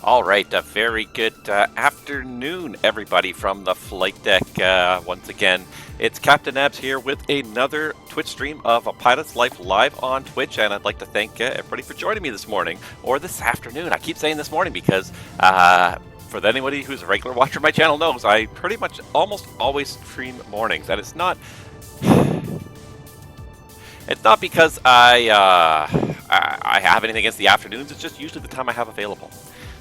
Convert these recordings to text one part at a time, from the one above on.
All right, a very good afternoon, everybody, from the flight deck. Once again, it's Captain Abs here with another Twitch stream of A Pilot's Life live on Twitch, and I'd like to thank everybody for joining me this morning, or this afternoon. I keep saying this morning because for anybody who's a regular watcher of my channel knows, I pretty much almost always stream mornings, and it's not because I have anything against the afternoons. It's just usually the time I have available.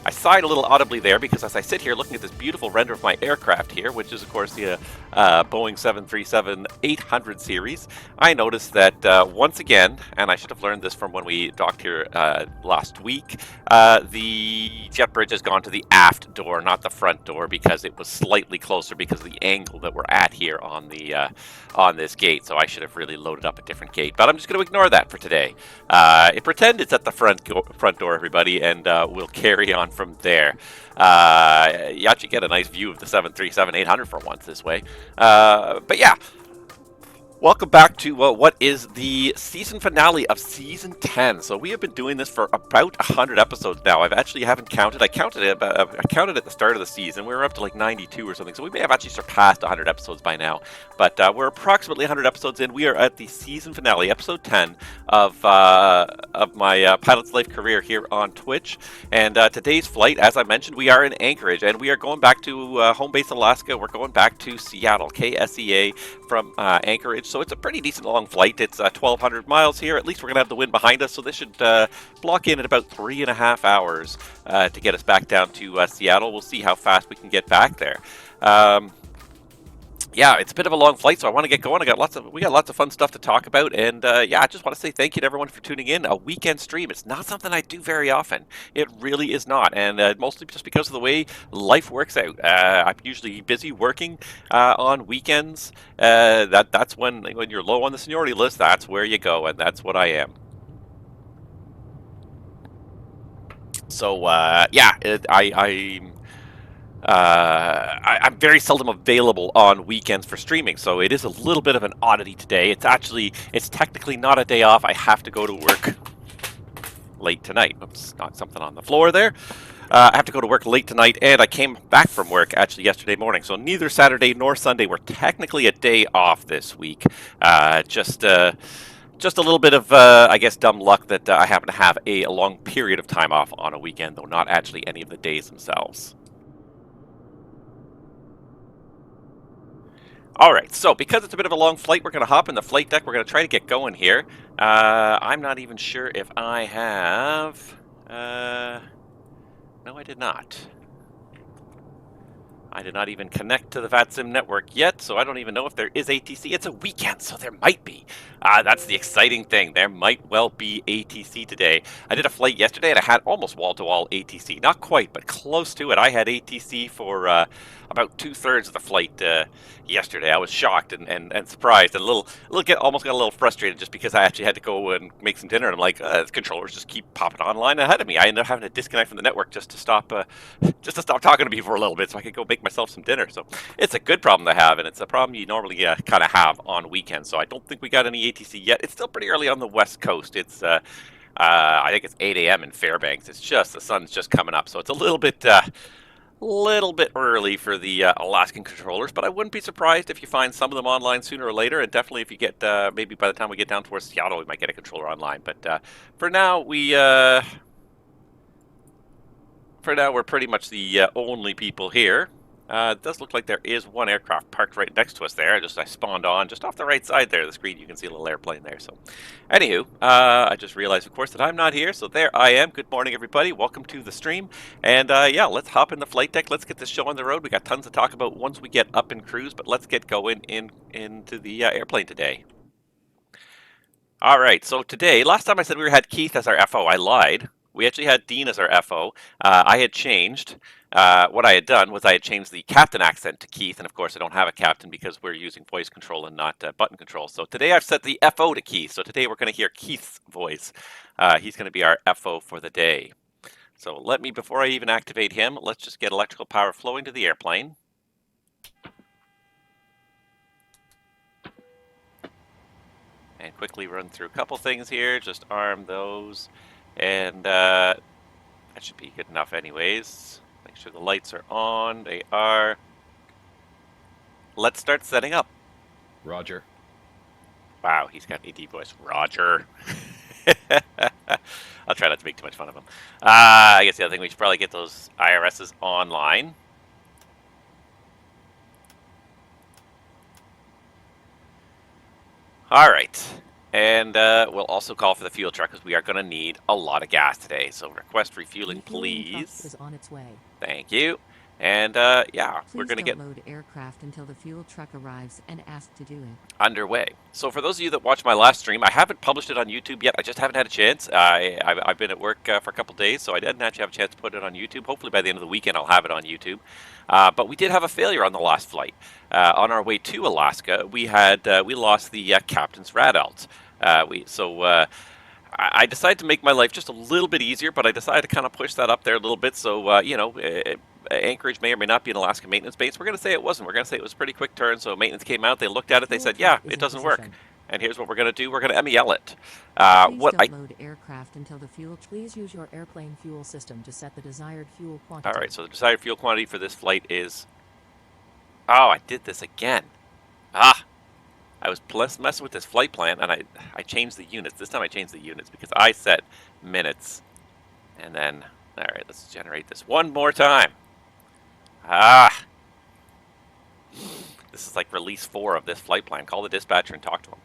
I sighed a little audibly there because as I sit here looking at this beautiful render of my aircraft here, which is of course the Boeing 737-800 series, I noticed that once again, and I should have learned this from when we docked here last week, the jet bridge has gone to the aft door, not the front door, because it was slightly closer because of the angle that we're at here on the on this gate. So I should have really loaded up a different gate, but I'm just going to ignore that for today. Pretend it's at the front door, everybody, and we'll carry on from there. You actually get a nice view of the 737-800 for once this way. But yeah, welcome back to what is the season finale of Season 10. So we have been doing this for about 100 episodes now. Haven't counted. I counted at the start of the season. We were up to like 92 or something. So we may have actually surpassed 100 episodes by now. But we're approximately 100 episodes in. We are at the season finale, episode 10 of my Pilot's Life career here on Twitch. And today's flight, as I mentioned, we are in Anchorage, and we are going back to home base Alaska. We're going back to Seattle, KSEA from Anchorage. So it's a pretty decent long flight. It's 1,200 miles here. At least we're going to have the wind behind us, so this should block in at about 3.5 hours to get us back down to Seattle. We'll see how fast we can get back there. Yeah, it's a bit of a long flight, so I want to get going. We got lots of fun stuff to talk about, and yeah, I just want to say thank you to everyone for tuning in. A weekend stream, it's not something I do very often. It really is not, and mostly just because of the way life works out. I'm usually busy working on weekends. That's when you're low on the seniority list, that's where you go, and that's what I am. So yeah, I'm very seldom available on weekends for streaming, so it is a little bit of an oddity today. It's technically not a day off. I have to go to work late tonight. Oops, not something on the floor there. I have to go to work late tonight, and I came back from work actually yesterday morning, so neither Saturday nor Sunday were technically a day off this week. Just a little bit of, I guess, dumb luck that I happen to have a long period of time off on a weekend, though not actually any of the days themselves. All right, so because it's a bit of a long flight, we're going to hop in the flight deck. We're going to try to get going here. I'm not even sure if I have... No, I did not. I did not even connect to the VATSIM network yet, so I don't even know if there is ATC. It's a weekend, so there might be. That's the exciting thing. There might well be ATC today. I did a flight yesterday, and I had almost wall-to-wall ATC. Not quite, but close to it. I had ATC for about 2/3 of the flight yesterday. I was shocked and surprised, and almost got a little frustrated just because I actually had to go and make some dinner. And I'm like, the controllers just keep popping online ahead of me. I ended up having to disconnect from the network just to stop talking to me for a little bit, so I could go make myself some dinner. So it's a good problem to have, and it's a problem you normally kind of have on weekends. So I don't think we got any ATC yet. It's still pretty early on the West Coast. It's I think it's 8 a.m. in Fairbanks. It's just the sun's just coming up, so it's a little bit early for the Alaskan controllers, but I wouldn't be surprised if you find some of them online sooner or later, and definitely if you get, maybe by the time we get down towards Seattle, we might get a controller online. But for now, we're pretty much the only people here. It does look like there is one aircraft parked right next to us there. I spawned on just off the right side there of the screen. You can see a little airplane there. So, anywho, I just realized, of course, that I'm not here. So there I am. Good morning, everybody. Welcome to the stream. And yeah, let's hop in the flight deck. Let's get this show on the road. We got tons to talk about once we get up in cruise, but let's get going into the airplane today. All right. So today, last time I said we had Keith as our FO. I lied. We actually had Dean as our FO. I had changed. What I had done was I had changed the captain accent to Keith, and of course I don't have a captain because we're using voice control and not button control. So today I've set the FO to Keith. So today we're going to hear Keith's voice. He's going to be our FO for the day. So before I even activate him, let's just get electrical power flowing to the airplane. And quickly run through a couple things here, just arm those. And That should be good enough anyways. Make sure the lights are on. They are. Let's start setting up. Roger. Wow, he's got an AD voice. Roger. I'll try not to make too much fun of him. I guess the other thing, we should probably get those IRSs online. All right. And we'll also call for the fuel truck because we are going to need a lot of gas today. So request refueling, please. Is on its way. Thank you. And yeah, Please we're going to get load aircraft until the fuel truck arrives and ask to do it. underway. So for those of you that watched my last stream, I haven't published it on YouTube yet. I just haven't had a chance. I've been at work for a couple days, so I didn't actually have a chance to put it on YouTube. Hopefully by the end of the weekend I'll have it on YouTube. But we did have a failure on the last flight. On our way to Alaska, we lost the captain's radalt. I decided to make my life just a little bit easier, but I decided to kind of push that up there a little bit. So, Anchorage may or may not be an Alaska maintenance base. We're going to say it wasn't. We're going to say it was a pretty quick turn. So maintenance came out, they looked at it, they said, yeah, it doesn't work. And here's what we're going to do. We're going to MEL it. Load aircraft until the fuel. Please use your airplane fuel system to set the desired fuel quantity. All right, so the desired fuel quantity for this flight is... Oh, I did this again. I was messing with this flight plan, and I changed the units. This time I changed the units because I set minutes. And then, all right, let's generate this one more time. This is like release 4 of this flight plan. Call the dispatcher and talk to him.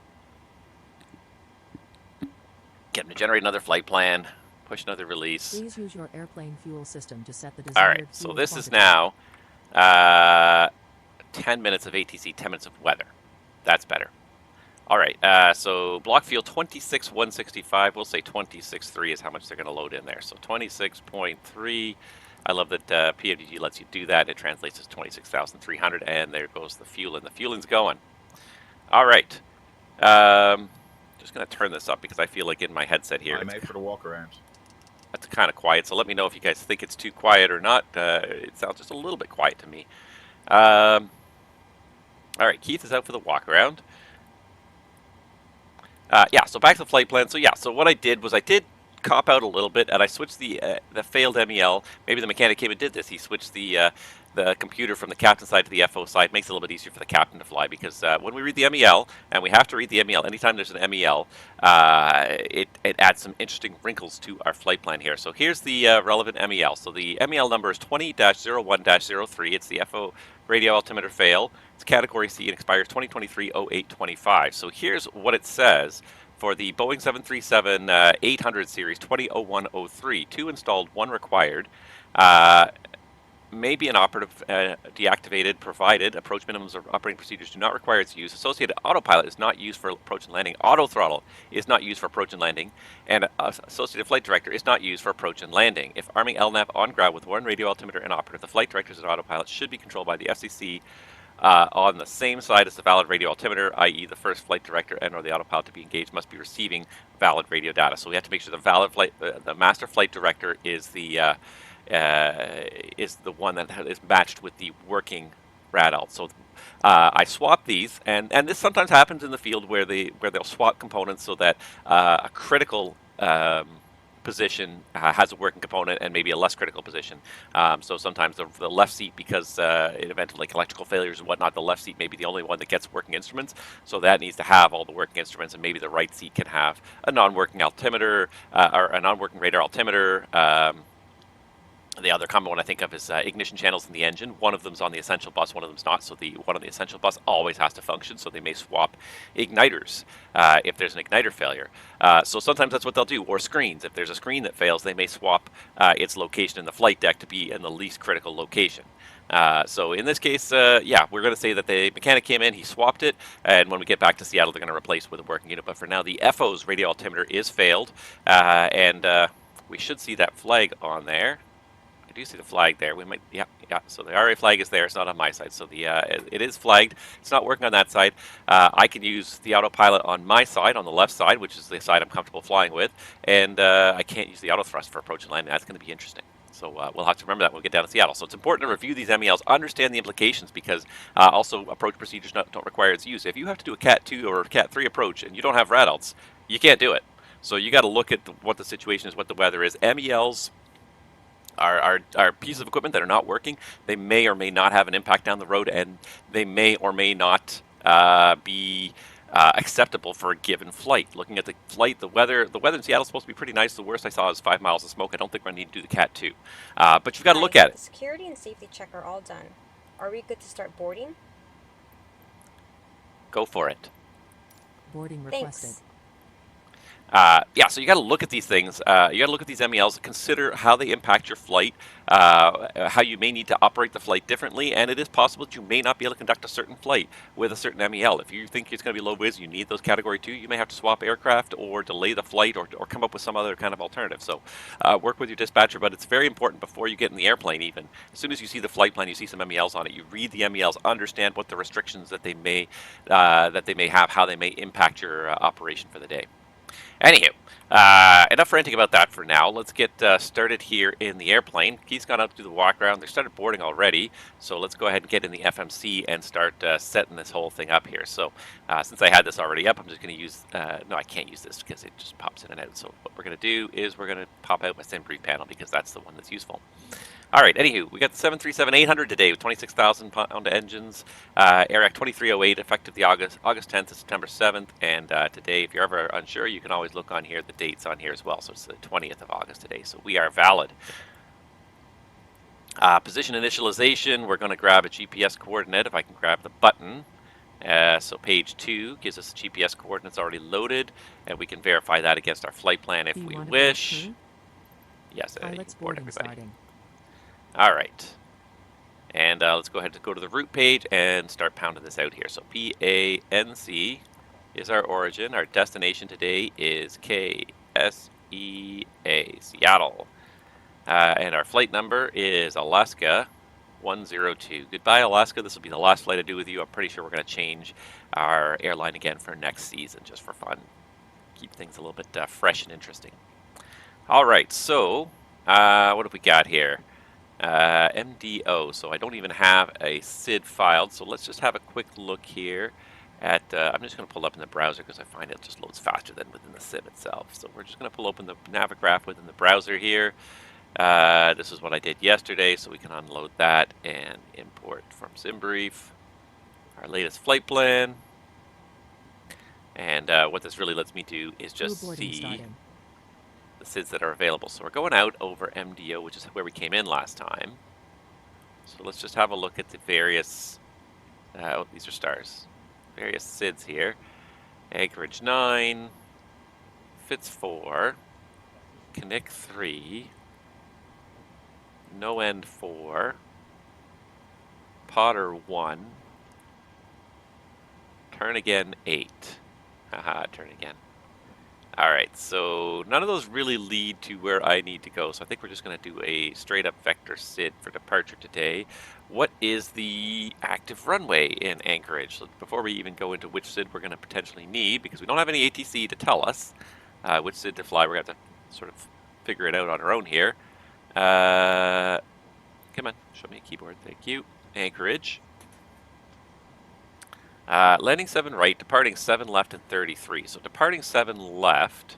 Get him to generate another flight plan. Push another release. Please use your airplane fuel system to set the desired all right, so this quantity. is now 10 minutes of ATC, 10 minutes of weather. That's better. All right, so block fuel 26,165. We'll say 26.3 is how much they're going to load in there. So 26.3. I love that PFDG lets you do that. It translates as 26,300, and there goes the fuel, and the fueling's going. All right. Just going to turn this up because I feel like in my headset here... I'm made for the walk-around. That's kind of quiet, so let me know if you guys think it's too quiet or not. It sounds just a little bit quiet to me. All right, Keith is out for the walk-around. Yeah, so back to the flight plan. So yeah, so what I did was I did cop out a little bit, and I switched the failed MEL. Maybe the mechanic came and did this. He switched the computer from the captain side to the FO side. Makes it a little bit easier for the captain to fly because when we read the MEL, and we have to read the MEL anytime there's an MEL, it adds some interesting wrinkles to our flight plan here. So here's the relevant MEL. So the MEL number is 20-01-03. It's the FO radio altimeter fail. It's category C and expires 2023-08-25. So here's what it says. For the Boeing 737-800 series 2001-03, 2 installed, 1 required. May be inoperative, deactivated, provided approach minimums or operating procedures do not require its use. Associated autopilot is not used for approach and landing. Auto throttle is not used for approach and landing. And associated flight director is not used for approach and landing. If arming LNAV on ground with 1 radio altimeter inoperative, the flight directors and autopilot should be controlled by the FCC on the same side as the valid radio altimeter, i.e. the first flight director and or the autopilot to be engaged must be receiving valid radio data. So we have to make sure the valid flight, the master flight director is the one that is matched with the working radalt. So I swapped these, and this sometimes happens in the field where they'll swap components so that a critical position has a working component and maybe a less critical position. So sometimes the left seat, because in event of like electrical failures and whatnot, the left seat may be the only one that gets working instruments. So that needs to have all the working instruments, and maybe the right seat can have a non-working altimeter or a non-working radar altimeter. The other common one I think of is ignition channels in the engine. One of them's on the essential bus, one of them's not. So the one on the essential bus always has to function. So they may swap igniters if there's an igniter failure. So sometimes that's what they'll do. Or screens. If there's a screen that fails, they may swap its location in the flight deck to be in the least critical location. So in this case, yeah, we're going to say that the mechanic came in, he swapped it, and when we get back to Seattle, they're going to replace it with a working unit. But for now, the FO's radio altimeter is failed, and we should see that flag on there. Do you see the flag there? We might, yeah. So the RA flag is there. It's not on my side. So the it is flagged. It's not working on that side. I can use the autopilot on my side, on the left side, which is the side I'm comfortable flying with, and I can't use the auto thrust for approach and landing. That's going to be interesting. So we'll have to remember that when we get down to Seattle. So it's important to review these MELs, understand the implications, because also approach procedures don't require its use. If you have to do a Cat 2 or a Cat 3 approach and you don't have radals, you can't do it. So you got to look at what the situation is, what the weather is. MELs are pieces of equipment that are not working. They may or may not have an impact down the road, and they may or may not be acceptable for a given flight. Looking at the flight, the weather in Seattle is supposed to be pretty nice. The worst I saw is 5 miles of smoke. I don't think we're going to need to do the Cat 2. But you've got to look at it. The security and safety check are all done. Are we good to start boarding? Go for it. Boarding requested. Thanks. Yeah, so you got to look at these things. You got to look at these MELs, consider how they impact your flight, how you may need to operate the flight differently, and it is possible that you may not be able to conduct a certain flight with a certain MEL. If you think it's going to be low whiz, you need those Category 2, you may have to swap aircraft or delay the flight or come up with some other kind of alternative. So work with your dispatcher, but it's very important before you get in the airplane even. As soon as you see the flight plan, you see some MELs on it, you read the MELs, understand what the restrictions that they may have, how they may impact your operation for the day. Anywho, enough ranting about that for now. Let's get started here in the airplane. Keith's gone out to do the walk around. They started boarding already, so let's go ahead and get in the FMC and start setting this whole thing up here. So since I had this already up, I'm just going to use, no, I can't use this because it just pops in and out. So what we're going to do is we're going to pop out my Simbrief panel because that's the one that's useful. All right, anywho, we got the 737-800 today with 26,000-pound engines, AirAct 2308, effective the August 10th to September 7th, and today, if you're ever unsure, you can always look on here, the date's on here as well, so it's the 20th of August today, so we are valid. Position initialization, we're going to grab a GPS coordinate, if I can grab the button. So page 2 gives us the GPS coordinates already loaded, and we can verify that against our flight plan if we wish. Yes, Pilot's boarding starting. All right, and let's go ahead and go to the route page and start pounding this out here. So PANC is our origin. Our destination today is KSEA, Seattle. And our flight number is Alaska 102. Goodbye, Alaska. This will be the last flight I do with you. I'm pretty sure we're going to change our airline again for next season, just for fun. Keep things a little bit fresh and interesting. All right, so what have we got here? MDO, so I don't even have a SID filed, so let's just have a quick look here at, I'm just going to pull up in the browser because I find it just loads faster than within the SID itself. So we're just going to pull open the Navigraph within the browser here. This is what I did yesterday, so we can unload that and import from Simbrief our latest flight plan. And what this really lets me do is just see the SIDs that are available. So we're going out over MDO, which is where we came in last time. So let's just have a look at the various, oh, these are stars, various SIDs here. Anchorage 9, Fitz 4, Kinnick 3, No End 4, Potter 1, Turn Again 8. Haha, Turn Again. Alright, so none of those really lead to where I need to go, so I think we're just going to do a straight-up vector SID for departure today. What is the active runway in Anchorage? So before we even go into which SID we're going to potentially need, because we don't have any ATC to tell us which SID to fly, we're going to have to sort of figure it out on our own here. Come on, show me a keyboard, thank you. Anchorage. Landing 7 right, departing 7 left, and 33. So departing 7 left.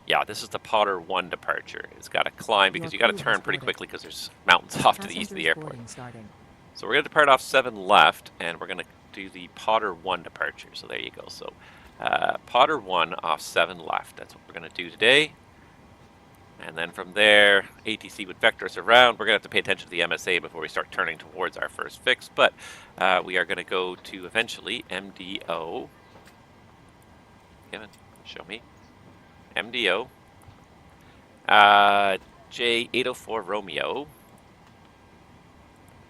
Yeah, this is the Potter 1 departure. It's got to climb because you got to turn pretty quickly because there's mountains off to the east of the airport. So we're going to depart off 7 left, and we're going to do the Potter 1 departure. So there you go. So Potter 1 off 7 left. That's what we're going to do today. And then from there, ATC would vector us around. We're going to have to pay attention to the MSA before we start turning towards our first fix. But we are going to go to eventually MDO. Kevin, show me. MDO. J804 Romeo.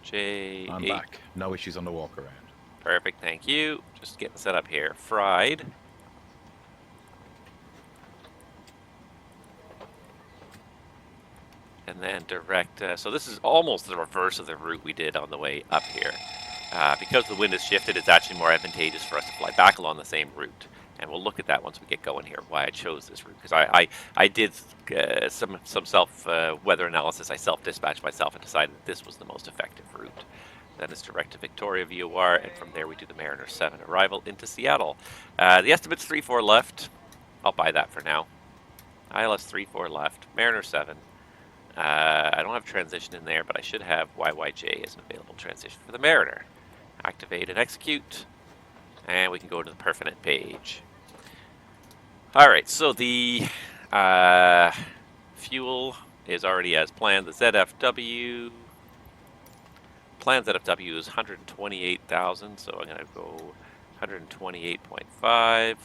J8. I'm back. No issues on the walk around. Perfect, thank you. Just getting set up here. Fried. And then direct, so this is almost the reverse of the route we did on the way up here. Because the wind has shifted, it's actually more advantageous for us to fly back along the same route. And we'll look at that once we get going here, why I chose this route. Because I did some self-weather analysis. I self-dispatched myself and decided that this was the most effective route. Then it's direct to Victoria VOR, and from there we do the Mariner 7 arrival into Seattle. The estimate's 3-4 left. I'll buy that for now. ILS 3-4 left, Mariner 7. I don't have transition in there, but I should have YYJ as an available transition for the Mariner. Activate and execute, and we can go to the permanent page. Alright, so the fuel is already as planned. The ZFW, planned ZFW is 128,000, so I'm going to go 128.5,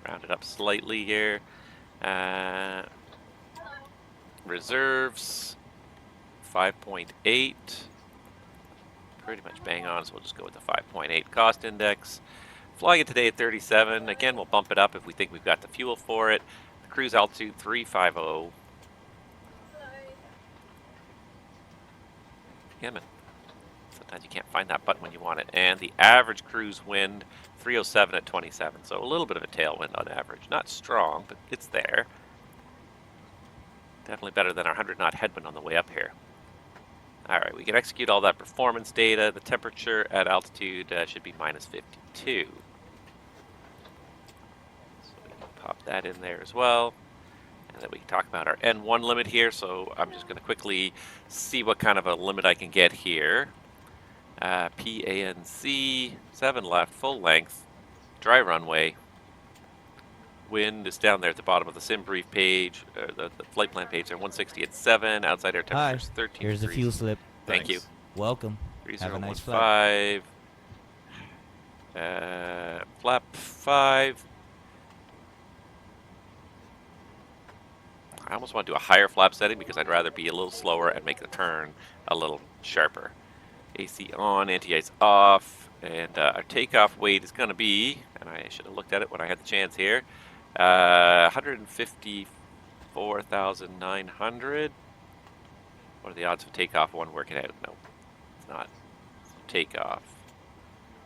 round it up slightly here. Reserves, 5.8, pretty much bang on, so we'll just go with the 5.8 cost index. Flying it today at 37, again we'll bump it up if we think we've got the fuel for it. The cruise altitude 350. Yeah, man. Sometimes you can't find that button when you want it. And the average cruise wind, 307 at 27. So a little bit of a tailwind on average. Not strong, but it's there. Definitely better than our 100-knot headwind on the way up here. All right, we can execute all that performance data. The temperature at altitude should be minus 52. So we can pop that in there as well. And then we can talk about our N1 limit here. So I'm just going to quickly see what kind of a limit I can get here. PANC, 7 left, full length, dry runway. Wind is down there at the bottom of the Simbrief page, the flight plan page there, 160 at 7, outside air temperature is 13 Here's the degrees. fuel slip. Thank you. Welcome. Have a nice flight. 3015, flap 5. I almost want to do a higher flap setting because I'd rather be a little slower and make the turn a little sharper. AC on, anti-ice off, and our takeoff weight is going to be, and I should have looked at it when I had the chance here, 154,900. What are the odds of takeoff? One working out? No, it's not. So takeoff.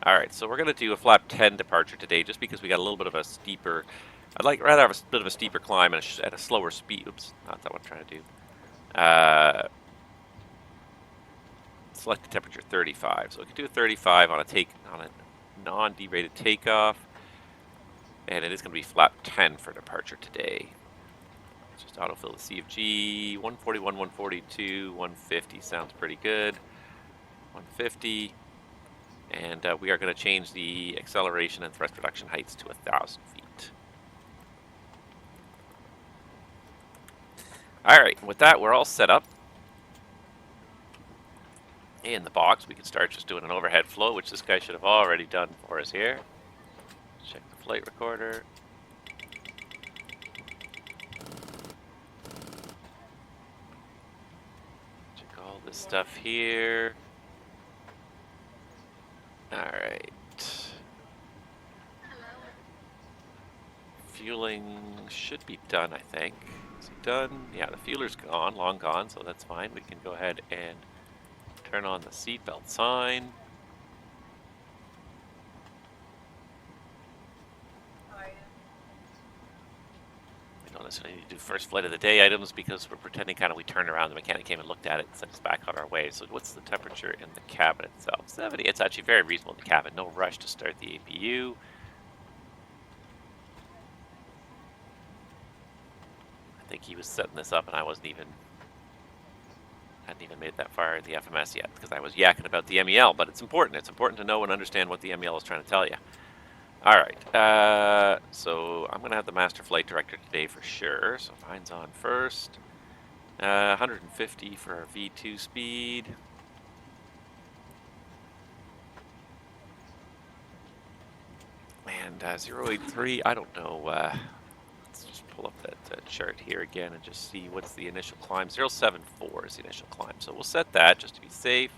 All right, so we're going to do a flap 10 departure today, just because we got a little bit of a steeper. I'd rather have a bit of a steeper climb at a slower speed. Oops, not that what I'm trying to do. Select the temperature 35. So we can do a 35 on a non-derated takeoff. And it is going to be flap 10 for departure today. Let's just autofill the CFG. 141, 142, 150 sounds pretty good. 150. And we are going to change the acceleration and thrust reduction heights to 1,000 feet. All right, with that, we're all set up. In the box, we can start just doing an overhead flow, which this guy should have already done for us here. Check the flight recorder. Check all this stuff here. All right. Fueling should be done, I think. Is it done? Yeah, the fueler's gone, long gone, so that's fine. We can go ahead and turn on the seatbelt sign. We don't necessarily need to do first flight of the day items because we're pretending kind of we turned around, the mechanic came and looked at it and sent us back on our way. So what's the temperature in the cabin itself? 70. It's actually very reasonable in the cabin. No rush to start the APU. I think he was setting this up and I hadn't even made it that far in the FMS yet because I was yakking about the MEL, but it's important. It's important to know and understand what the MEL is trying to tell you. All right, so I'm going to have the master flight director today for sure. So mine's on first. 150 for our V2 speed. And 083, I don't know. Let's just pull up that chart here again and just see what's the initial climb. 074 is the initial climb. So we'll set that just to be safe.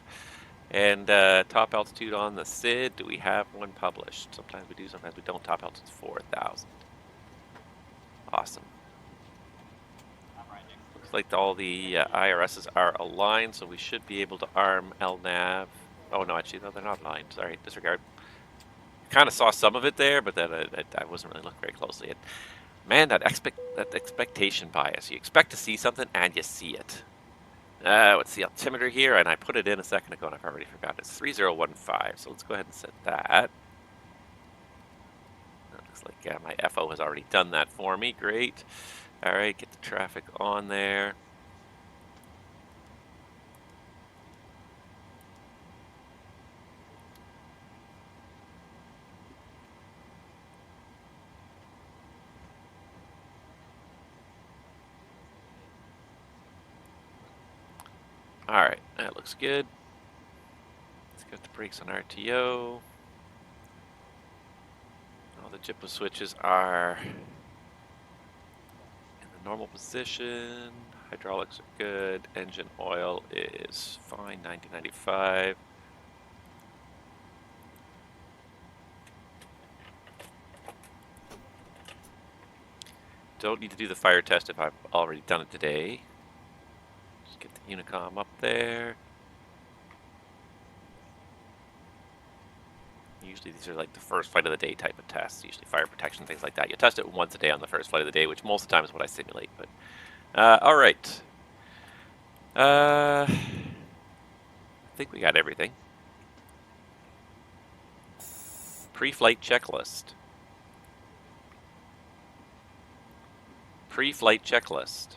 And top altitude on the SID, do we have one published? Sometimes we do, sometimes we don't. Top altitude is 4,000. Awesome. Looks like all the IRSs are aligned, so we should be able to arm LNAV. Oh no, actually, no, they're not aligned. Sorry, disregard. Kind of saw some of it there, but then I wasn't really looking very closely. Man, that expectation bias. You expect to see something, and you see it. What's the altimeter here? And I put it in a second ago, and I've already forgotten. It's 3015, so let's go ahead and set that. Looks like my FO has already done that for me. Great. All right, get the traffic on there. Alright, that looks good. Let's get the brakes on RTO. All the JIPO switches are in the normal position. Hydraulics are good. Engine oil is fine, 1995. Don't need to do the fire test if I've already done it today. Just get the Unicom up there. Usually these are like the first flight of the day type of tests, usually fire protection, things like that. You test it once a day on the first flight of the day, which most of the time is what I simulate. But all right. I think we got everything. Pre-flight checklist. Pre-flight checklist.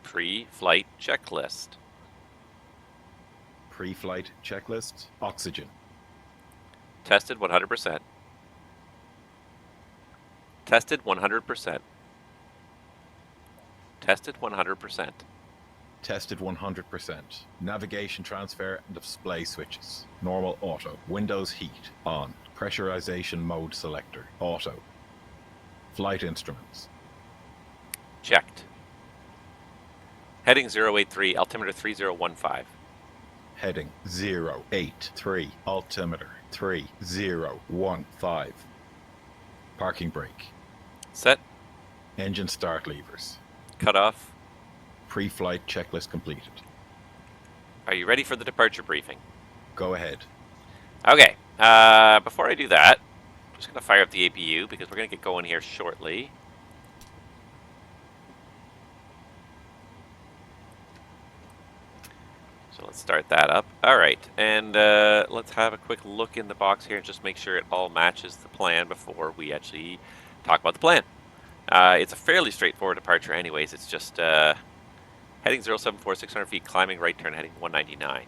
Pre-flight checklist. Pre-flight checklist. Oxygen. Tested 100%. Tested 100%. Tested 100%. Tested 100%. Navigation transfer and display switches. Normal auto. Windows heat on. Pressurization mode selector. Auto. Flight instruments. Checked. Heading 083, altimeter 3015. Heading 083. Altimeter 3015. Parking brake. Set. Engine start levers. Cut off. Pre-flight checklist completed. Are you ready for the departure briefing? Go ahead. Okay. Before I do that, I'm just going to fire up the APU because we're going to get going here shortly. So let's start that up. All right, and let's have a quick look in the box here and just make sure it all matches the plan before we actually talk about the plan. It's a fairly straightforward departure anyways. It's just heading 074, 600 feet, climbing right turn, heading 199.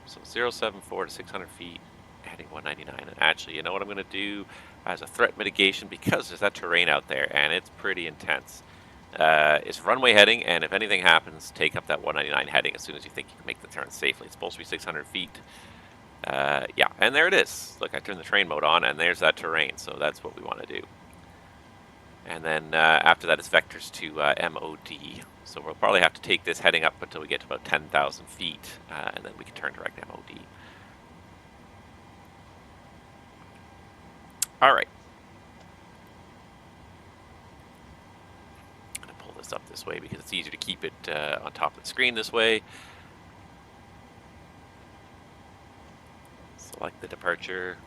So 074 to 600 feet, heading 199. And actually, you know what I'm going to do as a threat mitigation, because there's that terrain out there, and it's pretty intense. It's runway heading, and if anything happens, take up that 199 heading as soon as you think you can make the turn safely. It's supposed to be 600 feet. Yeah, and there it is. Look, I turned the train mode on, and there's that terrain, so that's what we want to do. And then after that, it's vectors to MOD. So we'll probably have to take this heading up until we get to about 10,000 feet, and then we can turn direct MOD. All right. I'm going to pull this up this way because it's easier to keep it on top of the screen this way. Select the departure.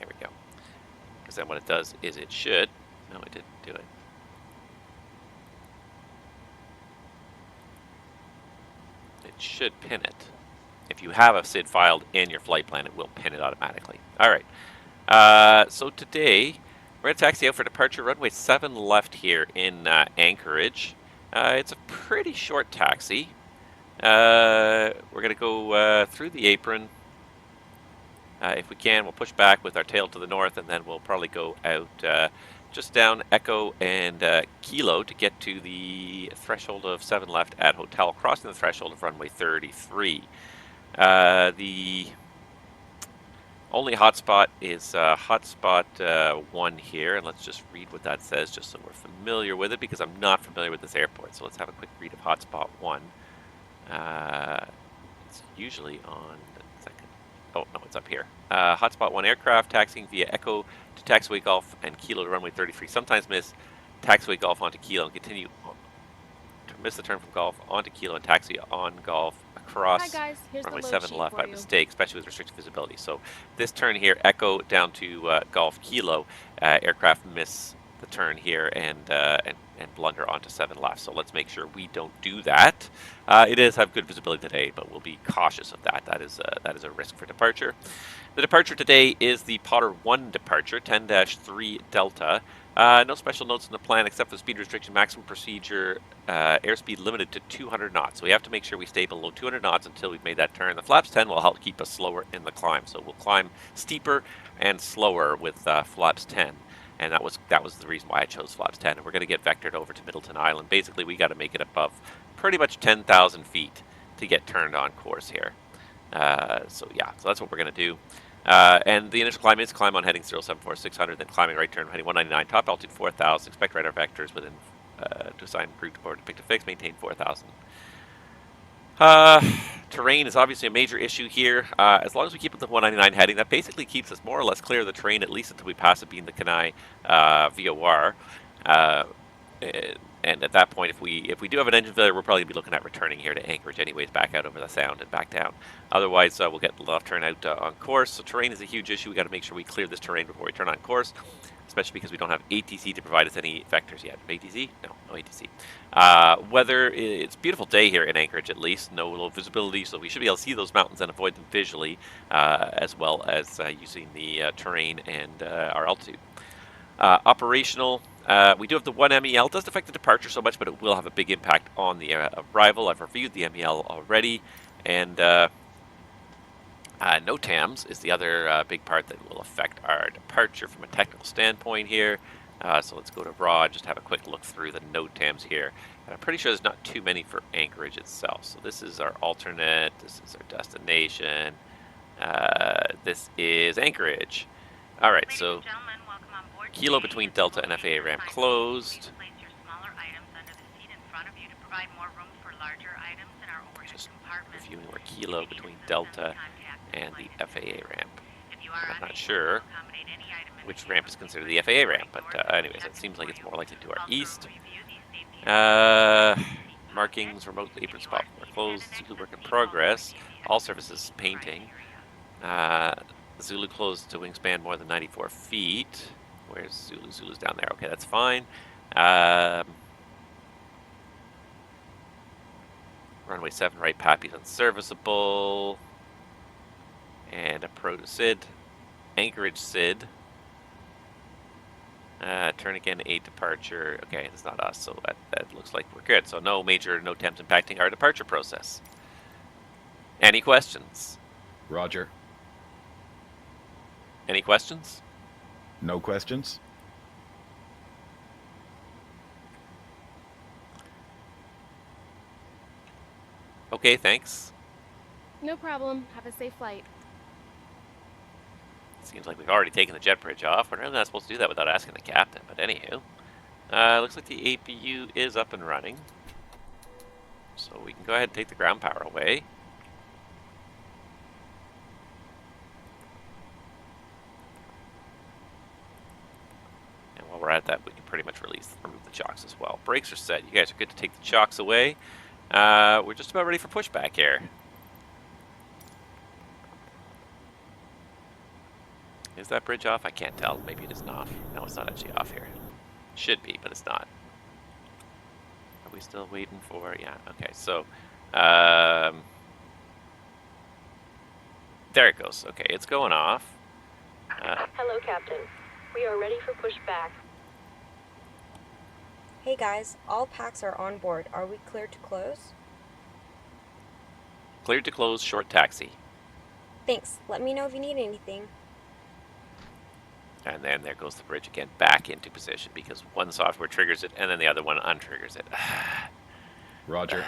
There we go. Because then what it does is it should... No, it didn't do it. It should pin it. If you have a SID filed in your flight plan, it will pin it automatically. All right. So today, we're going to taxi out for departure runway 7 left here in Anchorage. It's a pretty short taxi. We're going to go through the apron. If we can, we'll push back with our tail to the north, and then we'll probably go out just down Echo and Kilo to get to the threshold of 7 left at Hotel, crossing the threshold of runway 33. The only hotspot is hotspot 1 here, and let's just read what that says just so we're familiar with it, because I'm not familiar with this airport. So let's have a quick read of hotspot 1. It's usually on the second. Oh, no, it's up here. Hotspot 1 aircraft taxiing via Echo to taxiway Golf and Kilo to runway 33. Sometimes miss taxiway Golf onto Kilo and continue to miss the turn from Golf onto Kilo and taxi on Golf across Hi guys, here's runway the 7 left by you. mistake, especially with restricted visibility. So this turn here, Echo down to Golf Kilo, aircraft miss the turn here and blunder onto 7 left. So let's make sure we don't do that. It does have good visibility today, but we'll be cautious of that. That is a risk for departure. The departure today is the Potter 1 departure, 10-3 Delta. No special notes in the plan except for the speed restriction maximum procedure, airspeed limited to 200 knots. So we have to make sure we stay below 200 knots until we've made that turn. The flaps 10 will help keep us slower in the climb. So we'll climb steeper and slower with flaps 10. and that was the reason why I chose flaps 10. And we're going to get vectored over to Middleton Island. Basically, we got to make it above pretty much 10,000 feet to get turned on course here. So that's what we're going to do. And the initial climb is climb on heading 074600, then climbing right turn heading 199, top altitude 4000. Expect radar vectors within to assign route or depict a fix, maintain 4000. Terrain is obviously a major issue here. As long as we keep it the 199 heading, that basically keeps us more or less clear of the terrain, at least until we pass the Bean the Kenai VOR. And at that point, if we do have an engine failure, we'll probably be looking at returning here to Anchorage anyways, back out over the sound and back down. Otherwise, we'll get left turn out on course. So terrain is a huge issue. We got to make sure we clear this terrain before we turn on course, especially because we don't have ATC to provide us any vectors yet. ATC? No ATC. Weather, it's a beautiful day here in Anchorage at least. No low visibility, so we should be able to see those mountains and avoid them visually, as well as using the terrain and our altitude. Operational. We do have the one MEL. It doesn't affect the departure so much, but it will have a big impact on the arrival. I've reviewed the MEL already, and NOTAMs is the other big part that will affect our departure from a technical standpoint here. So let's go to Raw and just have a quick look through the NOTAMs here. And I'm pretty sure there's not too many for Anchorage itself. So this is our alternate. This is our destination. This is Anchorage. All right, so Kilo between Delta and FAA ramp closed. Just reviewing where Kilo between Delta and the FAA ramp. I'm not sure which ramp is considered the FAA ramp, but anyways, it seems like it's more likely to our east. Markings, remote apron spot closed. Zulu work in progress. All services painting. Zulu closed to wingspan more than 94 feet. Where's Zulu? Zulu's down there. Okay, that's fine. Runway 7 right, Pappy's unserviceable. And approach SID. Anchorage SID. Turn again 8 departure. Okay, it's not us, so that looks like we're good. So no major NOTAMs impacting our departure process. Any questions? Roger. Any questions? No questions? Okay, thanks. No problem. Have a safe flight. Seems like we've already taken the jet bridge off. We're really not supposed to do that without asking the captain, but anywho. Looks like the APU is up and running. So we can go ahead and take the ground power away. And while we're at that, we can pretty much remove the chocks as well. Brakes are set. You guys are good to take the chocks away. We're just about ready for pushback here. Is that bridge off? I can't tell. Maybe it isn't off. No, it's not actually off here. It should be, but it's not. Are we still waiting for... Yeah, okay. So, there it goes. Okay, it's going off. Hello, Captain. We are ready for pushback. Hey guys, all packs are on board. Are we cleared to close? Cleared to close, short taxi. Thanks. Let me know if you need anything. And then there goes the bridge again, back into position, because one software triggers it, and then the other one untriggers it. Roger.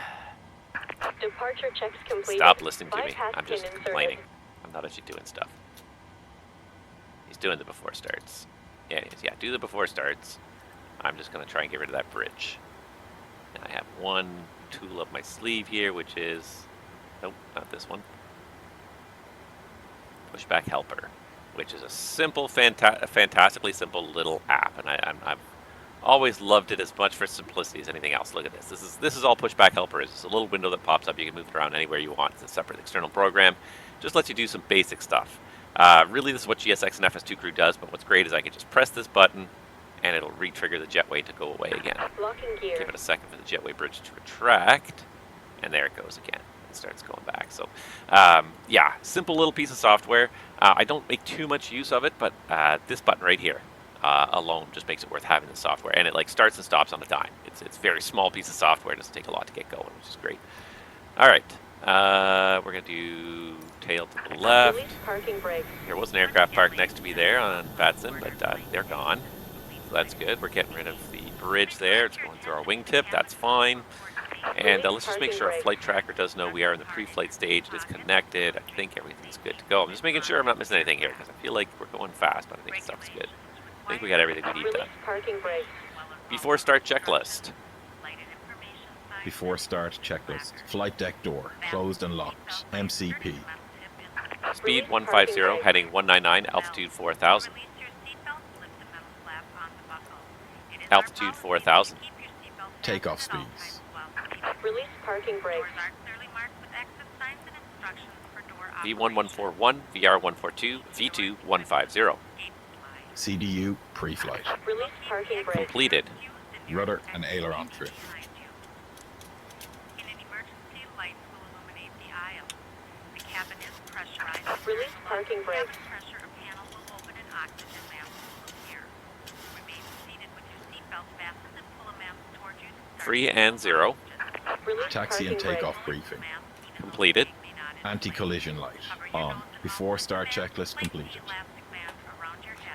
Departure checks completed. Stop listening to me. Bypass I'm just pin inserted. complaining. I'm not actually doing stuff. He's doing the before starts. Yeah, he is. Yeah, do the before starts. I'm just going to try and get rid of that bridge. And I have one tool up my sleeve here, which is... Nope, not this one. Pushback Helper, which is a simple, fantastically simple little app, and I've always loved it as much for simplicity as anything else. Look at this. This is all Pushback Helper is. It's a little window that pops up. You can move it around anywhere you want. It's a separate external program. Just lets you do some basic stuff. Really, this is what GSX and FS2Crew does, but what's great is I can just press this button, and it'll re-trigger the jetway to go away again. Locking gear. Give it a second for the jetway bridge to retract, and there it goes again. It starts going back. So, yeah, simple little piece of software. I don't make too much use of it, but this button right here alone just makes it worth having the software, and it like starts and stops on a dime. It's a very small piece of software. It doesn't take a lot to get going, which is great. All right, we're gonna do tail to the left. Release parking brake. There was an aircraft park next to me there on VATSIM, but they're gone. That's good. We're getting rid of the bridge there. It's going through our wingtip. That's fine. And let's just make sure our flight tracker does know we are in the pre-flight stage. It is connected. I think everything's good to go. I'm just making sure I'm not missing anything here because I feel like we're going fast, but I think stuff's good. I think we got everything we need done. Before start checklist. Before start checklist. Flight deck door, closed and locked. MCP. Speed 150, heading 199, altitude 4000. Altitude 4000. Takeoff speeds. Release parking brakes. V1141, VR142, V2150. CDU pre-flight. Release parking brakes. Completed. Rudder and aileron trim. Release parking brakes. 3 and 0. Release Taxi and parking takeoff brakes. briefing. Completed. Anti-collision light. On. Before start checklist completed.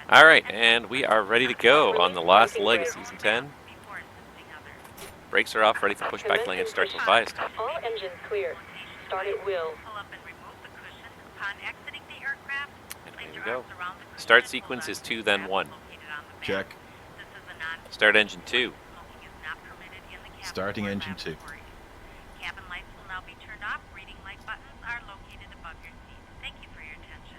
Alright, and we are ready to go on the last leg of Season 10. Brakes are off, ready for pushback lane and start to biased. All engines clear. Start at will. And there we go. Start sequence is 2, then 1. Check. Start engine 2. Starting engine 2. Cabin lights will now be turned off. Reading light buttons are located above your seat. Thank you for your attention.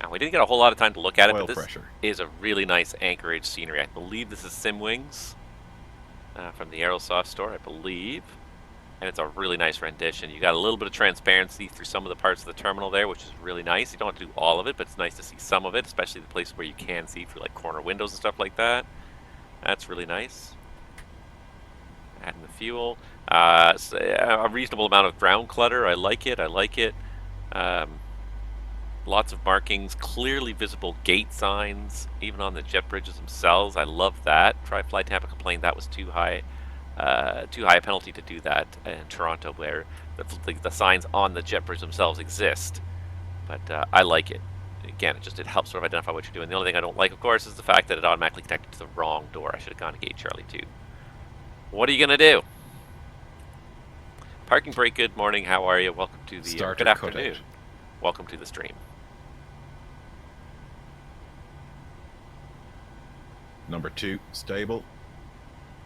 Now, we didn't get a whole lot of time to look at it, Oil but this pressure. is a really nice anchorage scenery. I believe this is Simwings from the Aerosoft store, I believe. And it's a really nice rendition. You got a little bit of transparency through some of the parts of the terminal there, which is really nice. You don't have to do all of it, but it's nice to see some of it, especially the places where you can see through like corner windows and stuff like that. That's really nice. Adding the fuel. A reasonable amount of ground clutter. I like it. I like it. Lots of markings, clearly visible gate signs, even on the jet bridges themselves. I love that. Tri-Fly Tampa complained that was too high a penalty to do that in Toronto, where the signs on the jet bridge themselves exist. But I like it. Again, it helps sort of identify what you're doing. The only thing I don't like, of course, is the fact that it automatically connected to the wrong door. I should have gone to gate Charlie 2. What are you going to do? Parking brake, good morning. How are you? Welcome to the Starter good afternoon. cutout. Welcome to the stream. Number 2, stable.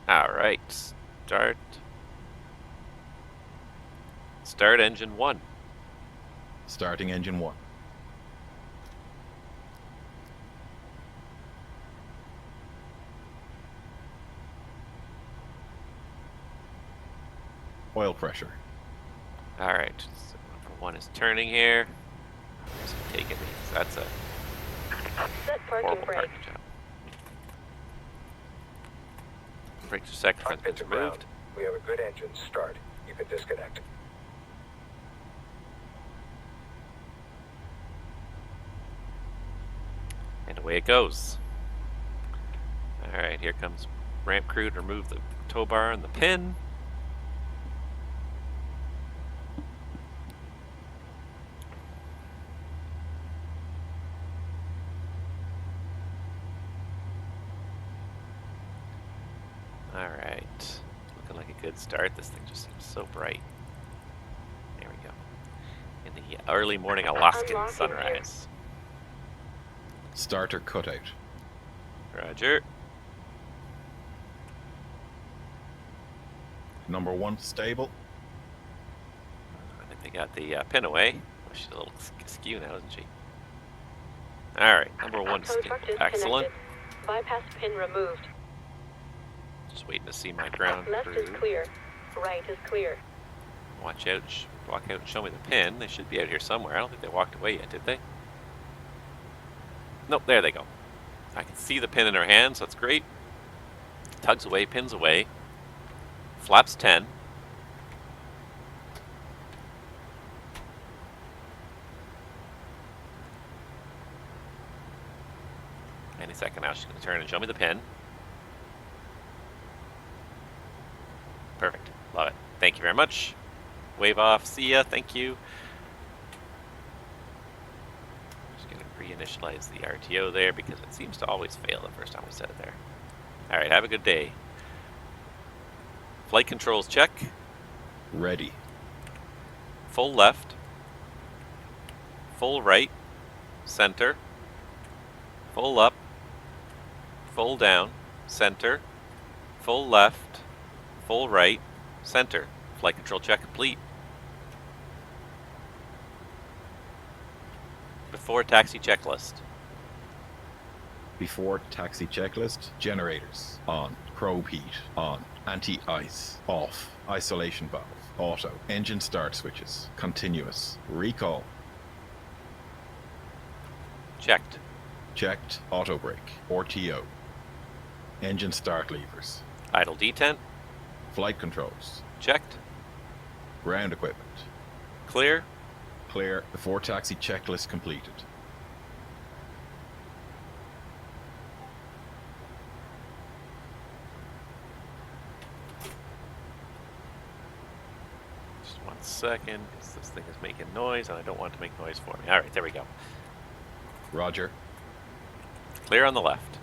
All right. Start engine 1. Starting engine 1. Oil pressure. All right. So number 1 is turning here. There's some taking these. That's a Set parking horrible brake. parking job. Brakes are second, front Cockpit pin's to removed. ground. We have a good engine start. You can disconnect. And away it goes. All right, here comes ramp crew to remove the tow bar and the pin. All right, looking like a good start. This thing just seems so bright. There we go. In the early morning Alaskan Unlocking sunrise. Starter cutout. Roger. Number 1, stable. I think they got the pin away. Oh, she's a little skew now, isn't she? All right, number 1 is Construct excellent. disconnected. Bypass pin removed. Just waiting to see my ground Left crew. is clear. Right is clear. Watch out, walk out and show me the pin. They should be out here somewhere. I don't think they walked away yet, did they? Nope, there they go. I can see the pin in her hand, so that's great. Tugs away, pins away. Flaps 10. Any second now, she's going to turn and show me the pin. Perfect. Love it. Thank you very much. Wave off. See ya. Thank you. Just going reinitialize the RTO there because it seems to always fail the first time we set it there. Alright, have a good day. Flight controls check. Ready. Full left. Full right. Center. Full up. Full down. Center. Full left. Full right. Center. Flight control check complete. Before taxi checklist. Before taxi checklist, generators on, probe heat on, anti-ice off, isolation valve auto, engine start switches continuous, recall Checked. checked, auto brake RTO, engine start levers, Idle detent. flight controls, Checked. ground equipment, Clear. clear. Before taxi checklist completed. Just 1 second, because this thing is making noise and I don't want it to make noise for me. Alright, there we go. Roger, Clear on the left.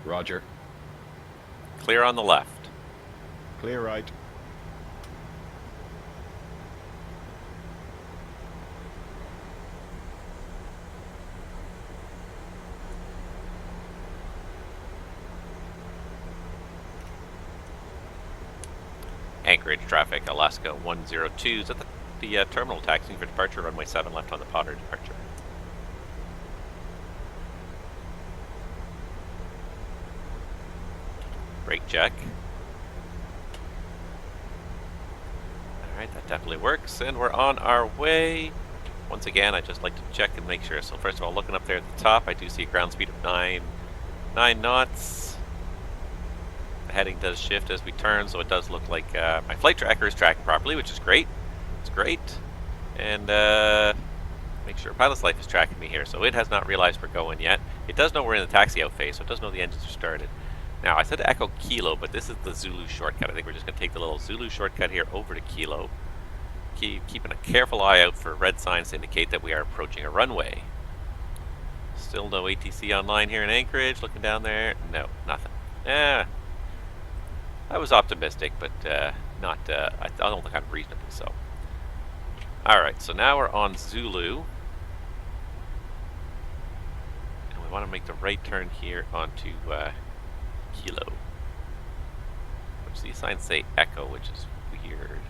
roger, Clear on the left. clear right, Anchorage traffic, Alaska 102 is at the terminal taxiing for departure, runway 7 left on the Potter departure. Brake check. Alright, that definitely works, and we're on our way. Once again, I just like to check and make sure. So first of all, looking up there at the top, I do see a ground speed of 9 knots. The heading does shift as we turn, so it does look like my flight tracker is tracking properly, which is great. It's great. And make sure Pilot's Life is tracking me here, so it has not realized we're going yet. It does know we're in the taxi out phase, so it does know the engines are started. Now, I said Echo Kilo, but this is the Zulu shortcut. I think we're just going to take the little Zulu shortcut here over to Kilo. Keeping a careful eye out for red signs to indicate that we are approaching a runway. Still no ATC online here in Anchorage. Looking down there, no, nothing. I was optimistic, but not. I don't think I'm reasonably so. Alright, so now we're on Zulu. And we want to make the right turn here onto Kilo. Which these signs say Echo, which is weird.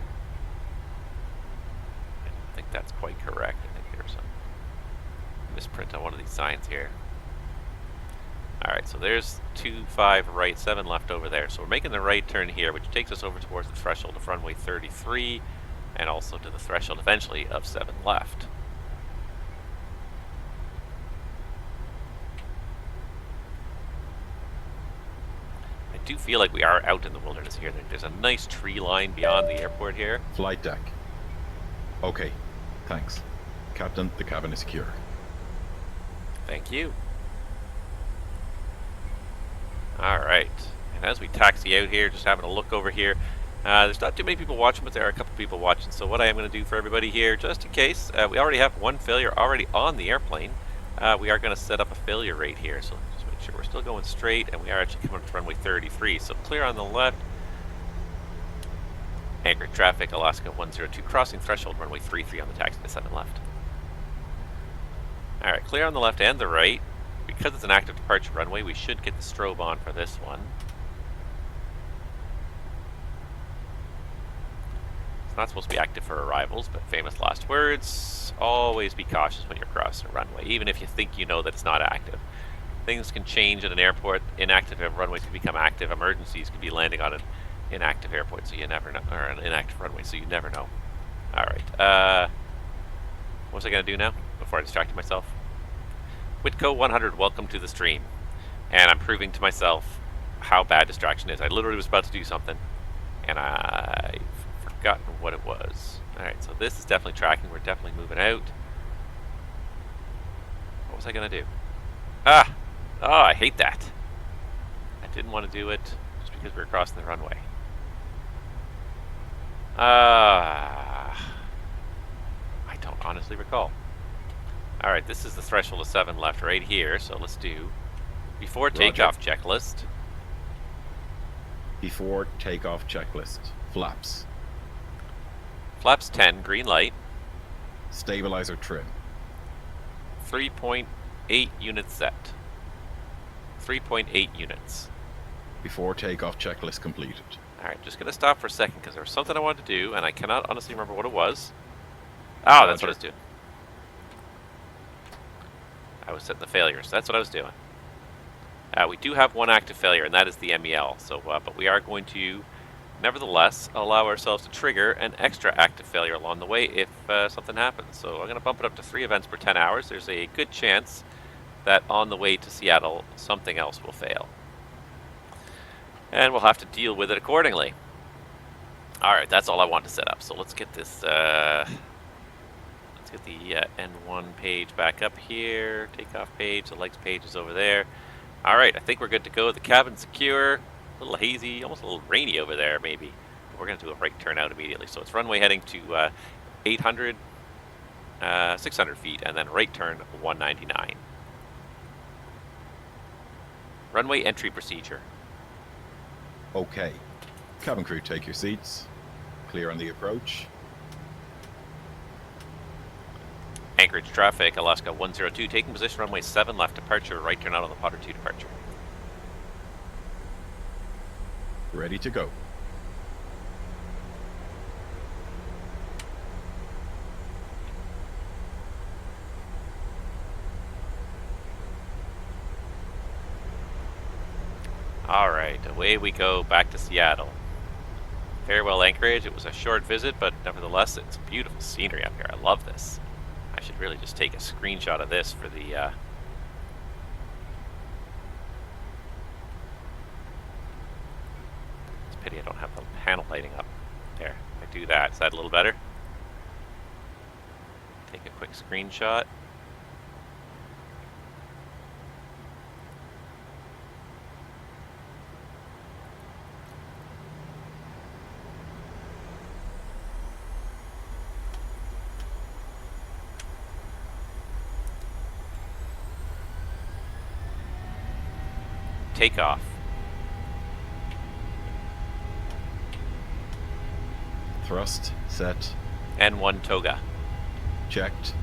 I don't think that's quite correct. I think there's some misprint on one of these signs here. Alright, so there's 25 right, 7 left over there. So we're making the right turn here, which takes us over towards the threshold of runway 33, and also to the threshold eventually of 7 left. I do feel like we are out in the wilderness here. There's a nice tree line beyond the airport here. flight deck. Okay, thanks. Captain, the cabin is secure. Thank you. Alright, and as we taxi out here, just having a look over here, there's not too many people watching, but there are a couple people watching, so what I am going to do for everybody here, just in case, we already have one failure already on the airplane, we are going to set up a failure rate here, so just make sure we're still going straight, and we are actually coming up to runway 33, so clear on the left, Anchorage traffic, Alaska 102, crossing threshold, runway 33 on the taxi to 7 left. Alright, clear on the left and the right. Because it's an active departure runway, we should get the strobe on for this one. It's not supposed to be active for arrivals, but famous last words, always be cautious when you're crossing a runway, even if you think you know that it's not active. Things can change at an airport, inactive runways can become active, emergencies can be landing on an inactive airport, so you never know, or an inactive runway, so you never know. Alright, what was I going to do now, before I distracted myself? Whitco 100, welcome to the stream. And I'm proving to myself how bad distraction is. I literally was about to do something, and I've forgotten what it was. Alright, so this is definitely tracking. We're definitely moving out. What was I going to do? Ah! Oh, I hate that. I didn't want to do it just because we were crossing the runway. I don't honestly recall. Alright, this is the threshold of 7 left right here, so let's do before takeoff checklist. Before takeoff checklist. Flaps. Flaps 10, green light. Stabilizer trim. 3.8 units set. 3.8 units. Before takeoff checklist completed. Alright, just gonna stop for a second because there was something I wanted to do and I cannot honestly remember what it was. Oh, that's what I was doing. I was setting the failures. That's what I was doing. We do have one active failure, and that is the MEL. So, but we are going to, nevertheless, allow ourselves to trigger an extra active failure along the way if something happens. So I'm going to bump it up to 3 events per 10 hours. There's a good chance that on the way to Seattle, something else will fail. And we'll have to deal with it accordingly. Alright, that's all I want to set up. So let's get this... Let's get the N1 page back up here. Takeoff page. The legs page is over there. Alright, I think we're good to go. The cabin's secure. A little hazy, almost a little rainy over there, maybe. But we're going to do a right turn out immediately. So it's runway heading to 600 feet, and then right turn 199. Runway entry procedure. Okay. Cabin crew, take your seats. Clear on the approach. Anchorage traffic, Alaska 102, taking position runway 7 left departure, right turn out on the Potter 2 departure. Ready to go. Alright, away we go back to Seattle. Farewell Anchorage, it was a short visit, but nevertheless it's beautiful scenery up here. I love this. I should really just take a screenshot of this for the it's a pity I don't have the panel lighting up. There, if I do that, is that a little better? Take a quick screenshot. Takeoff. Thrust set. N1 toga. Checked.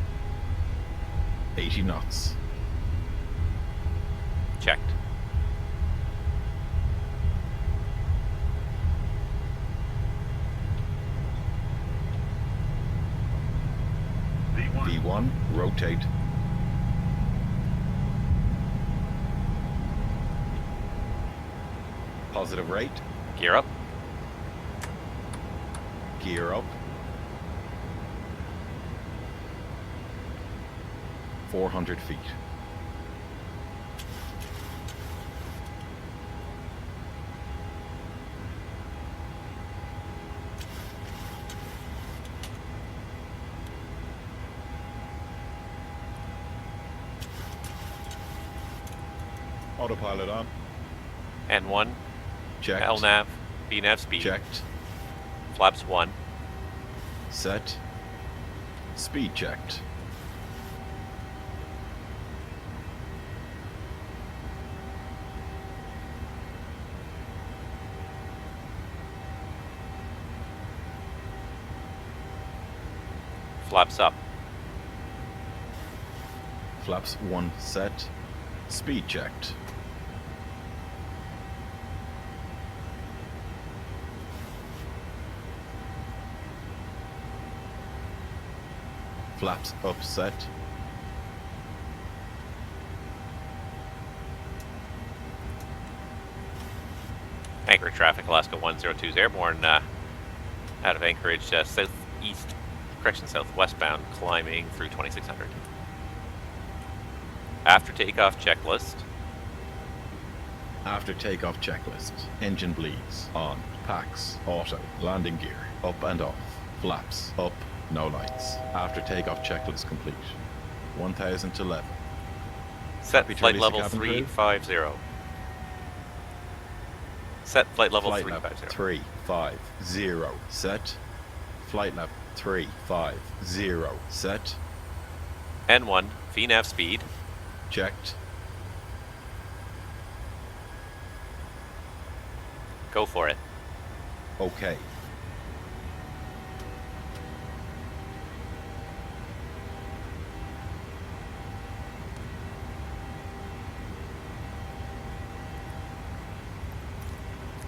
80 knots. Checked. V1, rotate. Positive rate. Gear up. Gear up. 400 feet. Autopilot on. N1. Checked. LNAV. VNAV speed. Checked. Flaps 1. Set. Speed checked. Flaps up. Flaps 1 set. Speed checked. Flaps up set. Anchorage traffic, Alaska 102 is airborne out of Anchorage, southwestbound, climbing through 2600. After takeoff checklist. After takeoff checklist. Engine bleeds. On. Packs. Auto. Landing gear. Up and off. Flaps. Up. No lights. After takeoff checklist complete. 1011. Set Happy to flight release the level cabin crew? 350. Set flight level Flight 350. level 350. Set. Flight level 350. Set. N1 VNAV speed. Checked. Go for it. Okay.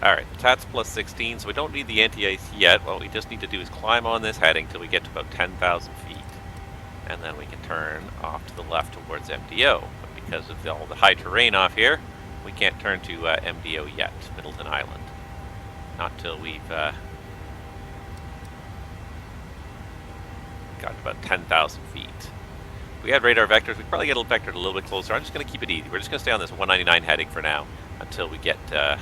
Alright, TAT's plus 16, so we don't need the anti-ice yet. What we just need to do is climb on this heading till we get to about 10,000 feet. And then we can turn off to the left towards MDO. But because of all the high terrain off here, we can't turn to MDO yet, Middleton Island. Not till we've got about 10,000 feet. If we had radar vectors, we'd probably get vectored a little bit closer. I'm just going to keep it easy. We're just going to stay on this 199 heading for now until we get to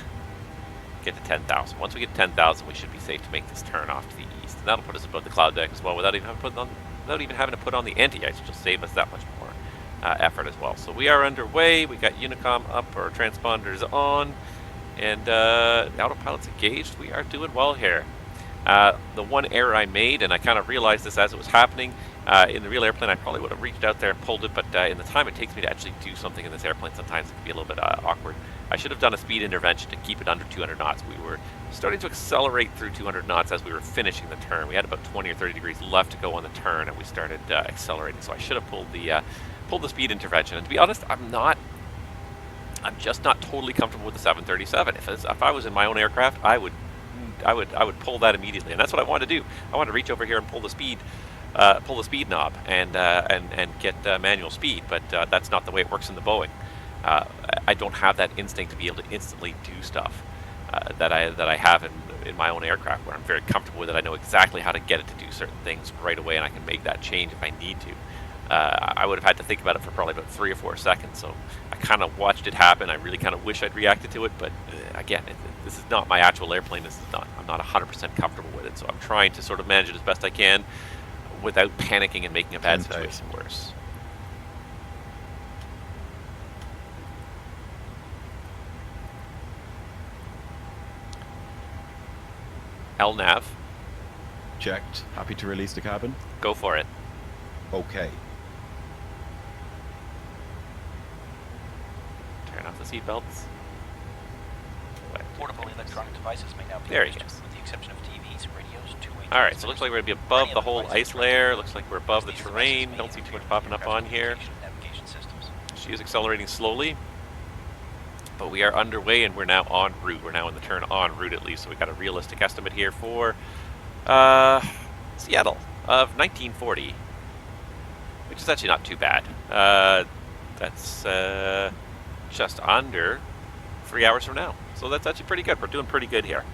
10,000. Once we get to 10,000, we should be safe to make this turn off to the east. And that'll put us above the cloud deck as well without even having to put on the anti-ice, which will save us that much more effort as well. So we are underway. We got Unicom up, our transponders on, and autopilot's engaged. We are doing well here. The one error I made, and I kind of realized this as it was happening, in the real airplane, I probably would have reached out there and pulled it, but in the time it takes me to actually do something in this airplane, sometimes it can be a little bit awkward. I should have done a speed intervention to keep it under 200 knots. We were starting to accelerate through 200 knots as we were finishing the turn. We had about 20 or 30 degrees left to go on the turn, and we started accelerating. So I should have pulled the speed intervention. And to be honest, I'm just not totally comfortable with the 737. If I was in my own aircraft, I would pull that immediately, and that's what I wanted to do. I wanted to reach over here and pull the speed knob and get manual speed, but that's not the way it works in the Boeing. I don't have that instinct to be able to instantly do stuff that I have in my own aircraft, where I'm very comfortable with it. I know exactly how to get it to do certain things right away, and I can make that change if I need to. I would have had to think about it for probably about 3 or 4 seconds, so I kind of watched it happen. I really kind of wish I'd reacted to it, but again, this is not my actual airplane. I'm not 100% comfortable with it, so I'm trying to sort of manage it as best I can without panicking and making a bad situation worse. LNAV. Checked. Happy to release the cabin? Go for it. Okay. Turn off the seatbelts. Portable electronic devices may now be there used, he goes. with the exception of TVs, radios, two-way. Alright, so it looks like we're going to be above the whole ice layer. Looks like we're above the terrain. Don't see too much popping up on here. She is accelerating slowly, but we are underway and we're now en route. We're now in the turn en route at least, so we got a realistic estimate here for Seattle of 1940, which is actually not too bad. That's just under 3 hours from now, so that's actually pretty good. We're doing pretty good here.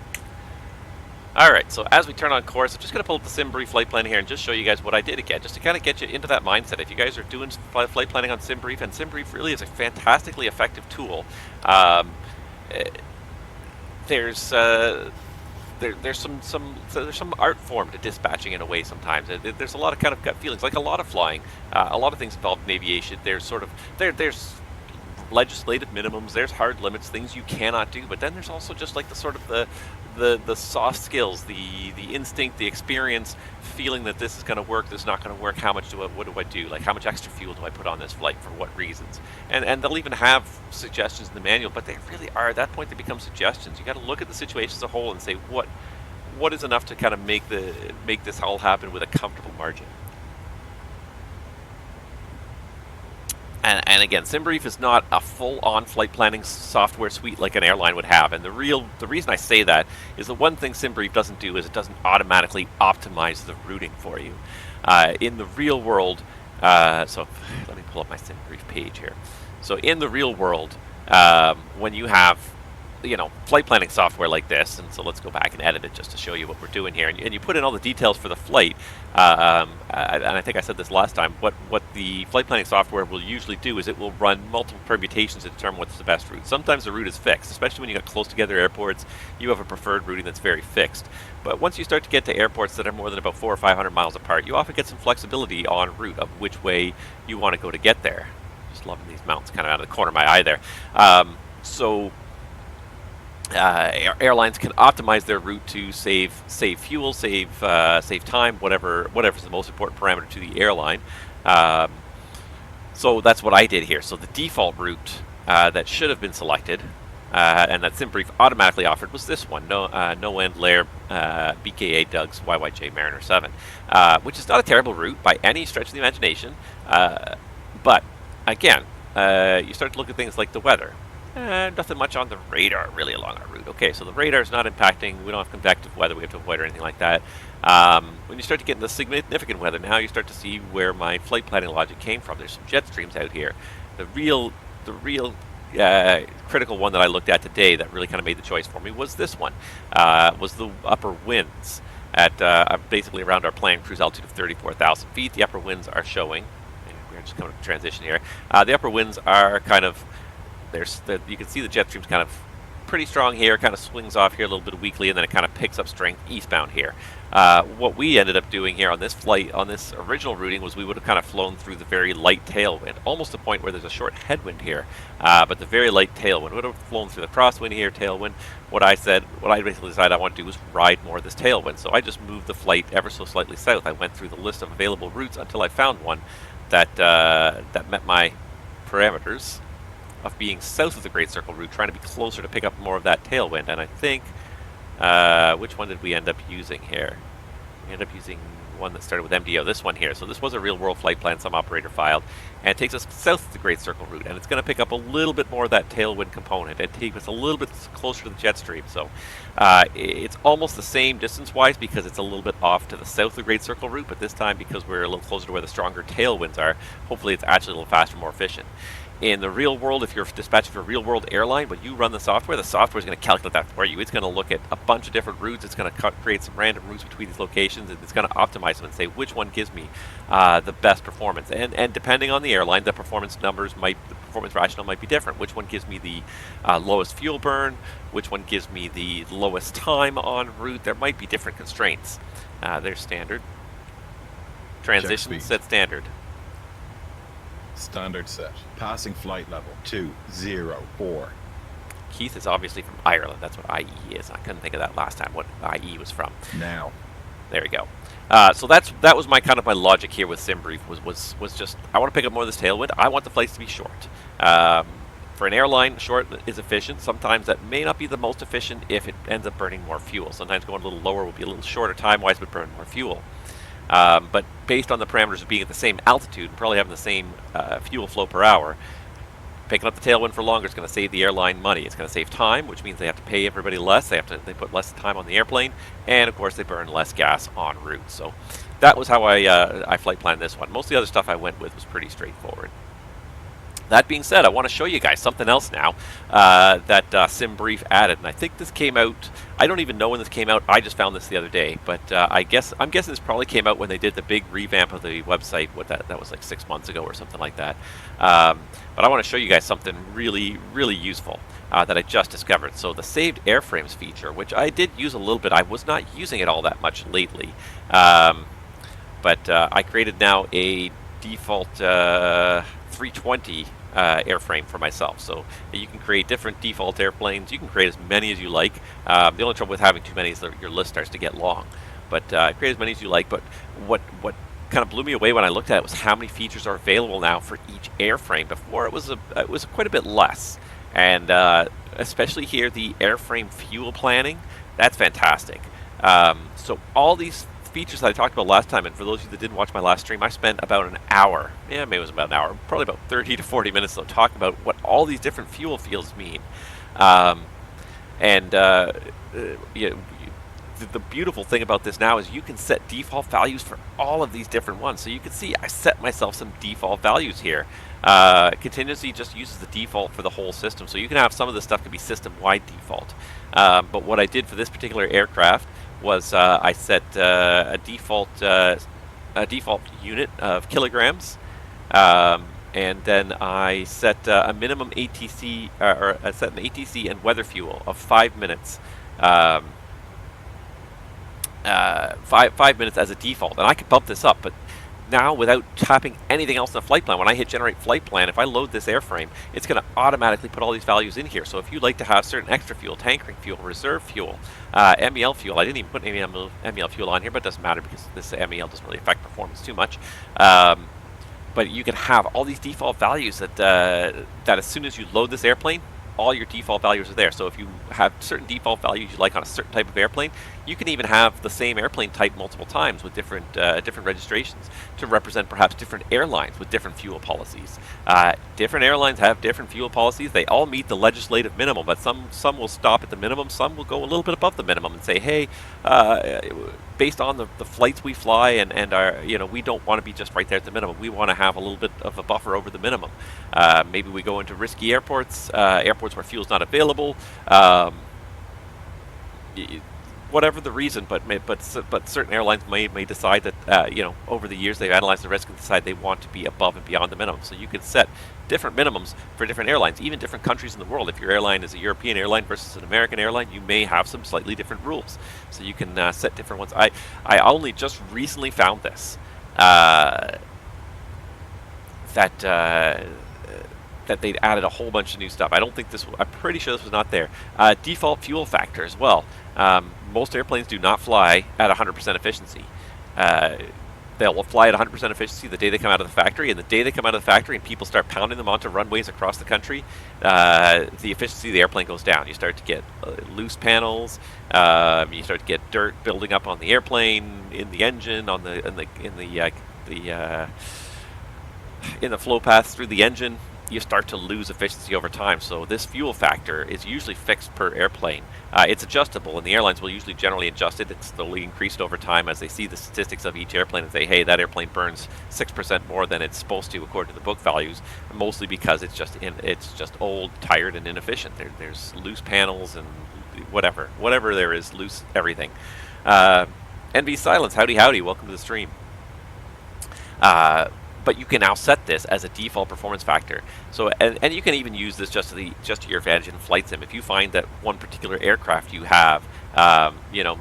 Alright, so as we turn on course, I'm just going to pull up the Simbrief flight plan here and just show you guys what I did again, just to kind of get you into that mindset. If you guys are doing flight planning on Simbrief, and Simbrief really is a fantastically effective tool, there's some art form to dispatching in a way sometimes. There's a lot of kind of gut feelings, like a lot of flying, a lot of things involved in aviation. There's there's legislative minimums, there's hard limits, things you cannot do, but then there's also just like the sort of the soft skills, the instinct, the experience, feeling that this is going to work, this is not going to work, what do I do, like how much extra fuel do I put on this flight, for what reasons, and they'll even have suggestions in the manual, but they really are, at that point they become suggestions. You got to look at the situation as a whole and say what is enough to kind of make this all happen with a comfortable margin. And again, Simbrief is not a full-on flight planning software suite like an airline would have. And the reason I say that is the one thing Simbrief doesn't do is it doesn't automatically optimize the routing for you. In the real world, so let me pull up my Simbrief page here. So in the real world, when you have flight planning software like this, and so let's go back and edit it just to show you what we're doing here, and you put in all the details for the flight, and I think I said this last time, what the flight planning software will usually do is it will run multiple permutations to determine what's the best route. Sometimes the route is fixed, especially when you got close together airports, you have a preferred routing that's very fixed. But once you start to get to airports that are more than about 400 or 500 miles apart, you often get some flexibility en route of which way you want to go to get there. Just loving these mountains kind of out of the corner of my eye there. Airlines can optimize their route to save fuel, save time, whatever's the most important parameter to the airline. So that's what I did here. So the default route that should have been selected and that Simbrief automatically offered was this one, no end layer BKA Doug's YYJ Mariner 7, which is not a terrible route by any stretch of the imagination, but again, you start to look at things like the weather. Nothing much on the radar really along our route. Okay, so the radar is not impacting, we don't have convective weather we have to avoid or anything like that. When you start to get into significant weather now, you start to see where my flight planning logic came from. There's some jet streams out here. The real critical one that I looked at today that really kind of made the choice for me was this one, was the upper winds at basically around our planned cruise altitude of 34,000 feet. The upper winds are showing, we're just coming to transition here, the upper winds are kind of, you can see the jet stream's kind of pretty strong here, kind of swings off here a little bit weakly, and then it kind of picks up strength eastbound here. What we ended up doing here on this flight, on this original routing, was we would have kind of flown through the very light tailwind, almost to the point where there's a short headwind here, but the very light tailwind. We would have flown through the crosswind here, tailwind. What I basically decided I wanted to do was ride more of this tailwind, so I just moved the flight ever so slightly south. I went through the list of available routes until I found one that met my parameters of being south of the Great Circle route, trying to be closer to pick up more of that tailwind. And I think, which one did we end up using here? We ended up using one that started with MDO, this one here. So this was a real world flight plan some operator filed, and it takes us south of the Great Circle route, and it's going to pick up a little bit more of that tailwind component and take us a little bit closer to the jet stream. So it's almost the same distance-wise because it's a little bit off to the south of the Great Circle route, but this time because we're a little closer to where the stronger tailwinds are, hopefully it's actually a little faster, more efficient. In the real world, if you're dispatching for a real world airline, when you run the software is going to calculate that for you. It's going to look at a bunch of different routes. It's going to create some random routes between these locations, and it's going to optimize them and say which one gives me the best performance. And depending on the airline, the performance rationale might be different. Which one gives me the lowest fuel burn? Which one gives me the lowest time en route? There might be different constraints. There's standard. Transition set standard. Standard set. Passing flight level 204. Keith is obviously from Ireland. That's what IE is. I couldn't think of that last time, what IE was from. Now. There we go. So that was my kind of my logic here with Simbrief was just, I want to pick up more of this tailwind. I want the flights to be short. For an airline, short is efficient. Sometimes that may not be the most efficient if it ends up burning more fuel. Sometimes going a little lower will be a little shorter time-wise, but burn more fuel. But based on the parameters of being at the same altitude and probably having the same fuel flow per hour, picking up the tailwind for longer is going to save the airline money. It's going to save time, which means they have to pay everybody less. They put less time on the airplane, and of course they burn less gas en route. So that was how I flight planned this one. Most of the other stuff I went with was pretty straightforward. That being said, I want to show you guys something else now that Simbrief added, and I think this came out. I don't even know when this came out. I just found this the other day, but I'm guessing this probably came out when they did the big revamp of the website. That was like 6 months ago or something like that. But I want to show you guys something really, really useful that I just discovered. So the saved airframes feature, which I did use a little bit. I was not using it all that much lately, but I created now a default 320 airframe for myself, so you can create different default airplanes. You can create as many as you like. The only trouble with having too many is that your list starts to get long, but create as many as you like. But what kind of blew me away when I looked at it was how many features are available now for each airframe. Before it was quite a bit less, and especially here the airframe fuel planning, that's fantastic. So all these features that I talked about last time, and for those of you that didn't watch my last stream, I spent about an hour, maybe it was about an hour, probably about 30 to 40 minutes though, talking about what all these different fuel fields mean. The beautiful thing about this now is you can set default values for all of these different ones. So you can see I set myself some default values here. Contingency just uses the default for the whole system, so you can have some of this stuff can be system-wide default. But what I did for this particular aircraft was I set a default unit of kilograms, and then I set a minimum ATC, or I set an ATC and weather fuel of 5 minutes. 5 minutes as a default, and I could bump this up, but now without tapping anything else in the flight plan, when I hit generate flight plan, if I load this airframe, it's going to automatically put all these values in here. So if you'd like to have certain extra fuel, tankering fuel, reserve fuel, MEL fuel, I didn't even put any MEL fuel on here, but it doesn't matter because this MEL doesn't really affect performance too much. but you can have all these default values that as soon as you load this airplane, all your default values are there. So if you have certain default values you like on a certain type of airplane, you can even have the same airplane type multiple times with different different registrations to represent perhaps different airlines with different fuel policies. Different airlines have different fuel policies. They all meet the legislative minimum, but some will stop at the minimum. Some will go a little bit above the minimum and say, hey, based on the flights we fly and our, we don't want to be just right there at the minimum. We want to have a little bit of a buffer over the minimum. Maybe we go into risky airports, airports where fuel's not available. Whatever the reason, but certain airlines may decide that over the years they've analyzed the risk and decide they want to be above and beyond the minimum. So you can set different minimums for different airlines, even different countries in the world. If your airline is a European airline versus an American airline, you may have some slightly different rules. So you can set different ones. I only just recently found this that they'd added a whole bunch of new stuff. I'm pretty sure this was not there. Default fuel factor as well. Most airplanes do not fly at 100% efficiency. They'll fly at 100% efficiency the day they come out of the factory, and the day they come out of the factory and people start pounding them onto runways across the country, the efficiency of the airplane goes down. You start to get loose panels. You start to get dirt building up on the airplane, in the engine, in the flow paths through the engine. You start to lose efficiency over time. So this fuel factor is usually fixed per airplane. It's adjustable, and the airlines will usually generally adjust it. It's slowly increased over time as they see the statistics of each airplane and say, hey, that airplane burns 6% more than it's supposed to according to the book values, mostly because it's just old, tired, and inefficient. There's loose panels and whatever there is, loose everything. NV Silence, howdy, welcome to the stream. But you can now set this as a default performance factor. So, and you can even use this just to your advantage in flight sim. If you find that one particular aircraft you have,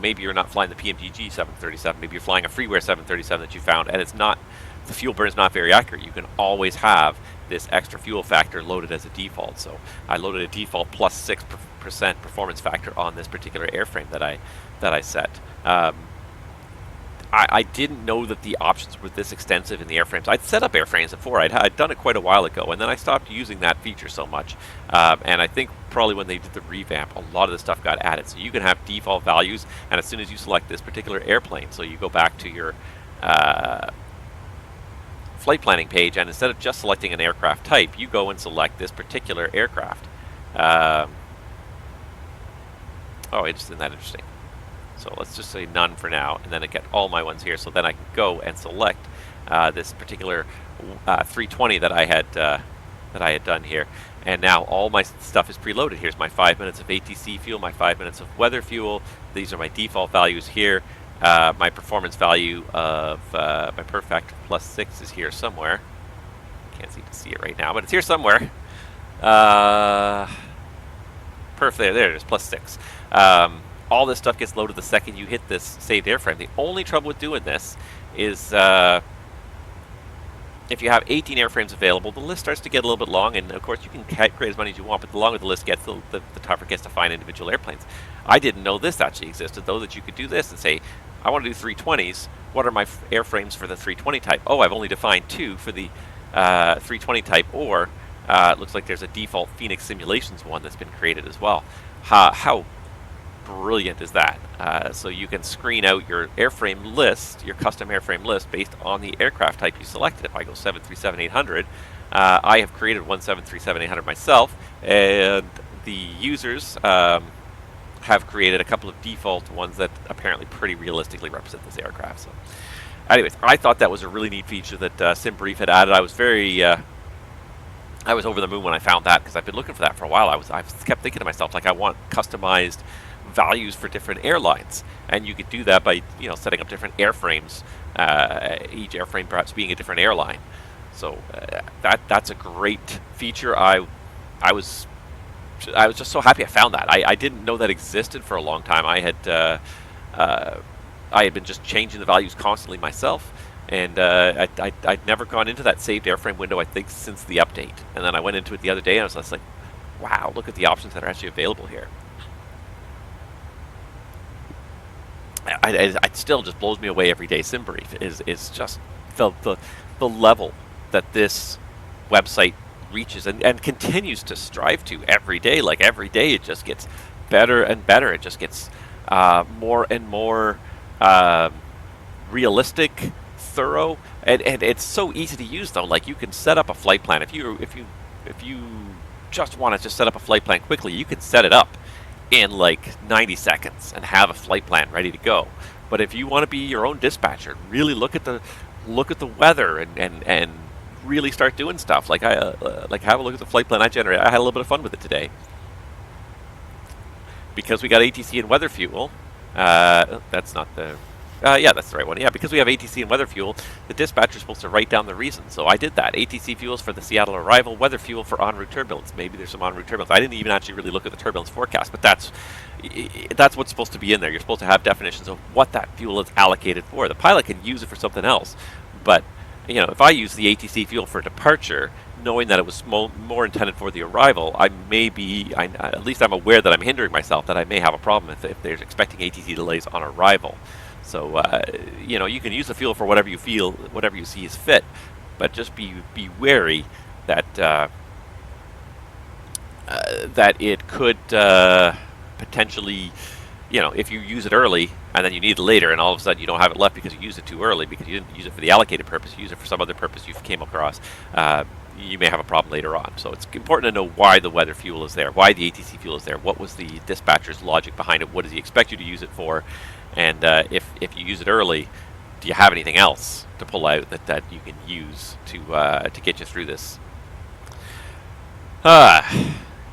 maybe you're not flying the PMGG 737, maybe you're flying a freeware 737 that you found, and the fuel burn is not very accurate. You can always have this extra fuel factor loaded as a default. So I loaded a default plus 6% performance factor on this particular airframe that I set. I didn't know that the options were this extensive in the airframes. I'd set up airframes before. I'd done it quite a while ago, and then I stopped using that feature so much. And I think probably when they did the revamp, a lot of the stuff got added. So you can have default values, and as soon as you select this particular airplane, so you go back to your flight planning page, and instead of just selecting an aircraft type, you go and select this particular aircraft. Isn't that interesting? So let's just say none for now, and then I get all my ones here. So then I can go and select this particular 320 that I had done here, and now all my stuff is preloaded. Here's my 5 minutes of ATC fuel, my 5 minutes of weather fuel. These are my default values here. My performance value of my perf factor plus 6 is here somewhere. Can't seem to see it right now, but it's here somewhere. Perf there it is, plus 6. All this stuff gets loaded the second you hit this saved airframe. The only trouble with doing this is if you have 18 airframes available, the list starts to get a little bit long, and of course you can create as many as you want, but the longer the list gets, the tougher it gets to find individual airplanes. I didn't know this actually existed, though, that you could do this and say, I want to do 320s. What are my airframes for the 320 type? Oh, I've only defined 2 for the 320 type, or it looks like there's a default Phoenix Simulations one that's been created as well. How brilliant is that? So you can screen out your airframe list, your custom airframe list, based on the aircraft type you selected. If I go 737-800, I have created one 737-800 myself, and the users have created a couple of default ones that apparently pretty realistically represent this aircraft. So, anyways, I thought that was a really neat feature that Simbrief had added. I was over the moon when I found that, because I've been looking for that for a while. I kept thinking to myself, like, I want customized values for different airlines, and you could do that by setting up different airframes, each airframe perhaps being a different airline. So that's a great feature. I was just so happy I found that. I didn't know that existed for a long time. I had been just changing the values constantly myself, and I'd never gone into that saved airframe window, I think, since the update. And then I went into it the other day, and I was just like, wow, look at the options that are actually available here. It still just blows me away every day. Simbrief is just the level that this website reaches and continues to strive to every day. Like every day it just gets better and better. It just gets more and more realistic, thorough, and it's so easy to use though. Like you can set up a flight plan. If you just want to just set up a flight plan quickly, you can set it up in like 90 seconds and have a flight plan ready to go. But if you want to be your own dispatcher, really look at the weather and really start doing stuff. Like have a look at the flight plan I generated. I had a little bit of fun with it today because we got ATC and weather fuel. That's not the. Yeah, that's the right one. Yeah, because we have ATC and weather fuel, the dispatcher's supposed to write down the reason. So I did that. ATC fuels for the Seattle arrival, weather fuel for en route turbulence. Maybe there's some en route turbulence. I didn't even actually really look at the turbulence forecast, but that's what's supposed to be in there. You're supposed to have definitions of what that fuel is allocated for. The pilot can use it for something else, but if I use the ATC fuel for departure, knowing that it was more intended for the arrival, at least I'm aware that I'm hindering myself, that I may have a problem if they're expecting ATC delays on arrival. So, you can use the fuel for whatever you see is fit, but just be wary that that it could potentially, if you use it early and then you need it later, and all of a sudden you don't have it left because you used it too early because you didn't use it for the allocated purpose, you use it for some other purpose you came across, you may have a problem later on. So it's important to know why the weather fuel is there, why the ATC fuel is there, what was the dispatcher's logic behind it, what does he expect you to use it for, and if you use it early, do you have anything else to pull out that you can use to get you through this?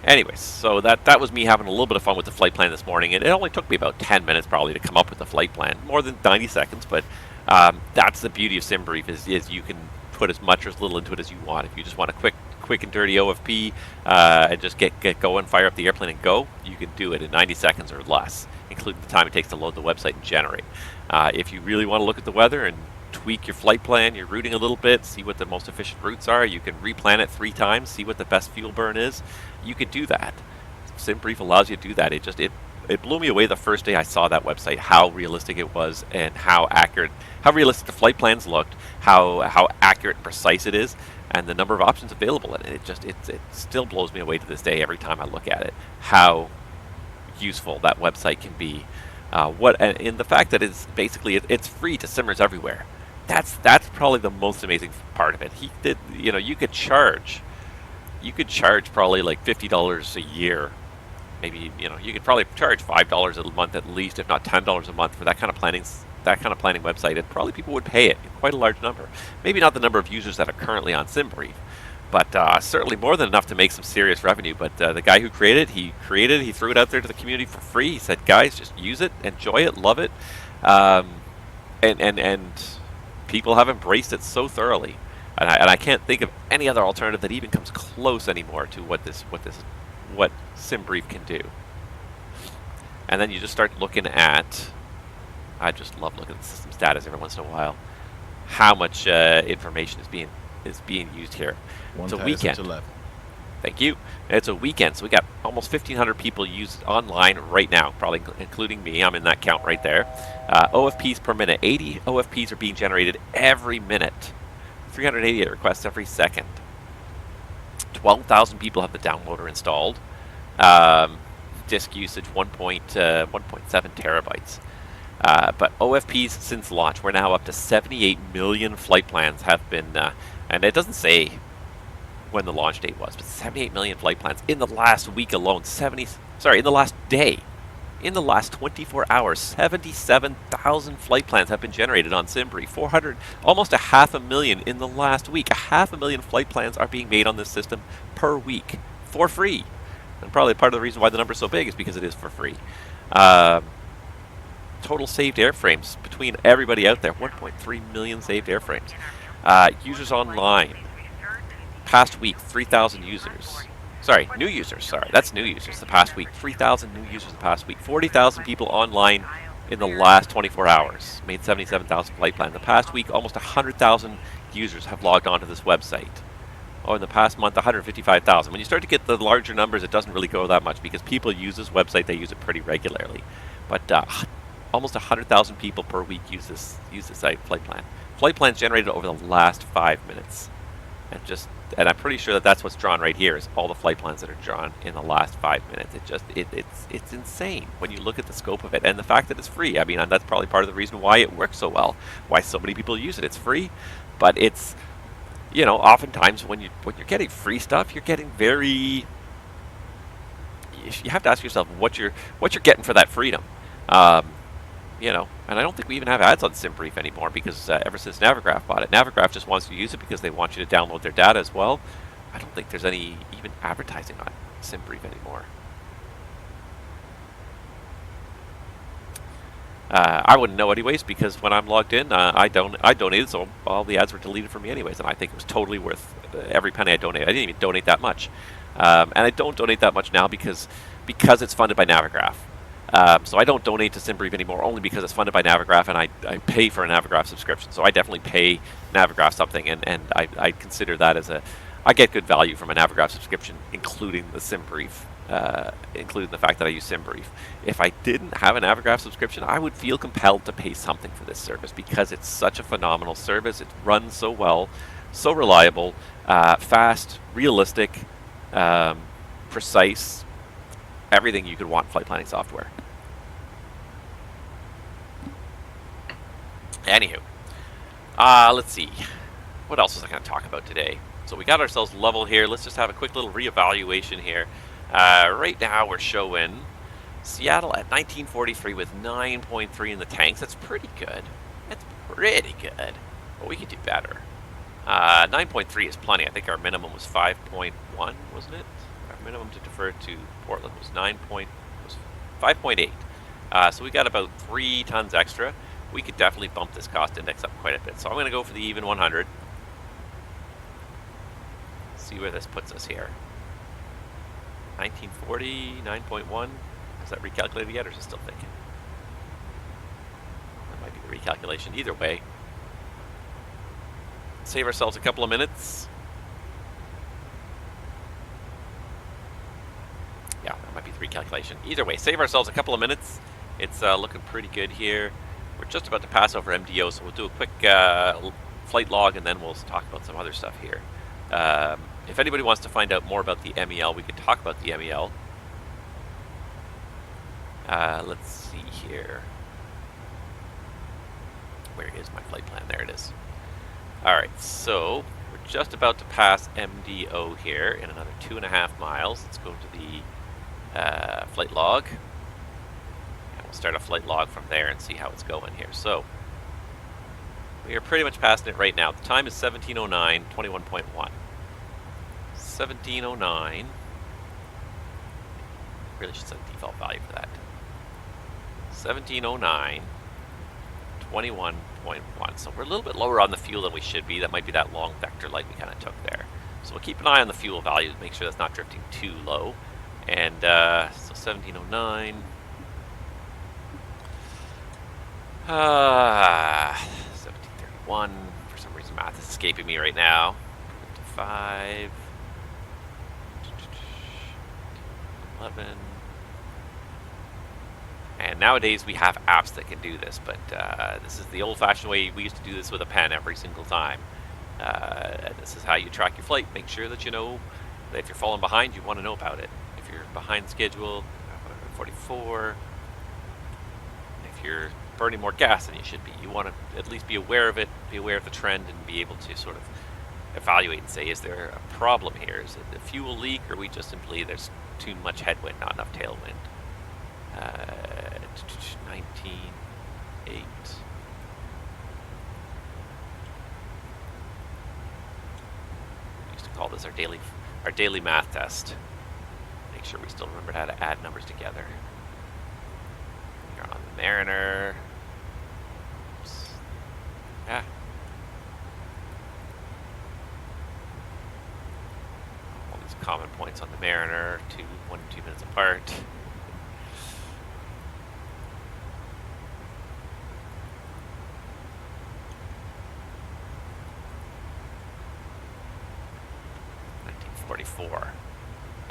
Anyways, so that was me having a little bit of fun with the flight plan this morning, and it only took me about 10 minutes probably to come up with the flight plan, more than 90 seconds, but that's the beauty of Simbrief is you can put as much or as little into it as you want. If you just want a quick and dirty OFP and just get going, fire up the airplane and go, you can do it in 90 seconds or less, including the time it takes to load the website and generate. If you really want to look at the weather and tweak your flight plan, your routing a little bit, see what the most efficient routes are, you can replan it 3 times, see what the best fuel burn is, you could do that. Simbrief allows you to do that. It blew me away the first day I saw that website, how realistic it was and how realistic the flight plans looked, how accurate and precise it is, and the number of options available in it. It still blows me away to this day every time I look at it, how useful that website can be. And the fact that it's basically it's free to simmers everywhere. That's probably the most amazing part of it. You could charge probably like $50 a year. Maybe you could probably charge $5 a month at least, if not $10 a month for that kind of planning website, and probably people would pay it in quite a large number. Maybe not the number of users that are currently on Simbrief, but certainly more than enough to make some serious revenue. But the guy who created it, he threw it out there to the community for free. He said, guys, just use it, enjoy it, love it, and people have embraced it so thoroughly. And I can't think of any other alternative that even comes close anymore to what Simbrief can do. And then you just start looking at, I just love looking at the system status every once in a while, how much information is being used here. It's a weekend. Thank you. It's a weekend, so we got almost 1,500 people used online right now, probably including me. I'm in that count right there. OFPs per minute. 80 OFPs are being generated every minute. 388 requests every second. 12,000 people have the downloader installed. Disk usage 1.7 terabytes. But OFPs since launch, we're now up to 78 million flight plans have been, and it doesn't say when the launch date was, but 78 million flight plans in the last week alone. In the last day. In the last 24 hours, 77,000 flight plans have been generated on Simbrief. Almost 500,000 in the last week. 500,000 flight plans are being made on this system per week for free. And probably part of the reason why the number is so big is because it is for free. Total saved airframes between everybody out there, 1.3 million saved airframes. Users online. Past week, 3,000 users. New users. That's new users the past week. 3,000 new users the past week. 40,000 people online in the last 24 hours. Made 77,000 flight plans. The past week, almost 100,000 users have logged onto this website. In the past month, 155,000. When you start to get the larger numbers, it doesn't really go that much because people use this website. They use it pretty regularly. But almost 100,000 people per week use this site, flight plan. Flight plans generated over the last 5 minutes. And I'm pretty sure that that's what's drawn right here is all the flight plans that are drawn in the last 5 minutes. It's insane when you look at the scope of it and the fact that it's free. I mean, and that's probably part of the reason why it works so well, why so many people use it. It's free, but it's, you know, oftentimes when you're getting free stuff, you're getting very. You have to ask yourself what you're getting for that freedom. You know, and I don't think we even have ads on Simbrief anymore because ever since Navigraph bought it, Navigraph just wants to use it because they want you to download their data as well. I don't think there's any even advertising on Simbrief anymore. I wouldn't know anyways because when I'm logged in, I donated, so all the ads were deleted for me anyways, and I think it was totally worth every penny I donated. I didn't even donate that much, and I don't donate that much now because it's funded by Navigraph. So I don't donate to Simbrief anymore only because it's funded by Navigraph and I pay for a Navigraph subscription. So I definitely pay Navigraph something and I consider that as I get good value from a Navigraph subscription, including the Simbrief, including the fact that I use Simbrief. If I didn't have a Navigraph subscription, I would feel compelled to pay something for this service because it's such a phenomenal service. It runs so well, so reliable, fast, realistic, precise, everything you could want in flight planning software. Anywho, let's see. What else was I going to talk about today? So we got ourselves level here. Let's just have a quick little reevaluation here. Right now we're showing Seattle at 1943 with 9.3 in the tanks. That's pretty good. That's pretty good. But we could do better. 9.3 is plenty. I think our minimum was 5.1, wasn't it? Our minimum to defer to Portland was 5.8. So we got about 3 tons extra. We could definitely bump this cost index up quite a bit. So I'm going to go for the even 100. See where this puts us here. 1940, 9.1. Is that recalculated yet, or is it still thinking? That might be the recalculation. Either way, save ourselves a couple of minutes. Yeah, that might be the recalculation. Either way, save ourselves a couple of minutes. It's looking pretty good here. We're just about to pass over MDO, so we'll do a quick flight log, and then we'll talk about some other stuff here. If anybody wants to find out more about the MEL, we could talk about the MEL. Let's see here. Where is my flight plan? There it is. Alright, so we're just about to pass MDO here in another 2.5 miles. Let's go to the flight log. And we'll start a flight log from there and see how it's going here. So, we are pretty much passing it right now. The time is 17:09, 21.1. 17:09. Really should set a default value for that. 17:09, 21.1. So we're a little bit lower on the fuel than we should be. That might be that long vector light we kind of took there. So we'll keep an eye on the fuel values, make sure that's not drifting too low. And so 17:09. 17:31. For some reason, math is escaping me right now. 5. 11. And nowadays we have apps that can do this, but this is the old-fashioned way. We used to do this with a pen every single time. This is how you track your flight. Make sure that you know that if you're falling behind, you want to know about it. If you're behind schedule, 44. If you're burning more gas than you should be, you want to at least be aware of it, be aware of the trend, and be able to sort of evaluate and say, is there a problem here? Is it the fuel leak, or are we just simply there's too much headwind, not enough tailwind? 19.8. We used to call this our daily math test. Make sure we still remember how to add numbers together. You're on the Mariner. Oops. Yeah. All these common points on the Mariner, 1 to 2 minutes apart.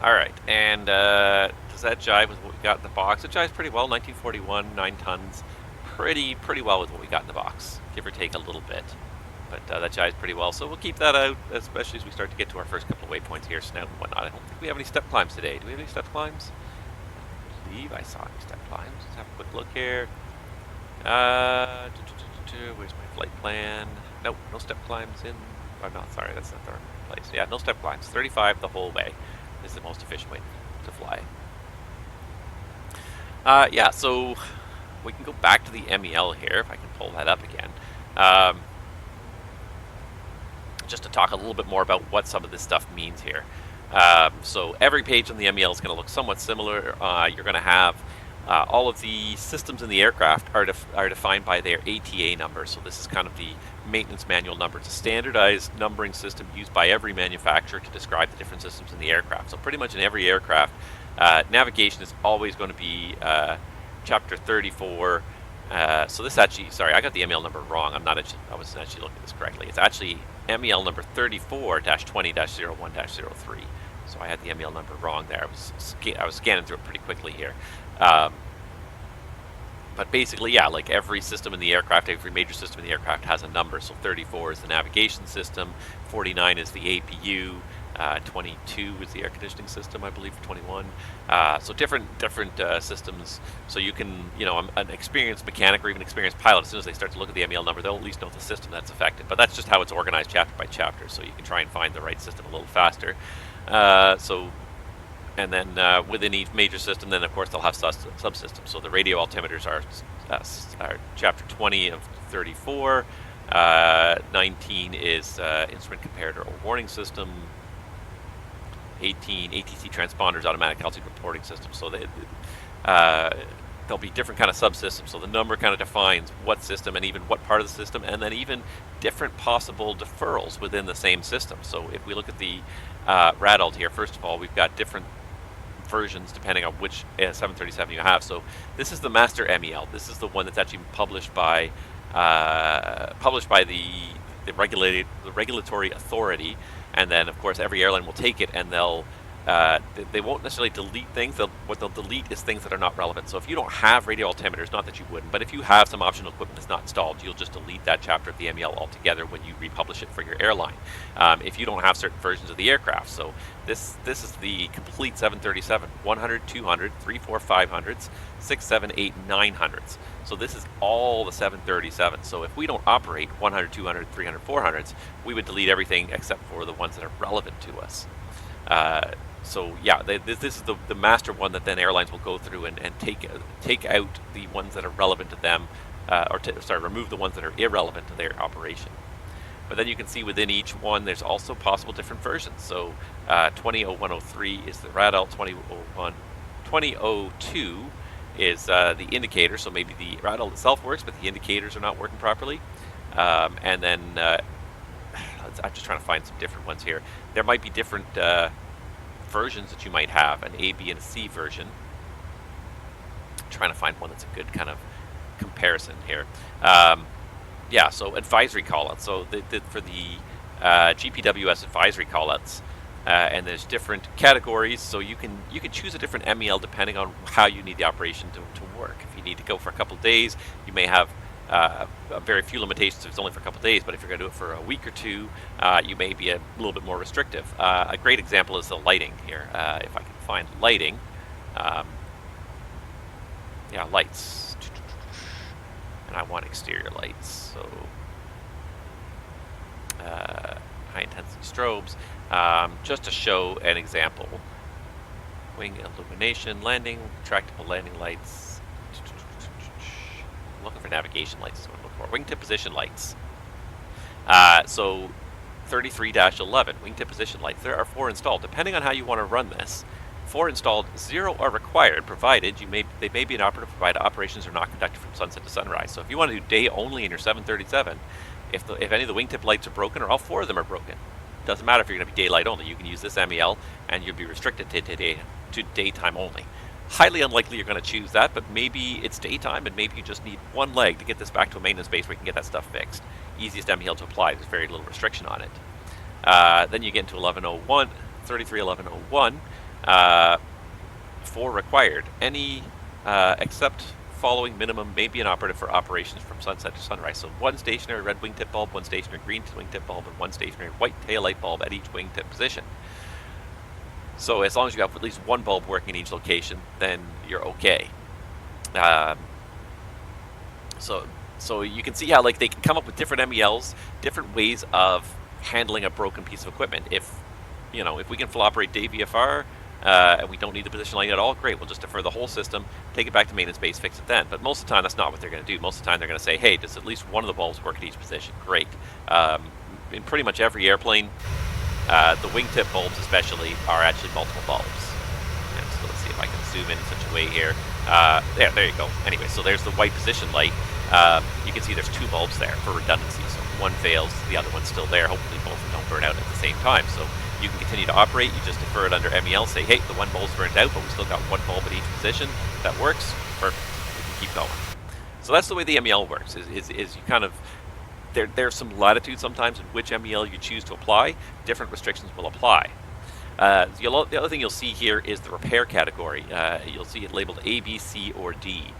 Alright, and does that jive with what we got in the box? It jives pretty well. 1941, 9 tons. Pretty well with what we got in the box. Give or take a little bit. But that jives pretty well, so we'll keep that out, especially as we start to get to our first couple of waypoints here, Snout and whatnot. I don't think we have any step climbs today. Do we have any step climbs? I believe I saw any step climbs. Let's have a quick look here. Where's my flight plan? Nope, no step climbs in. Oh, no, sorry, that's not the right place. Yeah, no step climbs. 35 the whole way is the most efficient way to fly. Yeah, so we can go back to the MEL here, if I can pull that up again. Just to talk a little bit more about what some of this stuff means here. So every page on the MEL is going to look somewhat similar. You're going to have all of the systems in the aircraft are defined by their ATA number. So this is kind of the maintenance manual number. It's a standardized numbering system used by every manufacturer to describe the different systems in the aircraft. So pretty much in every aircraft, navigation is always going to be chapter 34. So this actually, sorry, I got the MEL number wrong. I wasn't actually looking at this correctly. It's actually MEL number 34-20-01-03. So I had the MEL number wrong there. I was scanning through it pretty quickly here. But basically, yeah, like every system in the aircraft, every major system in the aircraft has a number. So 34 is the navigation system, 49 is the APU, 22 is the air conditioning system, I believe, 21. So different systems. So you can, an experienced mechanic or even experienced pilot, as soon as they start to look at the MEL number, they'll at least know the system that's affected. But that's just how it's organized chapter by chapter. So you can try and find the right system a little faster. And then within each major system, then of course they'll have subsystems. So the radio altimeters are chapter 20 of 34. 19 is instrument comparator or warning system. 18 ATC transponders, automatic altitude reporting system. So there'll be different kind of subsystems. So the number kind of defines what system and even what part of the system, and then even different possible deferrals within the same system. So if we look at the RADALT here, first of all, we've got different versions depending on which 737 you have. So this is the master MEL. This is the one that's actually published by the regulatory authority, and then of course every airline will take it and they won't necessarily delete things. What they'll delete is things that are not relevant. So if you don't have radio altimeters, not that you wouldn't, but if you have some optional equipment that's not installed, you'll just delete that chapter of the MEL altogether when you republish it for your airline. If you don't have certain versions of the aircraft. So this is the complete 737, 100, 200, 3, 4, 500s, 6, 7, 8, 900s. So this is all the 737. So if we don't operate 100, 200, 300, 400s, we would delete everything except for the ones that are relevant to us. So yeah, this is the master one that then airlines will go through and take out the ones that are relevant to them, remove the ones that are irrelevant to their operation. But then you can see within each one, there's also possible different versions. So 200103 is the RADALT, 2002 is the indicator. So maybe the RADALT itself works, but the indicators are not working properly. And then I'm just trying to find some different ones here. There might be different versions that you might have, an A, B, and a C version. I'm trying to find one that's a good kind of comparison here. Yeah, so advisory callouts. So for the GPWS advisory callouts, and there's different categories. So you can choose a different MEL depending on how you need the operation to work. If you need to go for a couple of days, you may have very few limitations if it's only for a couple of days, but if you're going to do it for a week or two, you may be a little bit more restrictive. A great example is the lighting here. If I can find lighting, yeah, lights, and I want exterior lights, so high intensity strobes, just to show an example. Wing illumination, landing, retractable landing lights. Looking for navigation lights is what I'm looking for. Wingtip position lights. So 33-11 wingtip position lights. There are 4 installed. Depending on how you want to run this, 4 installed, 0 are required, provided they may be inoperative provided operations are not conducted from sunset to sunrise. So if you want to do day only in your 737, if any of the wingtip lights are broken or all 4 of them are broken, doesn't matter if you're going to be daylight only. You can use this MEL and you'll be restricted to daytime only. Highly unlikely you're going to choose that, but maybe it's daytime and maybe you just need one leg to get this back to a maintenance base where you can get that stuff fixed. Easiest MEL to apply, there's very little restriction on it. Then you get into 1101, 331101, 4 required. Any except following minimum may be inoperative for operations from sunset to sunrise. So 1 stationary red wingtip bulb, 1 stationary green wingtip bulb, and 1 stationary white tail light bulb at each wingtip position. So as long as you have at least 1 bulb working in each location, then you're okay. So you can see how like they can come up with different MELs, different ways of handling a broken piece of equipment. If we can full operate day VFR and we don't need the position lighting at all, great. We'll just defer the whole system, take it back to maintenance base, fix it then. But most of the time, that's not what they're going to do. Most of the time, they're going to say, hey, does at least one of the bulbs work at each position? Great. In pretty much every airplane, the wingtip bulbs especially are actually multiple bulbs. And so let's see if I can zoom in such a way here. There you go. Anyway, so there's the white position light. You can see there's 2 bulbs there for redundancy. So one fails, the other one's still there. Hopefully both of them don't burn out at the same time. So you can continue to operate. You just defer it under MEL. Say, hey, the 1 bulb's burned out, but we still got 1 bulb at each position. That works. Perfect. We can keep going. So that's the way the MEL works. Is you kind of there's some latitude sometimes in which MEL you choose to apply. Different restrictions will apply. The other thing you'll see here is the repair category. You'll see it labeled A, B, C, or D.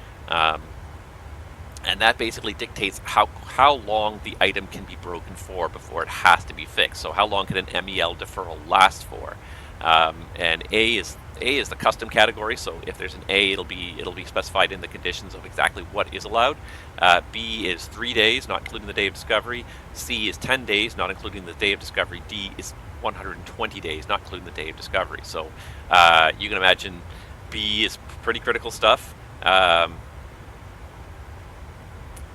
And that basically dictates how long the item can be broken for before it has to be fixed. So how long can an MEL deferral last for? And A is the custom category. So if there's an A, it'll be specified in the conditions of exactly what is allowed. B is 3 days, not including the day of discovery. C is 10 days, not including the day of discovery. D is 120 days, not including the day of discovery. So you can imagine B is pretty critical stuff.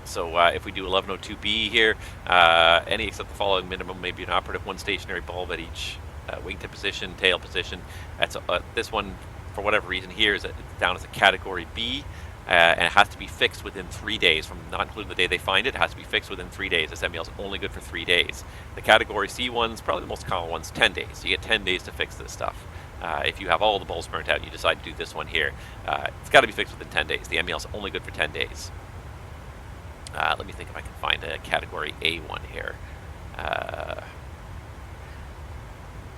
So if we do 1102B here, any except the following minimum may be an operative 1 stationary bulb at each wingtip position, tail position. That's this one, for whatever reason here, is down as a category B, and it has to be fixed within 3 days, from not including the day they find it. It has to be fixed within 3 days. This MEL is only good for 3 days. The category C one's probably the most common one's 10 days. So you get 10 days to fix this stuff. If you have all the bulbs burnt out and you decide to do this one here, it's got to be fixed within 10 days. The MEL is only good for 10 days. Let me think if I can find a category A one here.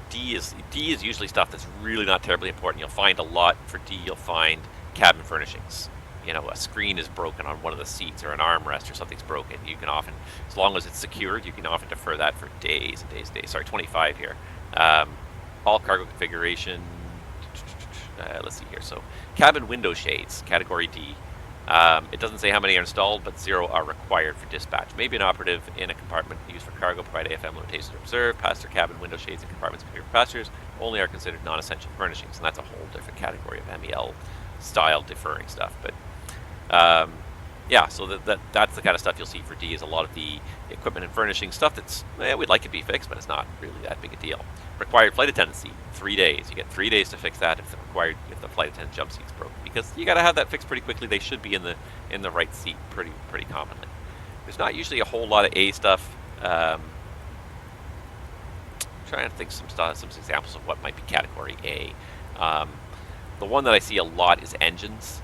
D is usually stuff that's really not terribly important. You'll find a lot for D. You'll find cabin furnishings. A screen is broken on one of the seats, or an armrest, or something's broken. You can often, as long as it's secured, you can often defer that for days and days and days. Sorry, 25 here. All cargo configuration. Let's see here. So cabin window shades, category D. It doesn't say how many are installed, but 0 are required for dispatch. Maybe an operative in a compartment used for cargo, provide AFM limitations to observe. Passenger cabin window shades and compartments configured for passengers only are considered non-essential furnishings, and that's a whole different category of MEL style deferring stuff. But yeah, so that's the kind of stuff you'll see for D, is a lot of the equipment and furnishing stuff that's, we'd like it to be fixed, but it's not really that big a deal. Required flight attendant seat, 3 days. You get 3 days to fix that if the flight attendant jump seat's broken, because you got to have that fixed pretty quickly. They should be in the right seat pretty commonly. There's not usually a whole lot of A stuff. I'm trying to think some examples of what might be category A. The one that I see a lot is engines.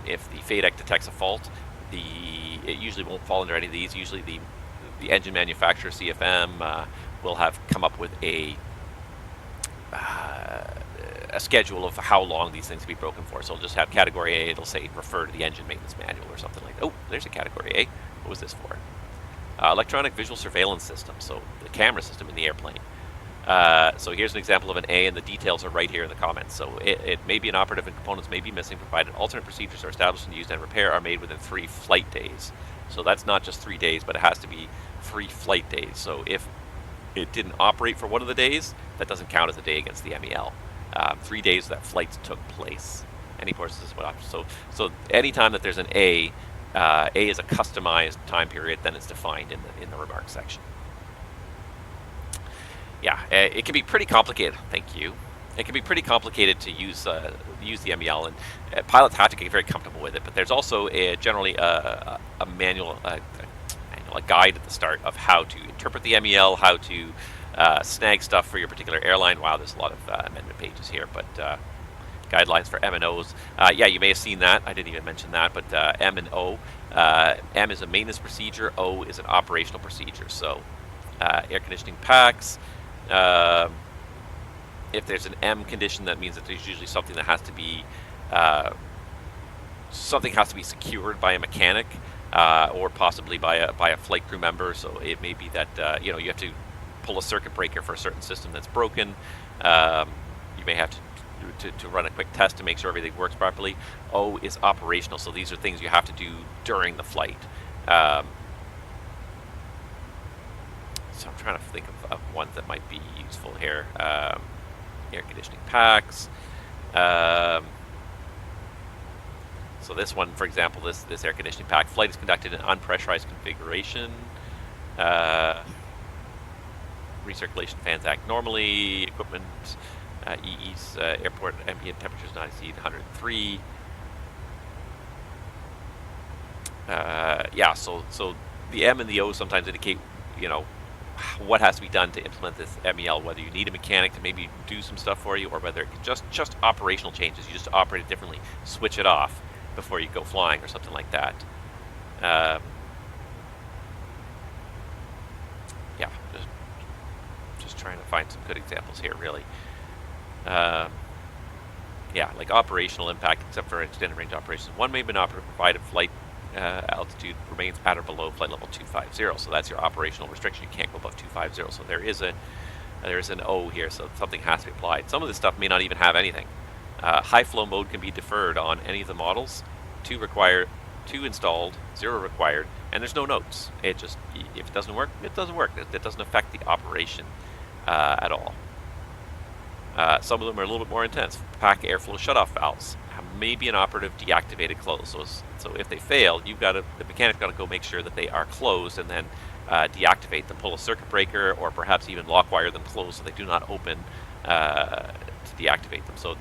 If the FADEC detects a fault, it usually won't fall under any of these. Usually the engine manufacturer, CFM, will have come up with a schedule of how long these things can be broken for. So it'll just have category A. It'll say refer to the engine maintenance manual or something like that. Oh, there's a category A. What was this for? Electronic visual surveillance system. So the camera system in the airplane. So here's an example of an A, and the details are right here in the comments. So it may be inoperative and components may be missing, provided alternate procedures are established and used and repair are made within 3 flight days. So that's not just 3 days, but it has to be 3 flight days. So if it didn't operate for one of the days, that doesn't count as a day against the MEL. 3 days that flights took place. Any courses is what. So anytime that there's an A is a customized time period, then it's defined in the remarks section. Yeah, it can be pretty complicated. Thank you. It can be pretty complicated to use the MEL, and pilots have to get very comfortable with it. But there's also generally a manual, a guide at the start of how to interpret the MEL, how to snag stuff for your particular airline. Wow, there's a lot of amendment pages here, but guidelines for M and O's. Yeah, you may have seen that. I didn't even mention that, but M and O. M is a maintenance procedure. O is an operational procedure. So air conditioning packs. If there's an M condition, that means that there's usually something that has to be something has to be secured by a mechanic or possibly by a flight crew member. So it may be that you have to pull a circuit breaker for a certain system that's broken. You may have to run a quick test to make sure everything works properly. O is operational, so these are things you have to do during the flight. So I'm trying to think of ones that might be useful here. Air conditioning packs. So this one, for example, this air conditioning pack, flight is conducted in unpressurized configuration. Recirculation fans act normally. Equipment, EE's airport ambient temperatures not exceed 103. Yeah, so the M and the O sometimes indicate, what has to be done to implement this MEL, whether you need a mechanic to maybe do some stuff for you, or whether it can just operational changes. You just operate it differently, switch it off before you go flying or something like that. Yeah, just trying to find some good examples here, really. Yeah, like operational impact, except for extended range operations. One may be not provided flight altitude remains at or below flight level 250. So that's your operational restriction. You can't go above 250. So there is an O here. So something has to be applied. Some of this stuff may not even have anything. High flow mode can be deferred on any of the models. 2 required, 2 installed, 0 required, and there's no notes. It just, if it doesn't work, it doesn't work. It doesn't affect the operation at all. Some of them are a little bit more intense. Pack airflow shutoff valves may be an operative deactivated close. So if they fail, the mechanic's got to go make sure that they are closed and then deactivate them, pull a circuit breaker, or perhaps even lock wire them closed so they do not open to deactivate them. So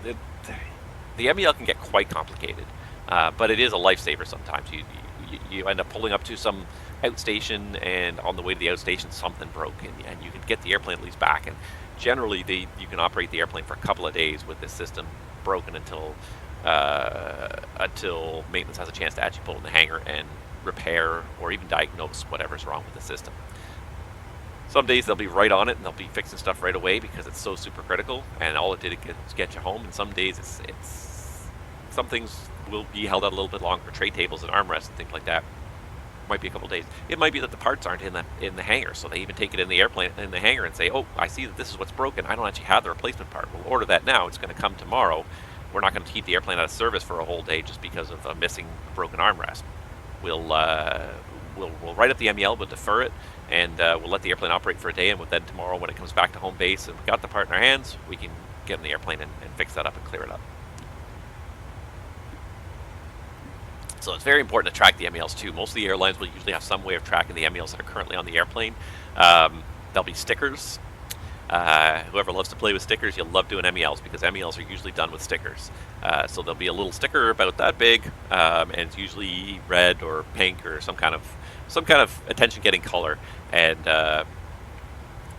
the MEL can get quite complicated, but it is a lifesaver sometimes. You end up pulling up to some outstation, and on the way to the outstation something broke, and you can get the airplane at least back. And generally you can operate the airplane for a couple of days with this system broken until maintenance has a chance to actually pull in the hangar and repair or even diagnose whatever's wrong with the system. Some days they'll be right on it and they'll be fixing stuff right away because it's so super critical, and all it did is get you home. And some days some things will be held out a little bit longer, tray tables and armrests and things like that. Might be a couple of days. It might be that the parts aren't in the hangar, so they even take it in the airplane in the hangar and say, "Oh, I see that this is what's broken. I don't actually have the replacement part. We'll order that now. It's going to come tomorrow. We're not going to keep the airplane out of service for a whole day just because of a missing broken armrest. We'll write up the MEL, but defer it, and we'll let the airplane operate for a day, and then tomorrow when it comes back to home base and we've got the part in our hands, we can get in the airplane and fix that up and clear it up." So it's very important to track the MELs too. Most of the airlines will usually have some way of tracking the MELs that are currently on the airplane. There'll be stickers. Whoever loves to play with stickers, you'll love doing MELs because MELs are usually done with stickers. So there'll be a little sticker about that big, and it's usually red or pink or some kind of attention-getting color. And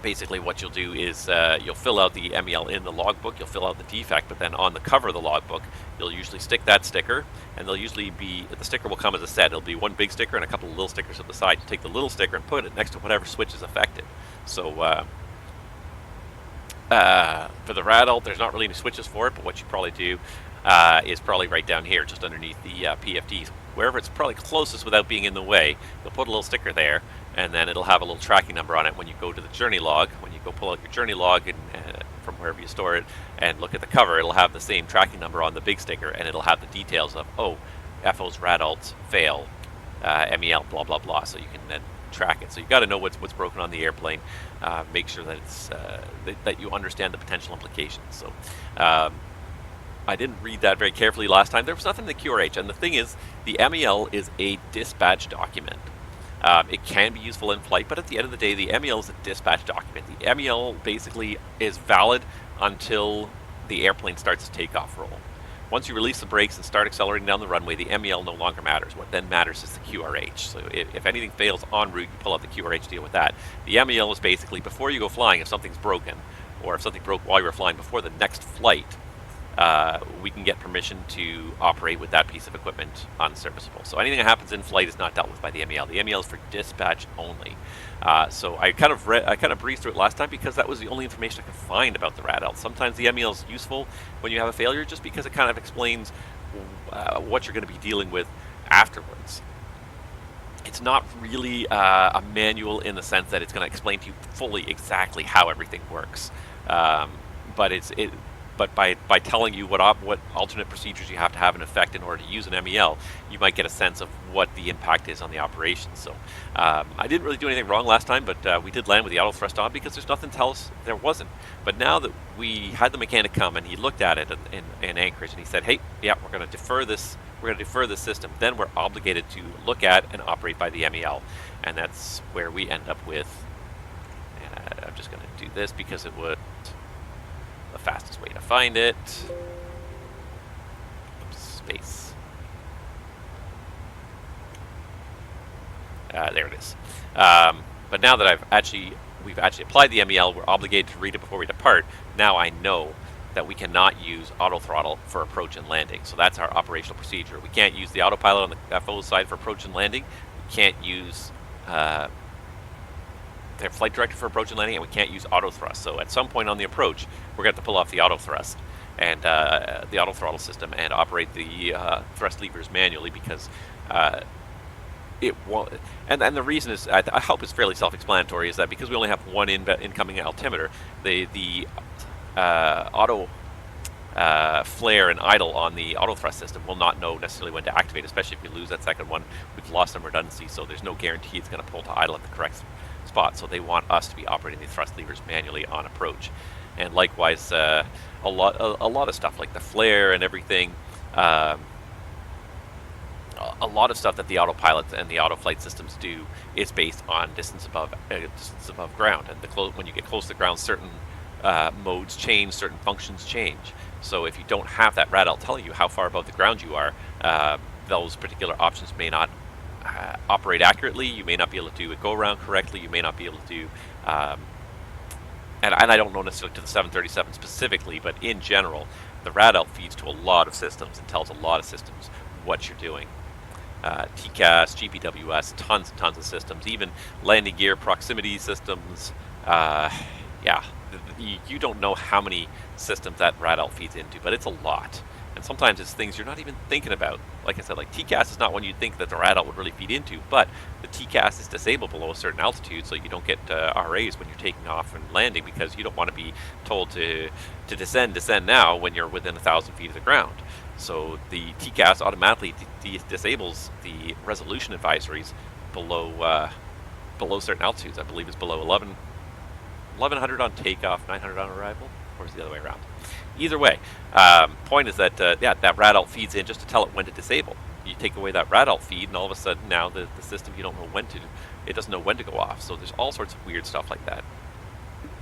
basically what you'll do is you'll fill out the MEL in the logbook, you'll fill out the defect, but then on the cover of the logbook, you'll usually stick that sticker, and they'll usually be, the sticker will come as a set. It'll be one big sticker and a couple of little stickers at the side. You take the little sticker and put it next to whatever switch is affected. So for the RADALT, there's not really any switches for it, but what you probably do is probably right down here, just underneath the PFDs. Wherever it's probably closest without being in the way, you'll put a little sticker there, and then it'll have a little tracking number on it when you go to the journey log. When you go pull out your journey log and from wherever you store it and look at the cover, it'll have the same tracking number on the big sticker, and it'll have the details of, oh, FO's RADALT fail, MEL, blah, blah, blah, so you can then track it. So you got to know what's broken on the airplane, make sure that it's that you understand the potential implications. So I didn't read that very carefully last time. There was nothing in the QRH, and the thing is, the MEL is a dispatch document. It can be useful in flight, but at the end of the day, the MEL is a dispatch document. The MEL basically is valid until the airplane starts its takeoff roll. Once you release the brakes and start accelerating down the runway, the MEL no longer matters. What then matters is the QRH. So if anything fails en route, you pull out the QRH, deal with that. The MEL is basically, before you go flying, if something's broken, or if something broke while you were flying before the next flight, we can get permission to operate with that piece of equipment unserviceable. So anything that happens in flight is not dealt with by the MEL. The MEL is for dispatch only. So I kind of breezed through it last time because that was the only information I could find about the RADALT. Sometimes the MEL is useful when you have a failure, just because it kind of explains what you're going to be dealing with afterwards. It's not really a manual in the sense that it's going to explain to you fully exactly how everything works, but by telling you what alternate procedures you have to have in effect in order to use an MEL, you might get a sense of what the impact is on the operation. So I didn't really do anything wrong last time, but we did land with the auto thrust on because there's nothing to tell us there wasn't. But now that we had the mechanic come and he looked at it in Anchorage and he said, hey, yeah, we're going to defer this. We're going to defer this system. Then we're obligated to look at and operate by the MEL, and that's where we end up with. And I'm just going to do this because it would the fastest way to find it. Oops, space. There it is. But now that we've actually applied the MEL, we're obligated to read it before we depart. Now I know that we cannot use auto throttle for approach and landing. So that's our operational procedure. We can't use the autopilot on the FO side for approach and landing. We can't use their flight director for approach and landing, and we can't use auto thrust. So at some point on the approach, we're going to have to pull off the auto thrust and the auto throttle system and operate the thrust levers manually because it won't. And the reason is, I hope it's fairly self-explanatory, is that because we only have one incoming altimeter, the auto flare and idle on the auto thrust system will not know necessarily when to activate, especially if we lose that second one. We've lost some redundancy, so there's no guarantee it's going to pull to idle at the correct spot. So they want us to be operating the thrust levers manually on approach. And likewise, a lot of stuff like the flare and everything, a lot of stuff that the autopilot and the auto flight systems do is based on distance above ground. And when you get close to ground, certain modes change, certain functions change. So if you don't have that radar telling you how far above the ground you are, those particular options may not operate accurately. You may not be able to do a go around correctly. You may not be able to do, and I don't know necessarily to the 737 specifically, but in general, the radar feeds to a lot of systems and tells a lot of systems what you're doing. TCAS, GPWS, tons and tons of systems, even landing gear proximity systems. Yeah, you don't know how many systems that radar feeds into, but it's a lot. And sometimes it's things you're not even thinking about. Like I said, like TCAS is not one you'd think that the radar would really feed into, but the TCAS is disabled below a certain altitude, so you don't get RAs when you're taking off and landing because you don't want to be told to descend now when you're within 1,000 feet of the ground. So the TCAS automatically disables the resolution advisories below certain altitudes. I believe it's below 1100 on takeoff, 900 on arrival, or is it the other way around? Either way, point is that that radar feeds in just to tell it when to disable. You take away that radar feed, and all of a sudden now the system, you don't know when to. It doesn't know when to go off. So there's all sorts of weird stuff like that.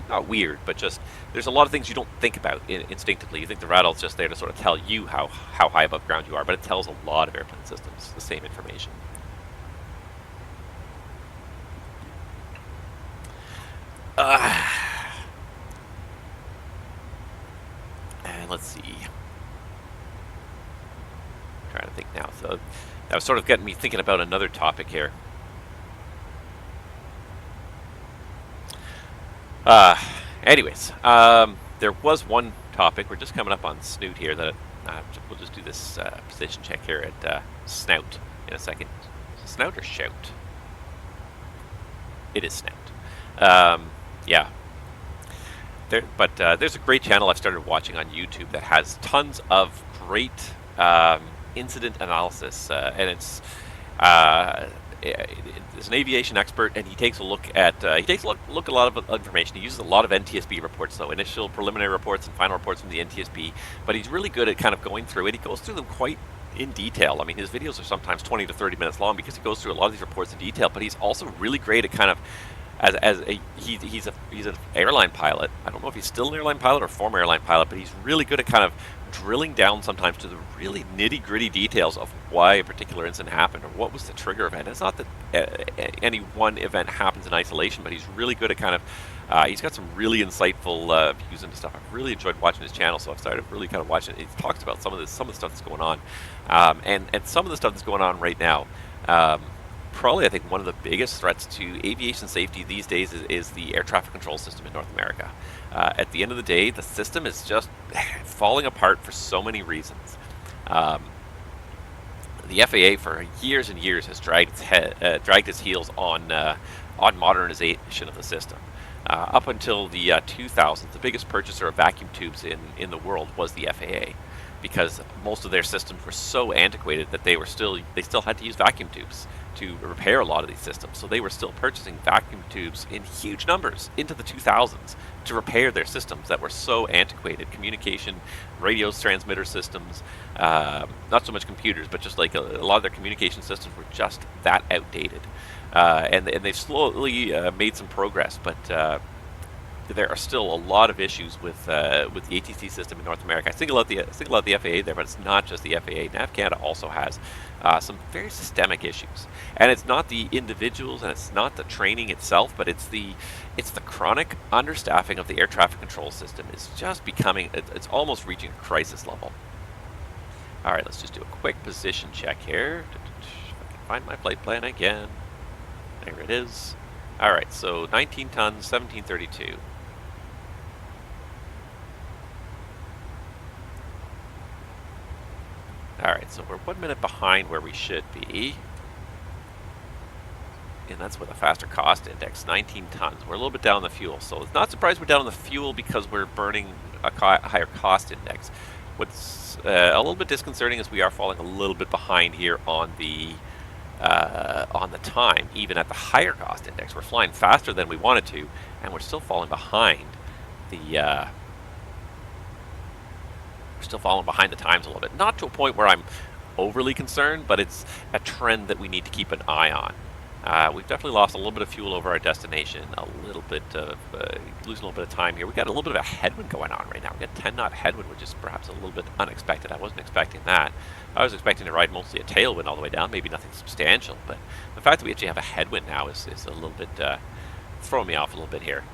Not weird, but just there's a lot of things you don't think about instinctively. You think the radar's just there to sort of tell you how high above ground you are, but it tells a lot of airplane systems the same information. And let's see. I'm trying to think now. So that was sort of getting me thinking about another topic here. Anyways, there was one topic. We're just coming up on snoot here. That we'll just do this position check here at snout in a second. Snout or shout? It is snout. Yeah. There's a great channel I've started watching on YouTube that has tons of great incident analysis, and it's an aviation expert, and he takes a look at a lot of information. He uses a lot of NTSB reports, though, initial preliminary reports and final reports from the NTSB. But he's really good at kind of going through it. He goes through them quite in detail. I mean, his videos are sometimes 20 to 30 minutes long because he goes through a lot of these reports in detail. But he's also really great at kind of he's an airline pilot. I don't know if he's still an airline pilot or former airline pilot, but he's really good at kind of drilling down sometimes to the really nitty-gritty details of why a particular incident happened or what was the trigger event. It's not that any one event happens in isolation, but he's really good at kind of he's got some really insightful views into stuff. I've really enjoyed watching his channel, so I've started really kind of watching it. He talks about some of the stuff that's going on, and some of the stuff that's going on right now. Probably, I think one of the biggest threats to aviation safety these days is the air traffic control system in North America. At the end of the day, the system is just falling apart for so many reasons. the FAA for years and years has dragged its heels on modernization of the system. Up until the 2000s, the biggest purchaser of vacuum tubes in the world was the FAA, because most of their systems were so antiquated that they still had to use vacuum tubes to repair a lot of these systems. So they were still purchasing vacuum tubes in huge numbers into the 2000s to repair their systems that were so antiquated. Communication, radios, transmitter systems, not so much computers, but just like a lot of their communication systems were just that outdated. And they've slowly made some progress, but there are still a lot of issues with the ATC system in North America. I single out the FAA there, but it's not just the FAA. Nav Canada also has some very systemic issues, and it's not the individuals and it's not the training itself, but it's the chronic understaffing of the air traffic control system. It's just becoming, it's almost reaching a crisis level. All right, let's just do a quick position check here. If I can find my flight plan again. There it is. All right, so 19 tons, 1732. Alright, so we're 1 minute behind where we should be. And that's with a faster cost index, 19 tons. We're a little bit down on the fuel, so it's not surprised we're down on the fuel because we're burning a higher cost index. What's a little bit disconcerting is we are falling a little bit behind here on the time, even at the higher cost index. We're flying faster than we wanted to, and we're still falling behind the times a little bit. Not to a point where I'm overly concerned, but it's a trend that we need to keep an eye on. We've definitely lost a little bit of fuel over our destination, losing a little bit of time here. We've got a little bit of a headwind going on right now. We've got 10 knot headwind, which is perhaps a little bit unexpected. I wasn't expecting that. I was expecting to ride mostly a tailwind all the way down, maybe nothing substantial, but the fact that we actually have a headwind now is a little bit throwing me off a little bit here.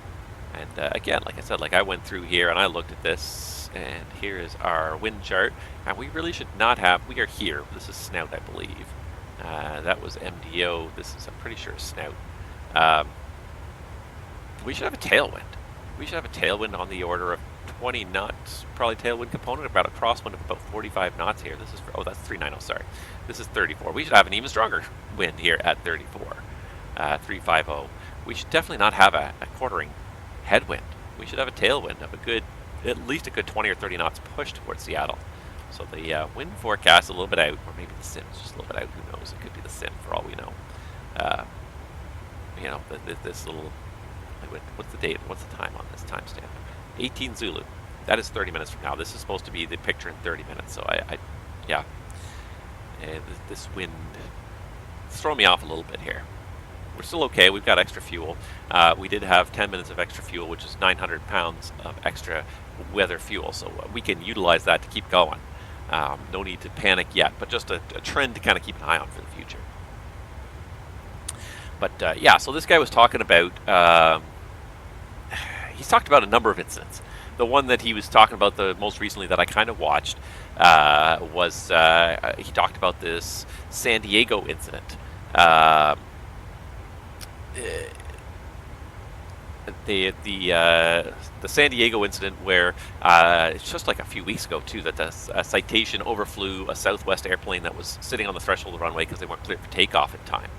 And again, like I said, I went through here and I looked at this, and here is our wind chart, and we really should not have, we are here, this is snout I believe, that was MDO, this is I'm pretty sure snout. We should have a tailwind. We should have a tailwind on the order of 20 knots, probably tailwind component, about a crosswind of about 45 knots here. This is, oh that's 390, sorry. This is 34. We should have an even stronger wind here at 34, 350. We should definitely not have a quartering headwind. We should have a tailwind of at least a good 20 or 30 knots push towards Seattle. So the wind forecast a little bit out, or maybe the sim is just a little bit out. Who knows? It could be the sim for all we know. You know, this little. What's the date? What's the time on this timestamp? 18 Zulu. That is 30 minutes from now. This is supposed to be the picture in 30 minutes. So yeah. And this wind is throwing me off a little bit here. We're still okay. We've got extra fuel. We did have 10 minutes of extra fuel, which is 900 pounds of extra weather fuel. So we can utilize that to keep going. No need to panic yet, but just a trend to kind of keep an eye on for the future. But yeah, so this guy was talking about, he's talked about a number of incidents. The one that he was talking about the most recently that I kind of watched was, he talked about this San Diego incident. The San Diego incident where it's just like a few weeks ago too, that a Citation overflew a Southwest airplane that was sitting on the threshold of the runway because they weren't cleared for takeoff in time.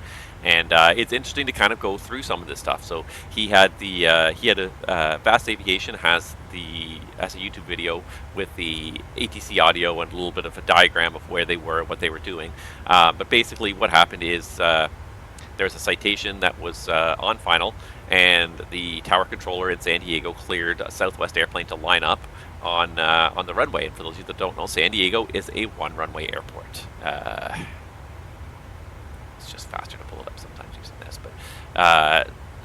And it's interesting to kind of go through some of this stuff. So he had Vast Aviation has a YouTube video with the ATC audio and a little bit of a diagram of where they were, what they were doing. But basically what happened is there's a Citation that was on final, and the tower controller in San Diego cleared a Southwest airplane to line up on the runway. And for those of you that don't know, San Diego is a one-runway airport. It's just faster to pull it up sometimes using this, but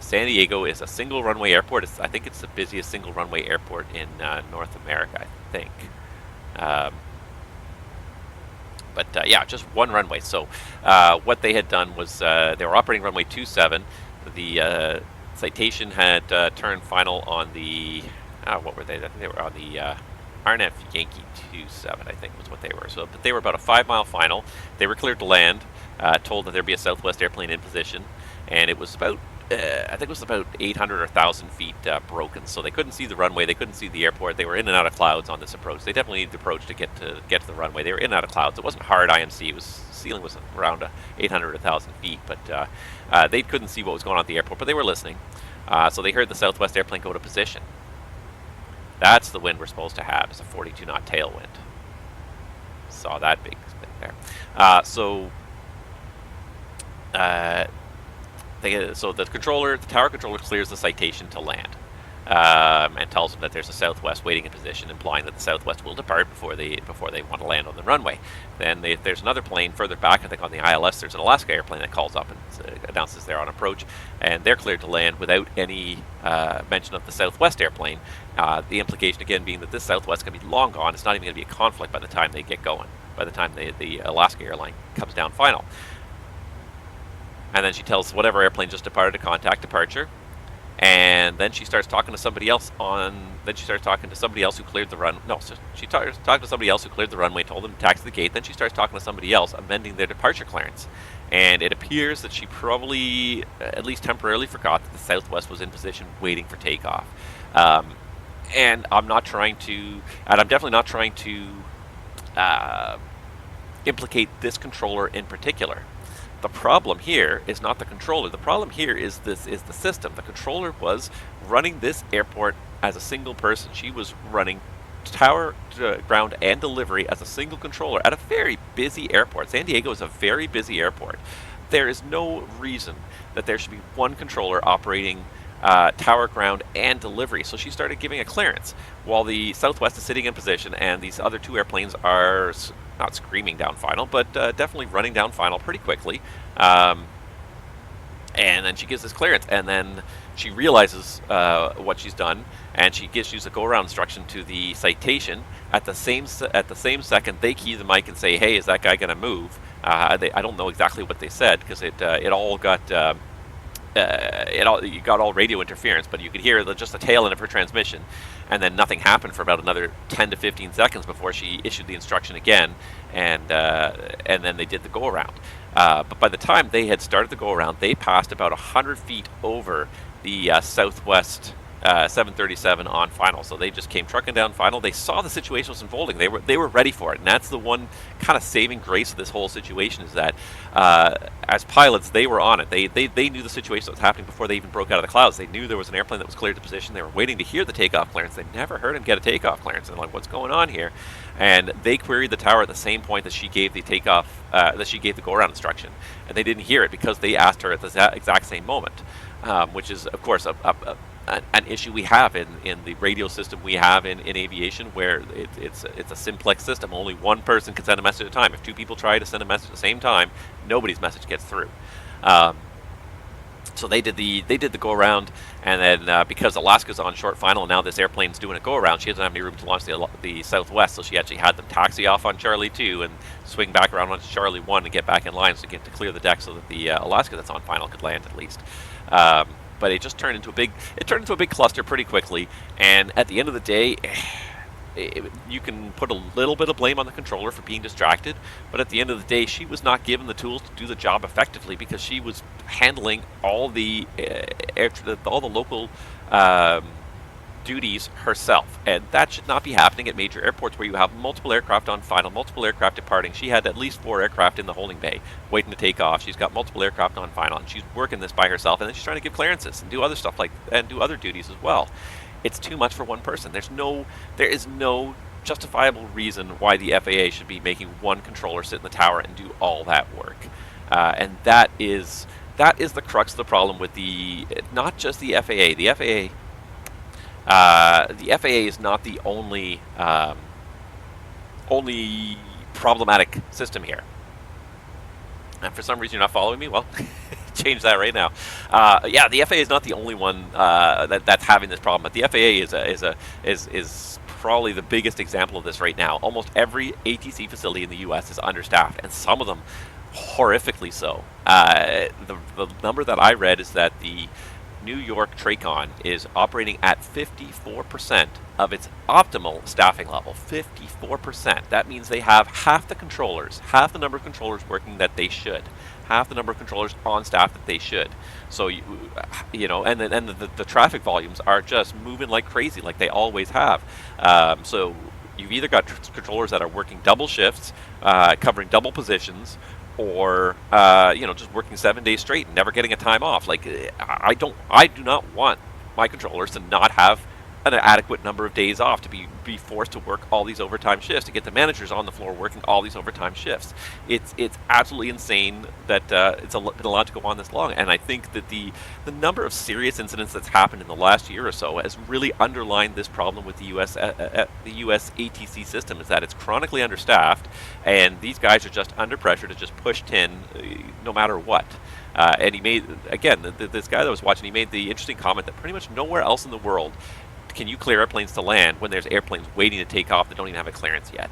San Diego is a single runway airport. I think it's the busiest single runway airport in North America, I think. But yeah, just one runway. So what they had done was they were operating runway 27. The Citation had turned final on the, what were they? I think they were on the RNF Yankee 27, I think was what they were. So, but they were about a 5-mile final. They were cleared to land, told that there'd be a Southwest airplane in position, and it was about I think it was about 800 or 1,000 feet broken, so they couldn't see the runway, they couldn't see the airport. They were in and out of clouds on this approach. They definitely needed the approach to get to the runway. They were in and out of clouds. It wasn't hard IMC. It was ceiling was around 800 or 1,000 feet, but they couldn't see what was going on at the airport. But they were listening, so they heard the Southwest airplane go to position. That's the wind we're supposed to have. It's a 42 knot tailwind. Saw that big spin there. So the tower controller clears the citation to land, and tells them that there's a Southwest waiting in position, implying that the Southwest will depart before they want to land on the runway. Then there's another plane further back, I think on the ILS, there's an Alaska airplane that calls up and announces they're on approach, and they're cleared to land without any mention of the Southwest airplane. The implication again being that this Southwest is going to be long gone. It's not even going to be a conflict by the time they get going, by the time the Alaska airline comes down final. And then she tells whatever airplane just departed to contact departure. And then she starts talking to somebody else then she starts talking to somebody else who cleared the run. No, so she starts talking to somebody else who cleared the runway, told them to taxi the gate. Then she starts talking to somebody else, amending their departure clearance. And it appears that she probably, at least temporarily, forgot that the Southwest was in position waiting for takeoff. And I'm definitely not trying to implicate this controller in particular. The problem here is not the controller. The problem here is the system. The controller was running this airport as a single person. She was running tower, ground, and delivery as a single controller at a very busy airport. San Diego is a very busy airport. There is no reason that there should be one controller operating tower, ground, and delivery. So she started giving a clearance while the Southwest is sitting in position, and these other two airplanes are not screaming down final, but definitely running down final pretty quickly. And then she gives this clearance, and then she realizes what she's done, and she gives a go-around instruction to the citation. At the same second, they key the mic and say, "Hey, is that guy going to move?" I don't know exactly what they said because it all got. You got all radio interference, but you could hear just the tail end of her transmission, and then nothing happened for about another 10 to 15 seconds before she issued the instruction again, and then they did the go around. But by the time they had started the go around, they passed about 100 feet over the Southwest 737 on final. So they just came trucking down final. They saw the situation was unfolding. They were ready for it, and that's the one kind of saving grace of this whole situation is that as pilots they were on it. They knew the situation that was happening before they even broke out of the clouds. They knew there was an airplane that was cleared to position. They were waiting to hear the takeoff clearance. They never heard him get a takeoff clearance. And like, what's going on here? And they queried the tower at the same point that she gave the takeoff that she gave the go around instruction, and they didn't hear it because they asked her at the exact same moment, which is of course an issue we have in the radio system we have in aviation, where it's a simplex system. Only one person can send a message at a time. If two people try to send a message at the same time, nobody's message gets through. So they did the go around, and then because Alaska's on short final, and now this airplane's doing a go around, she doesn't have any room to launch the Southwest, so she actually had them taxi off on Charlie 2 and swing back around onto Charlie 1 and get back in line to clear the deck so that the Alaska that's on final could land at least. But it just turned into a big cluster pretty quickly, and at the end of the day, you can put a little bit of blame on the controller for being distracted, but at the end of the day, she was not given the tools to do the job effectively because she was handling all the local duties herself, and that should not be happening at major airports where you have multiple aircraft on final, multiple aircraft departing. She had at least 4 aircraft in the holding bay waiting to take off. She's got multiple aircraft on final, and she's working this by herself, and then she's trying to give clearances and do other stuff and do other duties as well. It's too much for one person. There is no justifiable reason why the FAA should be making one controller sit in the tower and do all that work, and that is the crux of the problem with not just the FAA. The FAA is not the only problematic system here. And for some reason you're not following me? Well, change that right now. Yeah, the FAA is not the only one that's having this problem, but the FAA is probably the biggest example of this right now. Almost every ATC facility in the U.S. is understaffed, and some of them horrifically so. The number that I read is that the New York TRACON is operating at 54% of its optimal staffing level. 54%. That means they have half the number of controllers working that they should. have the number of controllers on staff that they should. So you know, and the traffic volumes are just moving like crazy, like they always have. So you've either got controllers that are working double shifts, covering double positions, or you know, just working 7 days straight and never getting a time off. Like I do not want my controllers to not have an adequate number of days off, to be forced to work all these overtime shifts, to get the managers on the floor working all these overtime shifts. It's absolutely insane that it's been allowed to go on this long. And I think that the number of serious incidents that's happened in the last year or so has really underlined this problem with the US ATC system, is that it's chronically understaffed, and these guys are just under pressure to just push tin no matter what. And he made, again, this guy that was watching, he made the interesting comment that pretty much nowhere else in the world can you clear airplanes to land when there's airplanes waiting to take off that don't even have a clearance yet.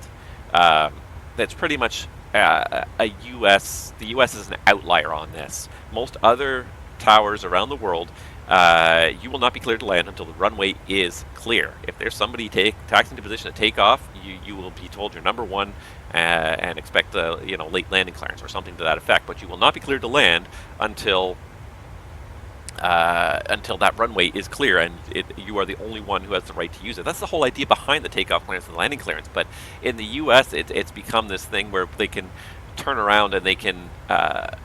That's pretty much the U.S. is an outlier on this. Most other towers around the world, you will not be cleared to land until the runway is clear. If there's somebody taxiing to position to take off, you will be told you're number one and expect a late landing clearance or something to that effect. But you will not be cleared to land until that runway is clear, and you are the only one who has the right to use it. That's the whole idea behind the takeoff clearance and the landing clearance. But in the U.S., it's become this thing where they can turn around and they can, as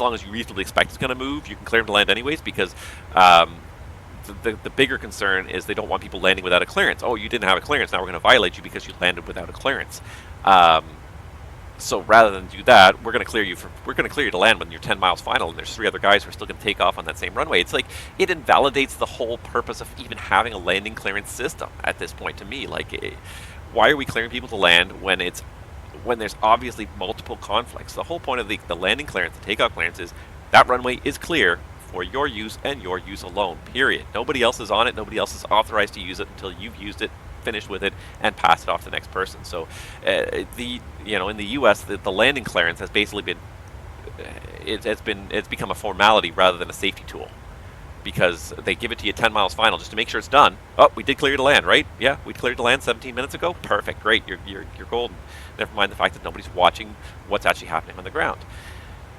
long as you reasonably expect it's going to move, you can clear them to land anyways, because the bigger concern is they don't want people landing without a clearance. Oh, you didn't have a clearance, now we're going to violate you because you landed without a clearance. So rather than do that, we're going to clear you to land when you're 10 miles final, and there's 3 other guys who are still going to take off on that same runway. It's like it invalidates the whole purpose of even having a landing clearance system at this point. To me, like, why are we clearing people to land when there's obviously multiple conflicts? The whole point of the landing clearance, the takeoff clearance, is that runway is clear for your use and your use alone. Period. Nobody else is on it. Nobody else is authorized to use it until you've used it, finished with it, and pass it off to the next person. So in the US, the landing clearance has basically been it's become a formality rather than a safety tool, because they give it to you 10 miles final just to make sure it's done. Oh, we did clear you to land, right? Yeah, we cleared to land 17 minutes ago. Perfect, great, you're golden. Never mind the fact that nobody's watching what's actually happening on the ground.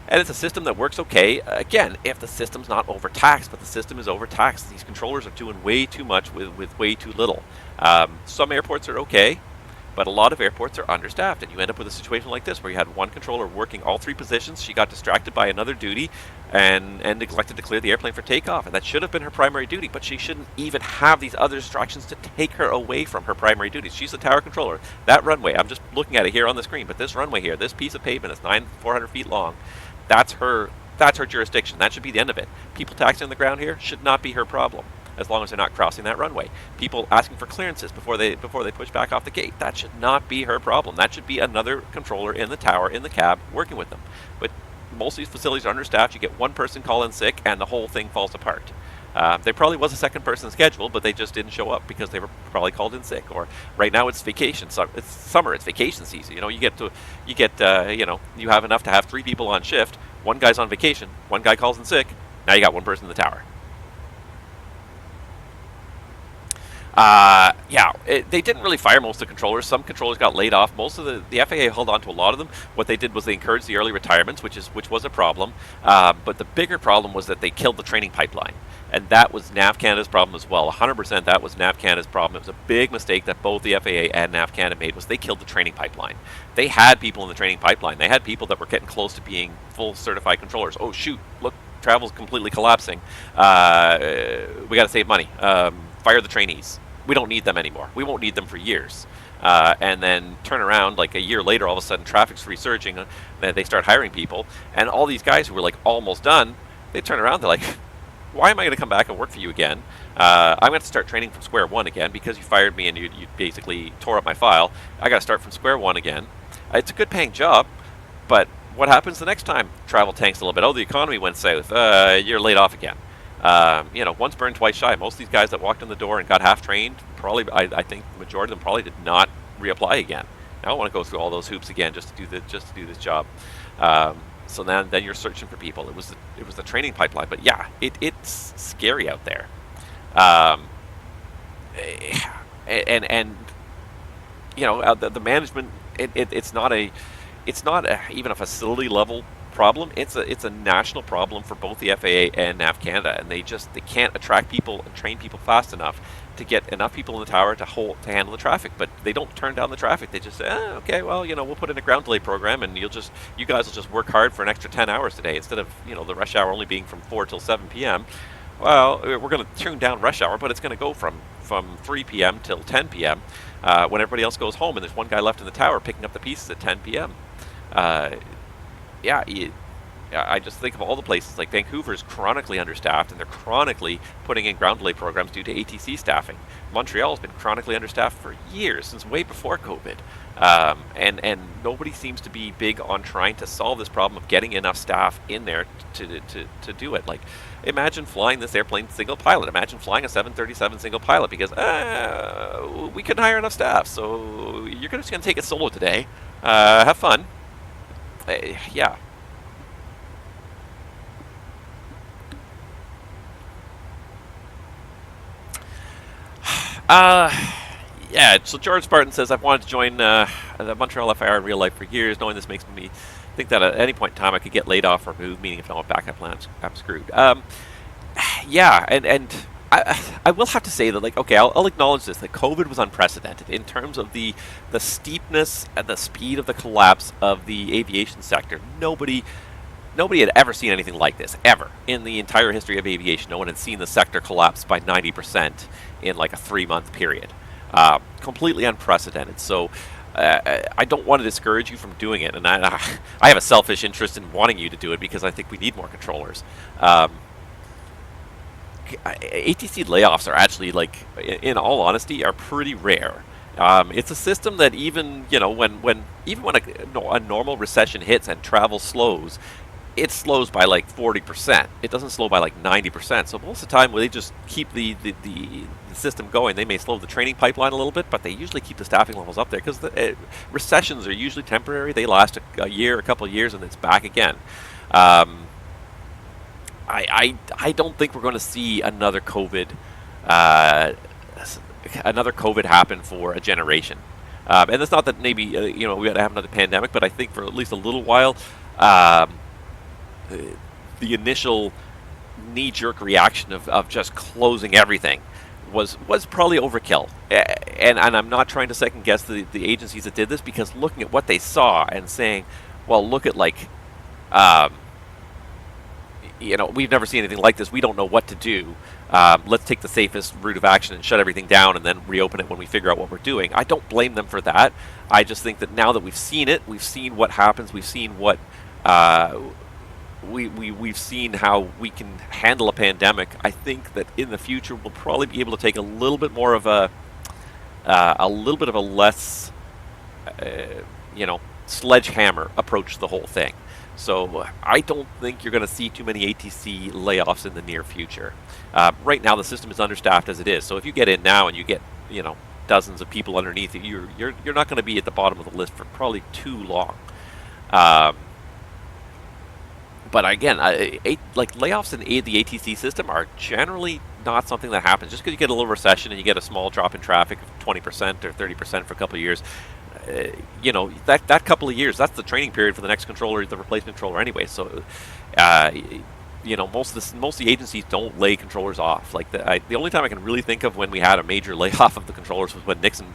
And it's a system that works okay, again, if the system's not overtaxed, but the system is overtaxed. These controllers are doing way too much with way too little. Some airports are okay, but a lot of airports are understaffed, and you end up with a situation like this where you had one controller working all 3 positions. She got distracted by another duty and neglected to clear the airplane for takeoff, and that should have been her primary duty, but she shouldn't even have these other distractions to take her away from her primary duties. She's the tower controller. That runway, I'm just looking at it here on the screen, but this runway here, this piece of pavement is 400 feet long. That's her jurisdiction. That should be the end of it. People taxiing on the ground here should not be her problem, as long as they're not crossing that runway. People asking for clearances before they push back off the gate, that should not be her problem. That should be another controller in the tower, in the cab, working with them. But most of these facilities are understaffed. You get one person call in sick, and the whole thing falls apart. There probably was a second person scheduled, but they just didn't show up because they were probably called in sick. Or right now it's vacation, so it's summer, it's vacation season. You have enough to have 3 people on shift. One guy's on vacation, one guy calls in sick. Now you got one person in the tower. They didn't really fire most of the controllers. Some controllers got laid off. Most of the FAA held on to a lot of them. What they did was they encouraged the early retirements, which was a problem. But the bigger problem was that they killed the training pipeline. And that was NAV Canada's problem as well. 100% that was NAV Canada's problem. It was a big mistake that both the FAA and NAV Canada made, was they killed the training pipeline. They had people in the training pipeline. They had people that were getting close to being full certified controllers. Oh shoot, look, travel's completely collapsing. We got to save money. Fire the trainees. We don't need them anymore. We won't need them for years. And then turn around like a year later, all of a sudden traffic's resurging. They start hiring people, and all these guys who were like almost done, they turn around, they're like, why am I going to come back and work for you again? I'm going to start training from square one again because you fired me and you basically tore up my file. I got to start from square one again. It's a good paying job, but what happens the next time travel tanks a little bit? Oh, the economy went south. You're laid off again. Once burned, twice shy. Most of these guys that walked in the door and got half trained, probably, I think the majority of them probably did not reapply again. Now I want to go through all those hoops again just to do this job. So then you're searching for people. It was the training pipeline, but yeah, it's scary out there. The management, it's not a it's not even a facility level problem. It's a national problem for both the FAA and NAV Canada, and they can't attract people and train people fast enough to get enough people in the tower to handle the traffic. But they don't turn down the traffic. They just say, okay, well, we'll put in a ground delay program, and you guys will just work hard for an extra 10 hours today instead of the rush hour only being from 4 till 7 p.m. Well, we're going to tune down rush hour, but it's going to go from 3 p.m. till 10 p.m. When everybody else goes home, and there's one guy left in the tower picking up the pieces at 10 p.m. I just think of all the places. Like Vancouver is chronically understaffed, and they're chronically putting in ground delay programs due to ATC staffing. Montreal has been chronically understaffed for years, since way before COVID. And nobody seems to be big on trying to solve this problem of getting enough staff in there to do it. Like, imagine flying this airplane single pilot. Imagine flying a 737 single pilot because we couldn't hire enough staff. So you're just going to take it solo today. Have fun. Yeah. Yeah, so George Spartan says, I've wanted to join the Montreal FIR in real life for years, knowing this makes me think that at any point in time I could get laid off or moved, meaning if I don't have backup plans, I'm screwed. Yeah, and I will have to say that, like, okay, I'll acknowledge this, that COVID was unprecedented in terms of the steepness and the speed of the collapse of the aviation sector. Nobody had ever seen anything like this, ever. In the entire history of aviation, no one had seen the sector collapse by 90% in like a 3-month period. Completely unprecedented. So I don't want to discourage you from doing it, and I have a selfish interest in wanting you to do it because I think we need more controllers. ATC layoffs are actually, like, in all honesty, are pretty rare. It's a system that even when a normal recession hits and travel slows, it slows by like 40%. It doesn't slow by like 90%. So most of the time, when they just keep the system going, they may slow the training pipeline a little bit, but they usually keep the staffing levels up there because recessions are usually temporary. They last a year, a couple of years, and it's back again. I don't think we're going to see another COVID happen for a generation. And it's not that maybe we got to have another pandemic, but I think for at least a little while, the initial knee-jerk reaction of just closing everything was probably overkill. And I'm not trying to second-guess the agencies that did this, because looking at what they saw and saying, well, look at, like, we've never seen anything like this. We don't know what to do. Let's take the safest route of action and shut everything down and then reopen it when we figure out what we're doing. I don't blame them for that. I just think that now that we've seen it, we've seen what happens, we've seen what we've seen how we can handle a pandemic. I think that in the future we'll probably be able to take a little bit more of a less sledgehammer approach to the whole thing. So I don't think you're going to see too many ATC layoffs in the near future. Right now the system is understaffed as it is. So if you get in now and you get dozens of people underneath you, you're not going to be at the bottom of the list for probably too long. But again, layoffs in the ATC system are generally not something that happens. Just because you get a little recession and you get a small drop in traffic of 20% or 30% for a couple of years, that couple of years, that's the training period for the next controller, the replacement controller anyway. So, most of the agencies don't lay controllers off. Like the only time I can really think of when we had a major layoff of the controllers was when Nixon,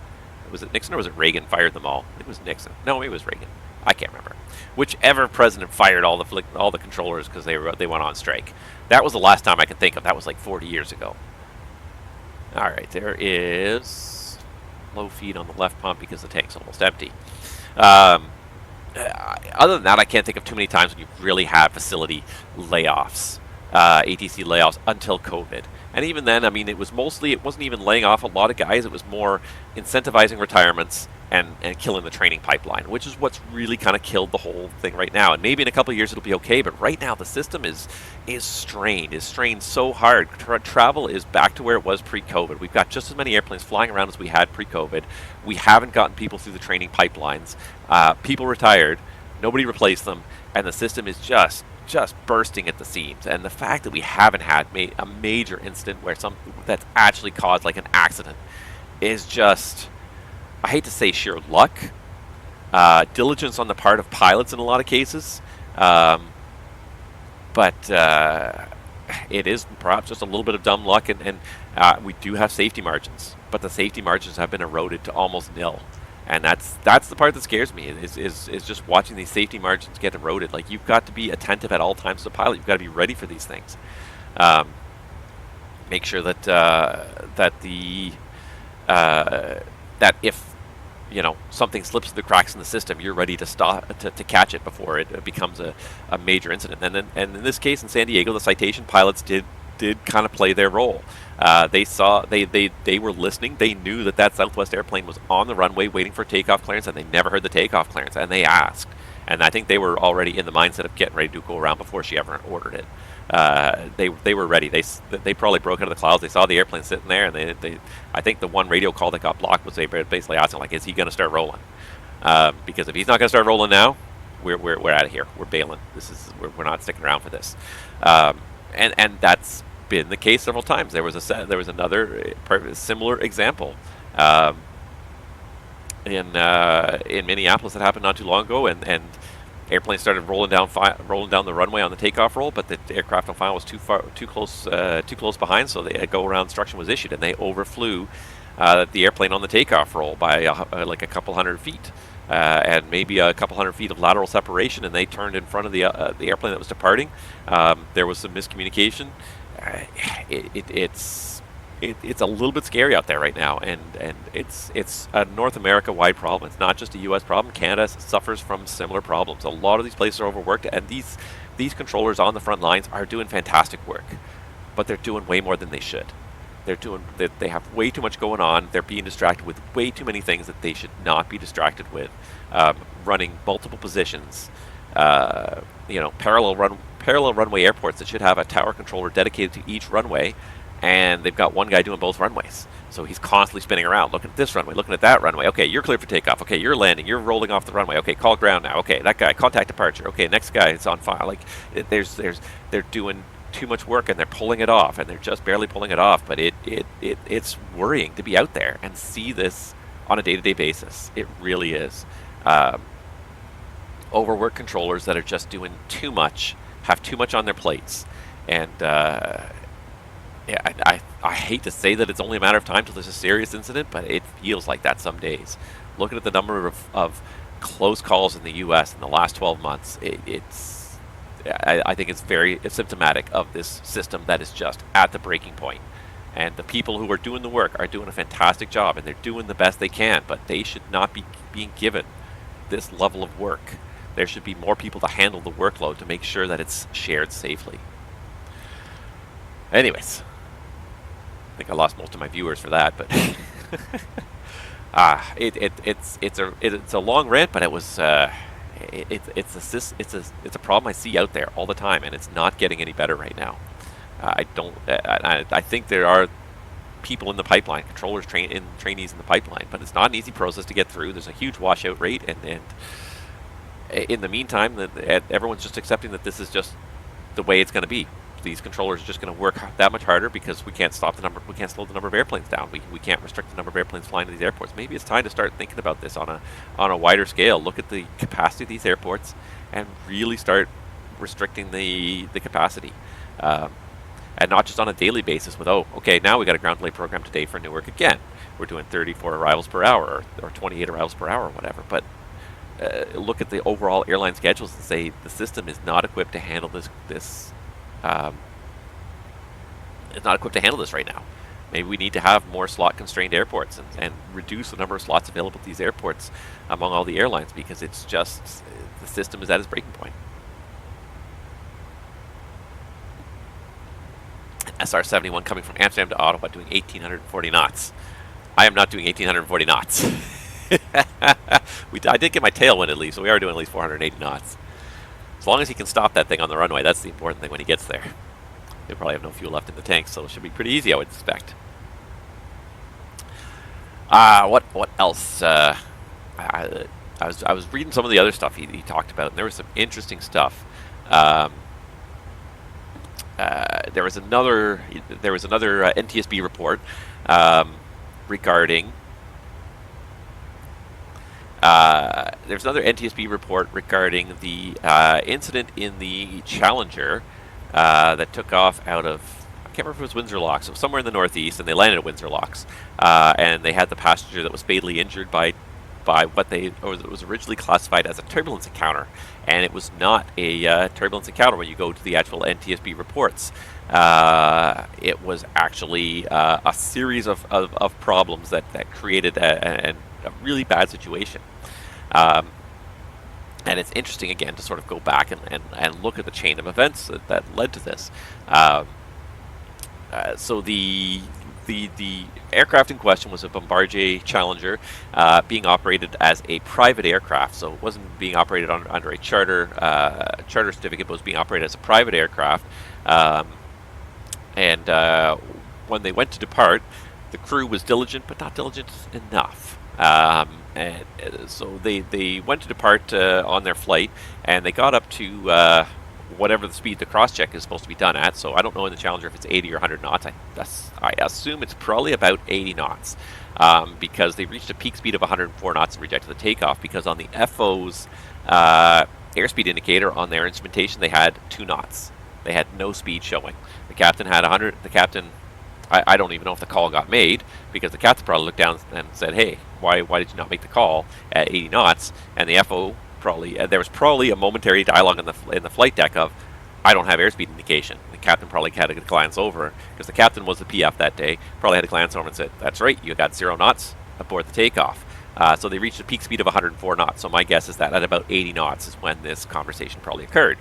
was it Nixon or was it Reagan, fired them all? It was Nixon. No, it was Reagan. I can't remember. Whichever president fired all the controllers because they went on strike. That was the last time I can think of. That was like 40 years ago. All right, there is low feed on the left pump because the tank's almost empty. Other than that, I can't think of too many times when you really had facility layoffs, ATC layoffs, until COVID. And even then, I mean, it wasn't even laying off a lot of guys. It was more incentivizing retirements and killing the training pipeline, which is what's really kind of killed the whole thing right now. And maybe in a couple of years it'll be okay, but right now the system is strained so hard. Travel is back to where it was pre-COVID. We've got just as many airplanes flying around as we had pre-COVID. We haven't gotten people through the training pipelines. People retired, nobody replaced them, and the system is just bursting at the seams. And the fact that we haven't had a major incident where that's actually caused like an accident is just, I hate to say sheer luck, diligence on the part of pilots in a lot of cases, but it is perhaps just a little bit of dumb luck, and we do have safety margins, but the safety margins have been eroded to almost nil. And that's the part that scares me, is just watching these safety margins get eroded. Like, you've got to be attentive at all times as a pilot. You've got to be ready for these things. Make sure that that if something slips through the cracks in the system, you're ready to stop to catch it before it becomes a major incident. And in this case in San Diego, the citation pilots did kind of play their role. They were listening. They knew that Southwest airplane was on the runway waiting for takeoff clearance, and they never heard the takeoff clearance, and they asked. And I think they were already in the mindset of getting ready to go around before she ever ordered it. They were ready. They probably broke out of the clouds. They saw the airplane sitting there, and I think the one radio call that got blocked was they basically asking, like, is he going to start rolling? Because if he's not going to start rolling now, we're out of here. We're bailing. We're not sticking around for this. And that's been the case several times. There was another similar example in Minneapolis that happened not too long ago, and airplanes started rolling down the runway on the takeoff roll, but the aircraft on file was too close behind, so the go-around instruction was issued, and they overflew the airplane on the takeoff roll by like a couple hundred feet, and maybe a couple hundred feet of lateral separation, and they turned in front of the airplane that was departing. There was some miscommunication. It's a little bit scary out there right now, and it's a North America wide problem. It's not just a U.S. problem. Canada suffers from similar problems. A lot of these places are overworked, and these controllers on the front lines are doing fantastic work, but they're doing way more than they should. They have way too much going on. They're being distracted with way too many things that they should not be distracted with. Running multiple positions, parallel runway airports that should have a tower controller dedicated to each runway, and they've got one guy doing both runways. So he's constantly spinning around, looking at this runway, looking at that runway. Okay, you're clear for takeoff. Okay, you're landing. You're rolling off the runway. Okay, call ground now. Okay, that guy, contact departure. Okay, next guy is on fire. Like, they're doing too much work, and they're pulling it off, and they're just barely pulling it off. But it's worrying to be out there and see this on a day-to-day basis. It really is. Overworked controllers that are just doing too much, have too much on their plates, and I hate to say that it's only a matter of time till there's a serious incident, but it feels like that some days. Looking at the number of close calls in the U.S. in the last 12 months, I think it's very symptomatic of this system that is just at the breaking point. And the people who are doing the work are doing a fantastic job, and they're doing the best they can, but they should not be being given this level of work. There should be more people to handle the workload to make sure that it's shared safely. Anyways, I think I lost most of my viewers for that, but it's a long rant, but it was it's a problem I see out there all the time, and it's not getting any better right now. I think there are people in the pipeline, controllers, trainees in the pipeline, but it's not an easy process to get through. There's a huge washout rate, and in the meantime, everyone's just accepting that this is just the way it's going to be. These controllers are just going to work that much harder because we can't slow the number of airplanes down. We can't restrict the number of airplanes flying to these airports. Maybe it's time to start thinking about this on a wider scale. Look at the capacity of these airports and really start restricting the capacity. And not just on a daily basis with, now we got a ground delay program today for Newark again. We're doing 34 arrivals per hour or 28 arrivals per hour or whatever. But look at the overall airline schedules and say the system is not equipped to handle this. It's not equipped to handle this right now. Maybe we need to have more slot-constrained airports and reduce the number of slots available at these airports among all the airlines, because it's just the system is at its breaking point. SR-71 coming from Amsterdam to Ottawa doing 1,840 knots. I am not doing 1,840 knots. I did get my tailwind at least, so we are doing at least 480 knots. As long as he can stop that thing on the runway, that's the important thing when he gets there. They probably have no fuel left in the tank, so it should be pretty easy, I would expect. What else? I was reading some of the other stuff he talked about, and there was some interesting stuff. There was another NTSB report regarding There's another NTSB report regarding the incident in the Challenger that took off out of, I can't remember if it was Windsor Locks, it was somewhere in the northeast, and they landed at Windsor Locks. And they had the passenger that was fatally injured by it was originally classified as a turbulence encounter, and it was not a turbulence encounter when you go to the actual NTSB reports. It was actually a series of problems that created a really bad situation. And it's interesting, again, to sort of go back and look at the chain of events that led to this. So the aircraft in question was a Bombardier Challenger being operated as a private aircraft. So it wasn't being operated under a charter certificate, but was being operated as a private aircraft. And when they went to depart, the crew was diligent, but not diligent enough. And so they went to depart on their flight, and they got up to whatever the speed the cross-check is supposed to be done at. So I don't know in the Challenger if it's 80 or 100 knots. I assume it's probably about 80 knots because they reached a peak speed of 104 knots and rejected the takeoff because on the FO's airspeed indicator on their instrumentation, they had 2 knots. They had no speed showing. The captain had 100. The captain, I don't even know if the call got made because the captain probably looked down and said, "Hey, why did you not make the call at 80 knots?" And the FO probably there was probably a momentary dialogue in the flight deck of, "I don't have airspeed indication." The captain probably had to glance over because the captain was the PF that day. Probably had to glance over and said, "That's right, you got 0 knots aboard the takeoff." So they reached a peak speed of 104 knots. So my guess is that at about 80 knots is when this conversation probably occurred.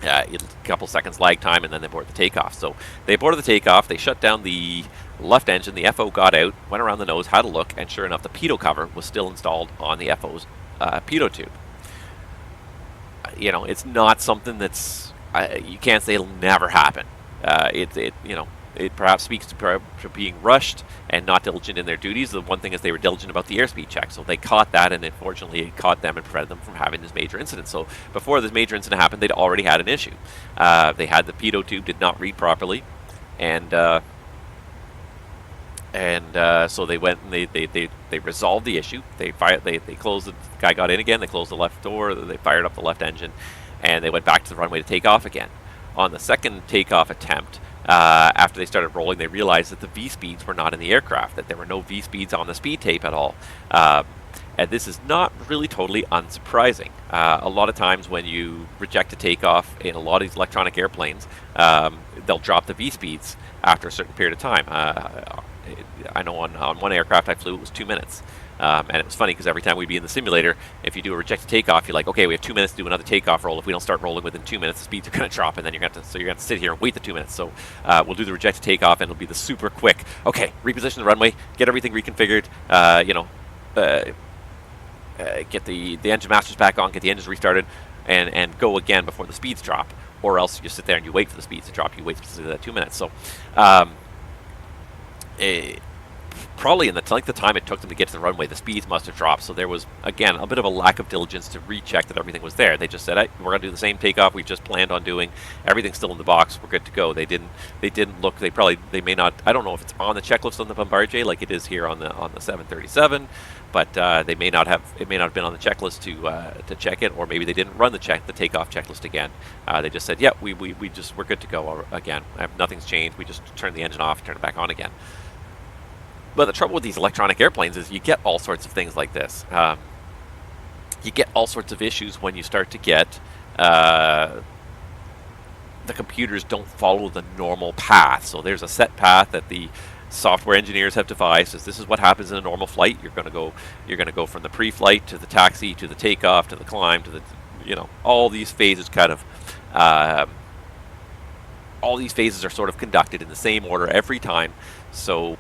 A couple seconds lag time, and then they board the takeoff. So they boarded the takeoff, they shut down the left engine, the FO got out, went around the nose, had a look, and sure enough, the pitot cover was still installed on the FO's pitot tube. You know, it's not something that's, you can't say it'll never happen. It perhaps speaks to being rushed and not diligent in their duties. The one thing is they were diligent about the airspeed check, so they caught that, and unfortunately it caught them and prevented them from having this major incident. So before this major incident happened, they'd already had an issue. They had the pitot tube did not read properly, and so they went and they resolved the issue. They closed, the guy got in again, they closed the left door, they fired up the left engine, and they went back to the runway to take off again. On the second takeoff attempt, after they started rolling, they realized that the V-speeds were not in the aircraft, that there were no V-speeds on the speed tape at all. And this is not really totally unsurprising. A lot of times when you reject a takeoff in a lot of these electronic airplanes, they'll drop the V-speeds after a certain period of time. I know on one aircraft I flew, it was 2 minutes. And it was funny because every time we'd be in the simulator, if you do a rejected takeoff, you're like, okay, we have 2 minutes to do another takeoff roll. If we don't start rolling within 2 minutes, the speeds are going to drop, and then you're going to sit here and wait the 2 minutes. So we'll do the rejected takeoff, and it'll be the super quick. Okay, reposition the runway, get everything reconfigured. Get the engine masters back on, get the engines restarted, and go again before the speeds drop. Or else you sit there and you wait for the speeds to drop. You wait specifically that 2 minutes. So. Probably in the length of time it took them to get to the runway, the speeds must have dropped. So there was, again, a bit of a lack of diligence to recheck that everything was there. They just said, hey, we're going to do the same takeoff we just planned on doing. Everything's still in the box. We're good to go. They didn't look. They may not. I don't know if it's on the checklist on the Bombardier like it is here on the 737, but they may not have. It may not have been on the checklist to check it, or maybe they didn't run the takeoff checklist again. They just said, yeah, we're good to go again. Nothing's changed. We just turned the engine off, turn it back on again. But the trouble with these electronic airplanes is you get all sorts of things like this. You get all sorts of issues when you start to get the computers don't follow the normal path. So there's a set path that the software engineers have devised. This is what happens in a normal flight. You're going to go from the pre-flight to the taxi to the takeoff to the climb to the all these phases kind of. All these phases are sort of conducted in the same order every time. So.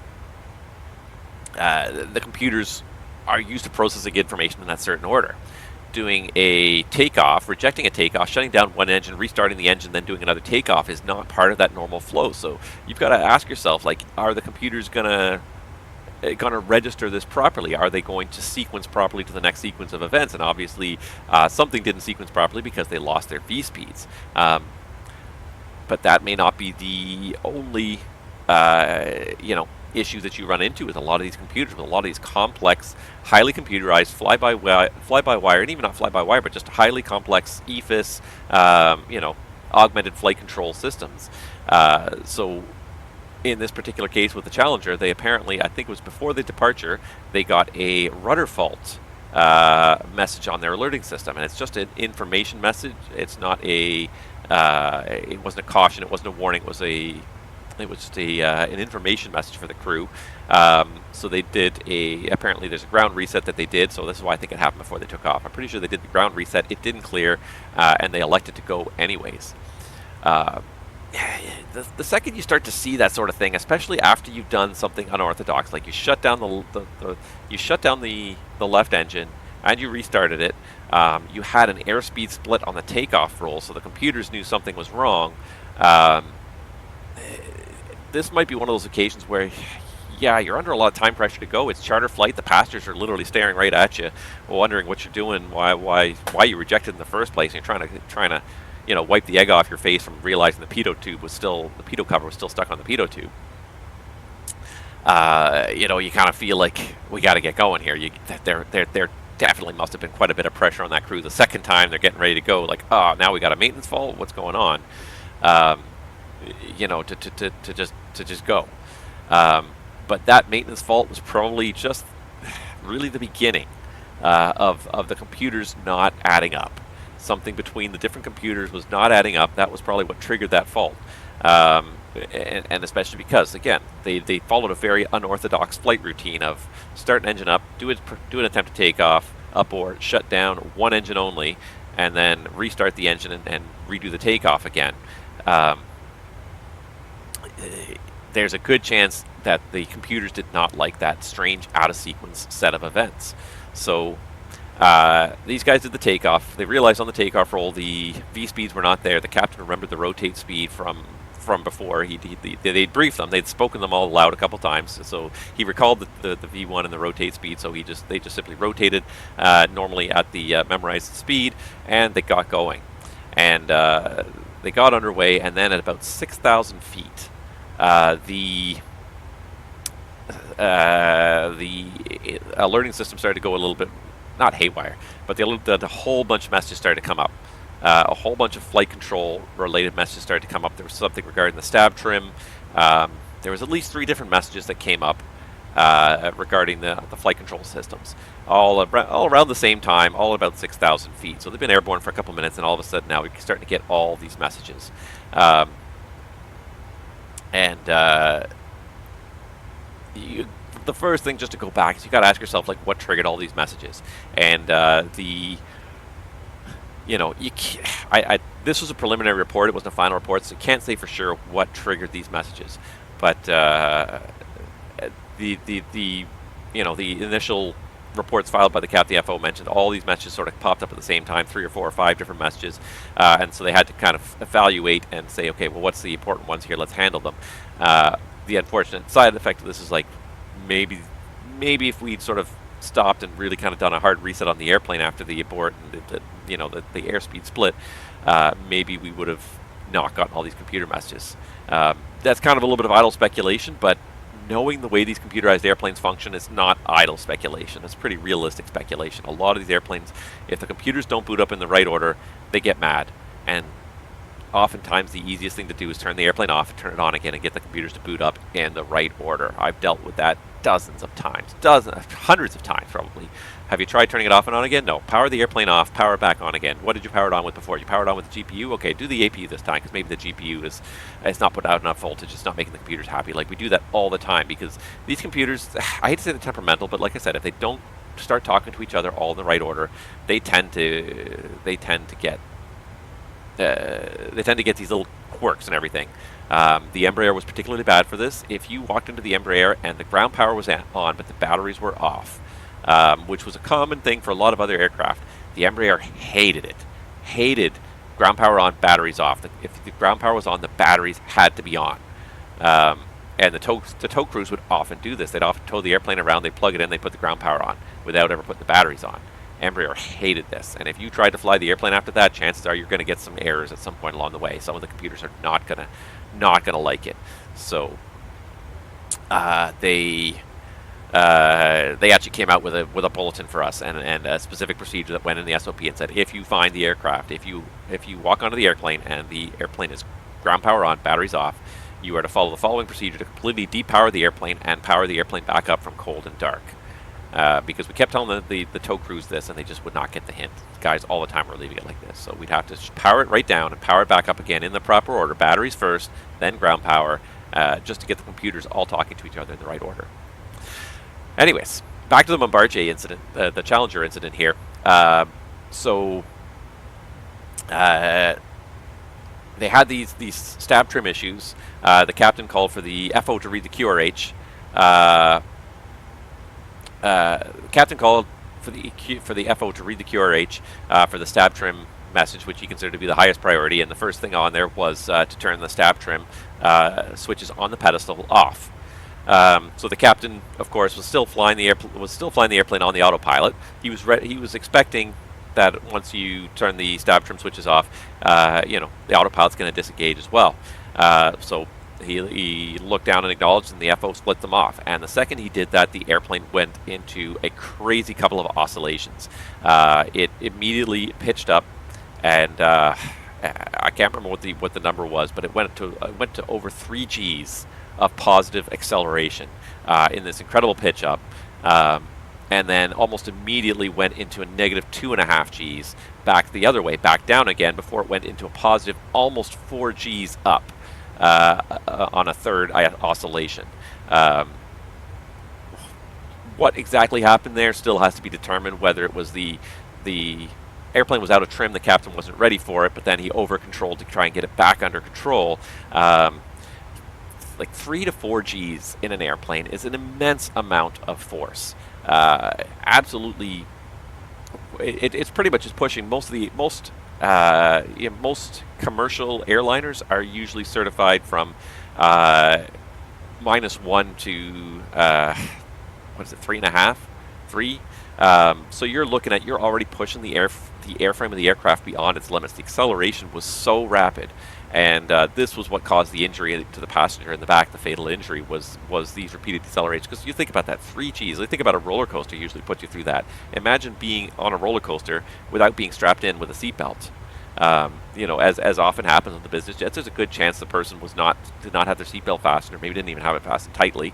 The computers are used to processing information in that certain order. Doing a takeoff, rejecting a takeoff, shutting down one engine, restarting the engine, then doing another takeoff is not part of that normal flow. So you've got to ask yourself, like, are the computers gonna register this properly? Are they going to sequence properly to the next sequence of events? And obviously, something didn't sequence properly because they lost their V speeds. But that may not be the only issue that you run into with a lot of these computers, with a lot of these complex, highly computerized fly-by-wire, and even not fly-by-wire, but just highly complex EFIS, augmented flight control systems. So in this particular case with the Challenger, they apparently, I think it was before the departure, they got a rudder fault message on their alerting system, and it's just an information message. It's not a it wasn't a caution, it wasn't a warning, it was just an information message for the crew. So they did apparently there's a ground reset that they did, so this is why I think it happened before they took off. I'm pretty sure they did the ground reset, it didn't clear, and they elected to go anyways. The second you start to see that sort of thing, especially after you've done something unorthodox, like you shut down the left engine and you restarted it, you had an airspeed split on the takeoff roll, so the computers knew something was wrong. This might be one of those occasions where, yeah, you're under a lot of time pressure to go. It's charter flight. The passengers are literally staring right at you, wondering what you're doing, why you rejected in the first place. And you're trying to wipe the egg off your face from realizing the pitot cover was still stuck on the pitot tube. You kind of feel like we got to get going here. There definitely must have been quite a bit of pressure on that crew. The second time they're getting ready to go, like, oh, now we got a maintenance fault. What's going on? To just go. But that maintenance fault was probably just really the beginning of the computers not adding up. Something between the different computers was not adding up. That was probably what triggered that fault. And especially because, again, they followed a very unorthodox flight routine of start an engine up, do an attempt to take off, abort, shut down one engine only, and then restart the engine and redo the takeoff again. There's a good chance that the computers did not like that strange out-of-sequence set of events. So these guys did the takeoff. They realized on the takeoff roll the V-speeds were not there. The captain remembered the rotate speed from before. They'd briefed them. They'd spoken them all aloud a couple times. So he recalled the V1 and the rotate speed. So they just simply rotated normally at the memorized speed, and they got going. And they got underway, and then at about 6,000 feet, the alerting system started to go a little bit, not haywire, but the whole bunch of messages started to come up. A whole bunch of flight control related messages started to come up. There was something regarding the stab trim. There was at least 3 different messages that came up regarding the flight control systems, all around the same time, all about 6,000 feet. So they've been airborne for a couple minutes, and all of a sudden now we're starting to get all these messages. The first thing, just to go back, is you got to ask yourself, like, what triggered all these messages? And this was a preliminary report. It wasn't a final report, so you can't say for sure what triggered these messages. But the initial reports filed by the CAPTFO mentioned all these messages sort of popped up at the same time, 3 or 4 or 5 different messages, and so they had to kind of evaluate and say, okay, well, what's the important ones here? Let's handle them. The unfortunate side effect of this is, like, maybe if we'd sort of stopped and really kind of done a hard reset on the airplane after the abort and the airspeed split, maybe we would have not gotten all these computer messages. That's kind of a little bit of idle speculation, but knowing the way these computerized airplanes function is not idle speculation. It's pretty realistic speculation. A lot of these airplanes, if the computers don't boot up in the right order, they get mad. And oftentimes the easiest thing to do is turn the airplane off, turn it on again, and get the computers to boot up in the right order. I've dealt with that dozens of times, hundreds of times probably. Have you tried turning it off and on again? No. Power the airplane off, power it back on again. What did you power it on with before? You powered on with the GPU? Okay, do the APU this time, because maybe the GPU is not put out enough voltage. It's not making the computers happy. Like, we do that all the time, because these computers, I hate to say they're temperamental, but like I said, if they don't start talking to each other all in the right order, they tend to get these little quirks and everything. The Embraer was particularly bad for this. If you walked into the Embraer and the ground power was on, but the batteries were off, which was a common thing for a lot of other aircraft, the Embraer hated it. Hated ground power on, batteries off. If the ground power was on, the batteries had to be on. And the tow crews would often do this. They'd often tow the airplane around, they'd plug it in, they'd put the ground power on without ever putting the batteries on. Embraer hated this, and if you tried to fly the airplane after that, chances are you're going to get some errors at some point along the way. Some of the computers are not gonna like it. So they actually came out with a bulletin for us and a specific procedure that went in the SOP and said, if you find the aircraft, if you walk onto the airplane and the airplane is ground power on, batteries off, you are to follow the following procedure to completely depower the airplane and power the airplane back up from cold and dark. Because we kept telling the tow crews this, and they just would not get the hint. Guys all the time were leaving it like this. So we'd have to power it right down and power it back up again in the proper order. Batteries first, then ground power, just to get the computers all talking to each other in the right order. Anyways, back to the Bombardier incident, the Challenger incident here. They had these stab trim issues. The captain called for the FO to read the QRH. The captain called for the FO to read the QRH for the stab trim message, which he considered to be the highest priority. And the first thing on there was to turn the stab trim switches on the pedestal off. So the captain, of course, was still flying the airplane on the autopilot. He was expecting that once you turn the stab trim switches off, the autopilot's going to disengage as well. So he looked down and acknowledged, and the FO split them off. And the second he did that, the airplane went into a crazy couple of oscillations. It immediately pitched up, and I can't remember what the number was, but it went to over 3 Gs of positive acceleration in this incredible pitch up. And then almost immediately went into a negative 2.5 Gs back the other way, back down again before it went into a positive almost 4 Gs up on a third oscillation. What exactly happened there still has to be determined, whether it was the airplane was out of trim, the captain wasn't ready for it, but then he over-controlled to try and get it back under control. Like 3 to 4 Gs in an airplane is an immense amount of force. Absolutely, it's pretty much just pushing. Most commercial airliners are usually certified from -1 to 3.5, 3. So you're already pushing the airframe of the aircraft beyond its limits. The acceleration was so rapid. And this was what caused the injury to the passenger in the back. The fatal injury was these repeated decelerations. Because you think about that, 3 Gs. Think about a roller coaster usually puts you through that. Imagine being on a roller coaster without being strapped in with a seatbelt. As often happens on the business jets, there's a good chance the person did not have their seatbelt fastened, or maybe didn't even have it fastened tightly.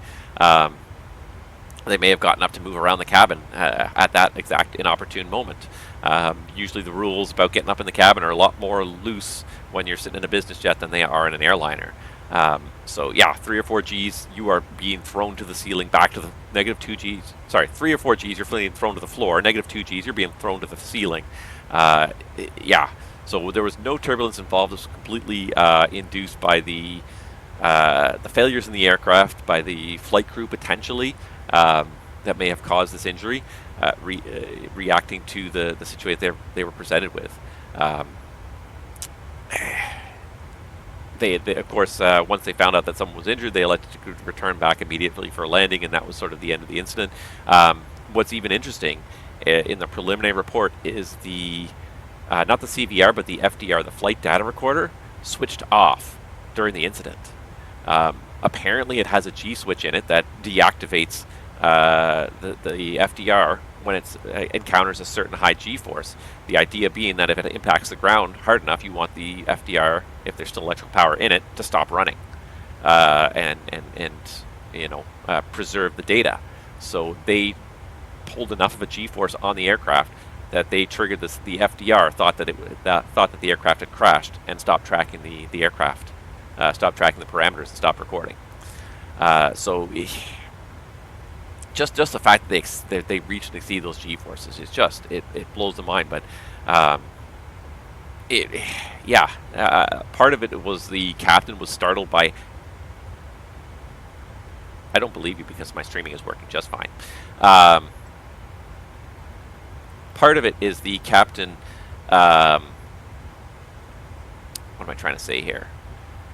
They may have gotten up to move around the cabin at that exact inopportune moment. Usually the rules about getting up in the cabin are a lot more loose when you're sitting in a business jet than they are in an airliner. 3 or 4 Gs, you are being thrown to the ceiling, back to the negative 2 Gs. Sorry, 3 or 4 Gs, you're being thrown to the floor. Negative 2 Gs, you're being thrown to the ceiling. So there was no turbulence involved. It was completely induced by the failures in the aircraft, by the flight crew potentially, that may have caused this injury, reacting to the situation they were presented with. They of course, once they found out that someone was injured, they elected to return back immediately for a landing, and that was sort of the end of the incident. What's even interesting in the preliminary report is not the CVR, but the FDR, the flight data recorder, switched off during the incident. Apparently it has a G switch in it that deactivates the FDR when it encounters a certain high G force. The idea being that if it impacts the ground hard enough, you want the FDR, if there's still electrical power in it, to stop running and preserve the data. So they pulled enough of a G force on the aircraft that they triggered the FDR, thought that the aircraft had crashed, and stopped tracking the aircraft, stopped tracking the parameters, and stopped recording. Just the fact that they reach and exceed those G forces, it blows the mind. But part of it was the captain was startled by. I don't believe you because my streaming is working just fine. Part of it is the captain. What am I trying to say here?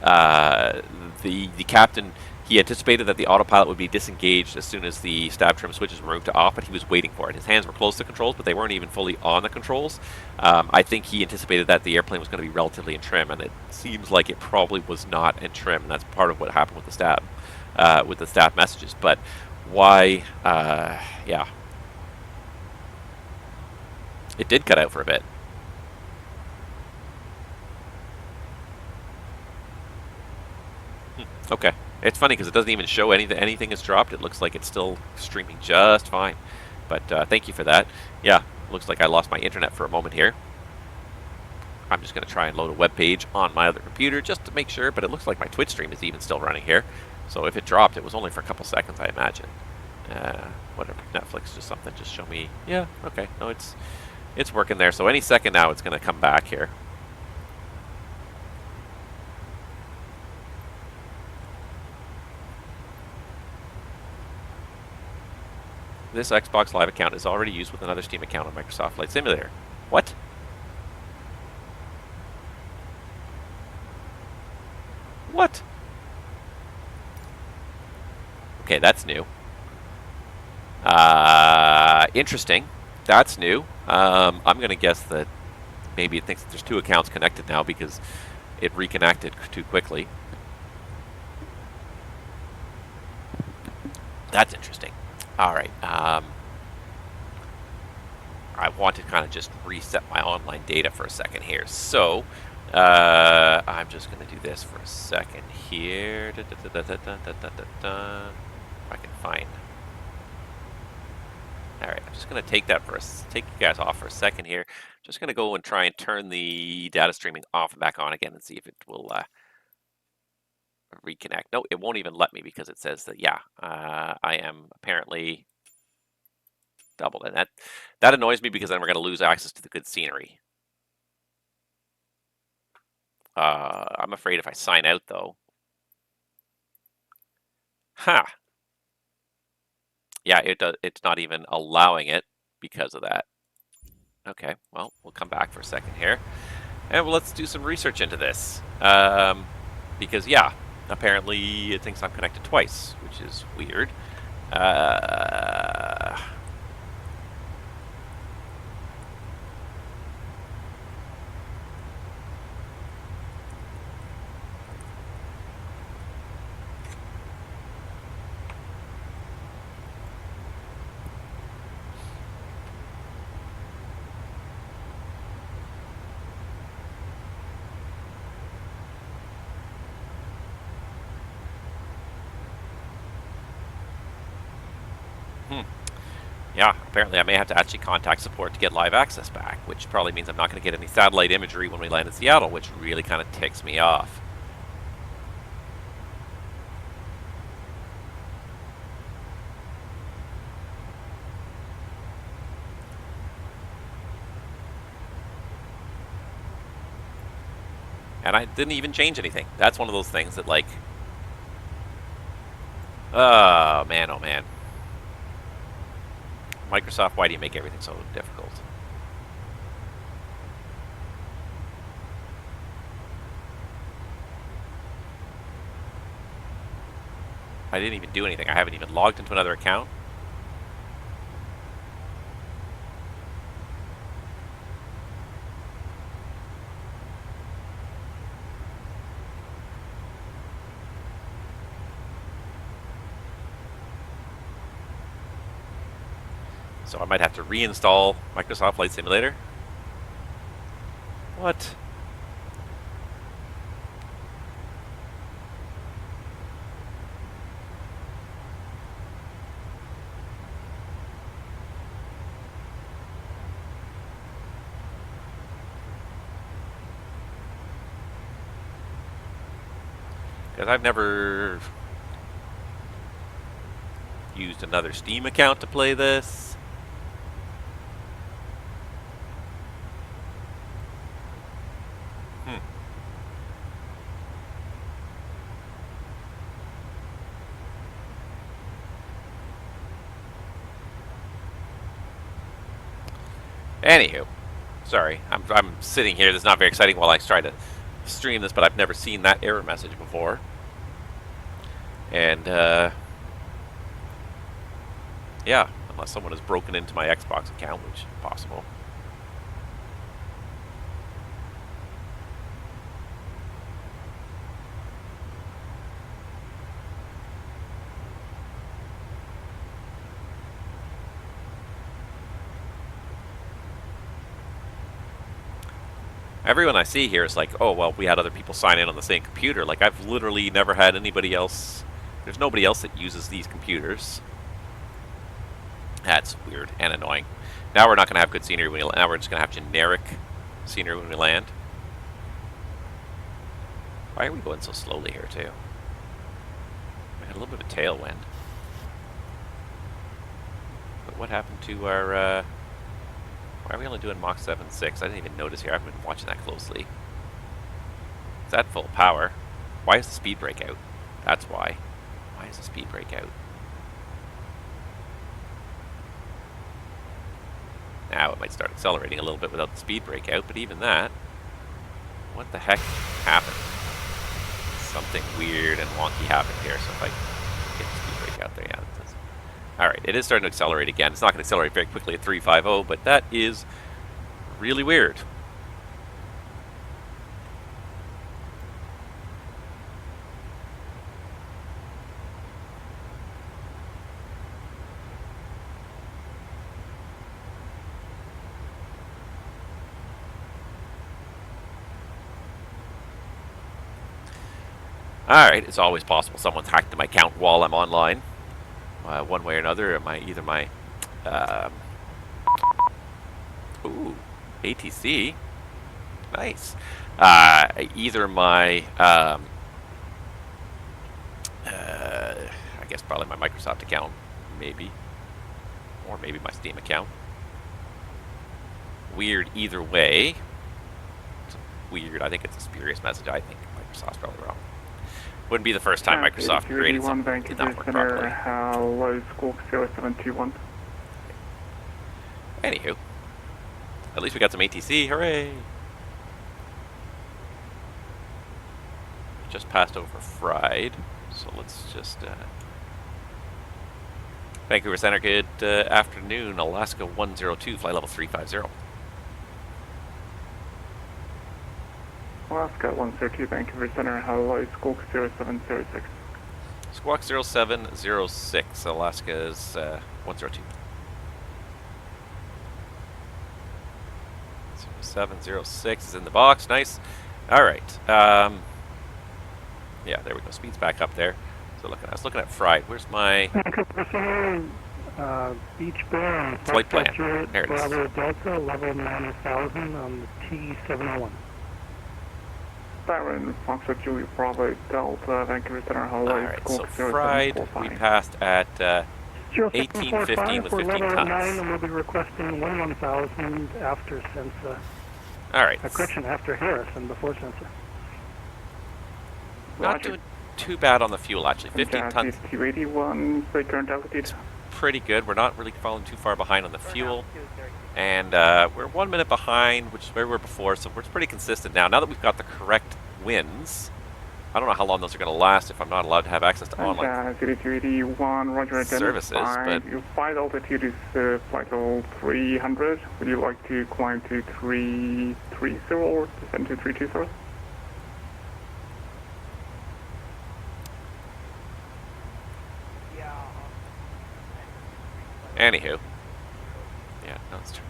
The captain, He anticipated that the autopilot would be disengaged as soon as the stab trim switches were moved to off, but he was waiting for it. His hands were close to controls, but they weren't even fully on the controls. I think he anticipated that the airplane was going to be relatively in trim, and it seems like it probably was not in trim, and that's part of what happened with the stab messages. But why? Yeah, it did cut out for a bit. Okay. It's funny because it doesn't even show anything is dropped. It looks like it's still streaming just fine. But thank you for that. Yeah, looks like I lost my internet for a moment here. I'm just going to try and load a web page on my other computer just to make sure. But it looks like my Twitch stream is even still running here. So if it dropped, it was only for a couple seconds, I imagine. Whatever. Netflix, just something. Just show me. Yeah, okay. No, it's working there. So any second now, it's going to come back here. This Xbox Live account is already used with another Steam account on Microsoft Flight Simulator. What? What? Okay, that's new. Interesting. That's new. I'm going to guess that maybe it thinks that there's two accounts connected now because it reconnected too quickly. That's interesting. All right. I want to kind of just reset my online data for a second here. So I'm just going to do this for a second here. If I can find. All right. I'm just going to take you guys off for a second here. Just going to go and try and turn the data streaming off and back on again and see if it will reconnect. No, it won't even let me because it says that, yeah, I am apparently doubled. And that annoys me because then we're going to lose access to the good scenery. I'm afraid if I sign out, though. Huh. Yeah, it's not even allowing it because of that. Okay, well, we'll come back for a second here. And let's do some research into this. Because, yeah, apparently it thinks I'm connected twice, which is weird. Yeah, apparently I may have to actually contact support to get live access back, which probably means I'm not going to get any satellite imagery when we land in Seattle, which really kind of ticks me off. And I didn't even change anything. That's one of those things that, like, oh man, oh man. Microsoft, why do you make everything so difficult? I didn't even do anything. I haven't even logged into another account. So I might have to reinstall Microsoft Flight Simulator. What? Because I've never used another Steam account to play this. Anywho, sorry, I'm sitting here. This is not very exciting while I try to stream this, but I've never seen that error message before. And, yeah, unless someone has broken into my Xbox account, which is possible. Everyone I see here is like, oh, well, we had other people sign in on the same computer. Like, I've literally never had anybody else. There's nobody else that uses these computers. That's weird and annoying. Now we're not going to have good scenery when we land. Now we're just going to have generic scenery when we land. Why are we going so slowly here, too? We had a little bit of a tailwind. But what happened to our... Why are we only doing Mach 7.6? I didn't even notice here. I haven't been watching that closely. Is that full power? Why is the speed brake out? That's why. Why is the speed brake out? Now it might start accelerating a little bit without the speed brake out, but even that... What the heck happened? Something weird and wonky happened here, so if I get the speed brake out there, yeah, that does. Alright, it is starting to accelerate again. It's not going to accelerate very quickly at 350, but that is really weird. Alright, it's always possible someone's hacked my account while I'm online. One way or another, either my ooh, ATC, nice. Either my I guess probably my Microsoft account, maybe, or maybe my Steam account. Weird either way. It's weird. I think it's a spurious message. I think Microsoft's probably wrong. Wouldn't be the first time Microsoft created something that did not work properly. Hello, Squawk 0721. Anywho, at least we got some ATC, hooray! Just passed over Fried, so let's just... Vancouver Center, good afternoon, Alaska 102, flight level 350. Alaska 102, Vancouver Center, hello, Squawk 0706. Squawk 0706, Alaska is 102. 0706 is in the box, nice. Alright, yeah, there we go, speed's back up there. So I was looking at Fried, where's my... Beach Bear, flight plan, there it is. Bravo Delta, level 9000 on the T701. Baron, Foxtrot Julie, Bravo Delta, Vancouver Center, hello. Alright, so Fried, we passed at 1815 with 15 tons. 9, and we'll be requesting 11,000 after Sensa. Alright. Correction, after Harrison, before Sensa. Not doing too bad on the fuel, actually. 15 tons. 281, current altitude. Pretty good. We're not really falling too far behind on the fuel. And we're 1 minute behind, which is where we were before, so we're pretty consistent now. Now that we've got the correct winds, I don't know how long those are going to last if I'm not allowed to have access to online 281, Roger, services. But your flight altitude is flight level 300. Would you like to climb to 330 or descend to 320? anywho, yeah, no, it's true.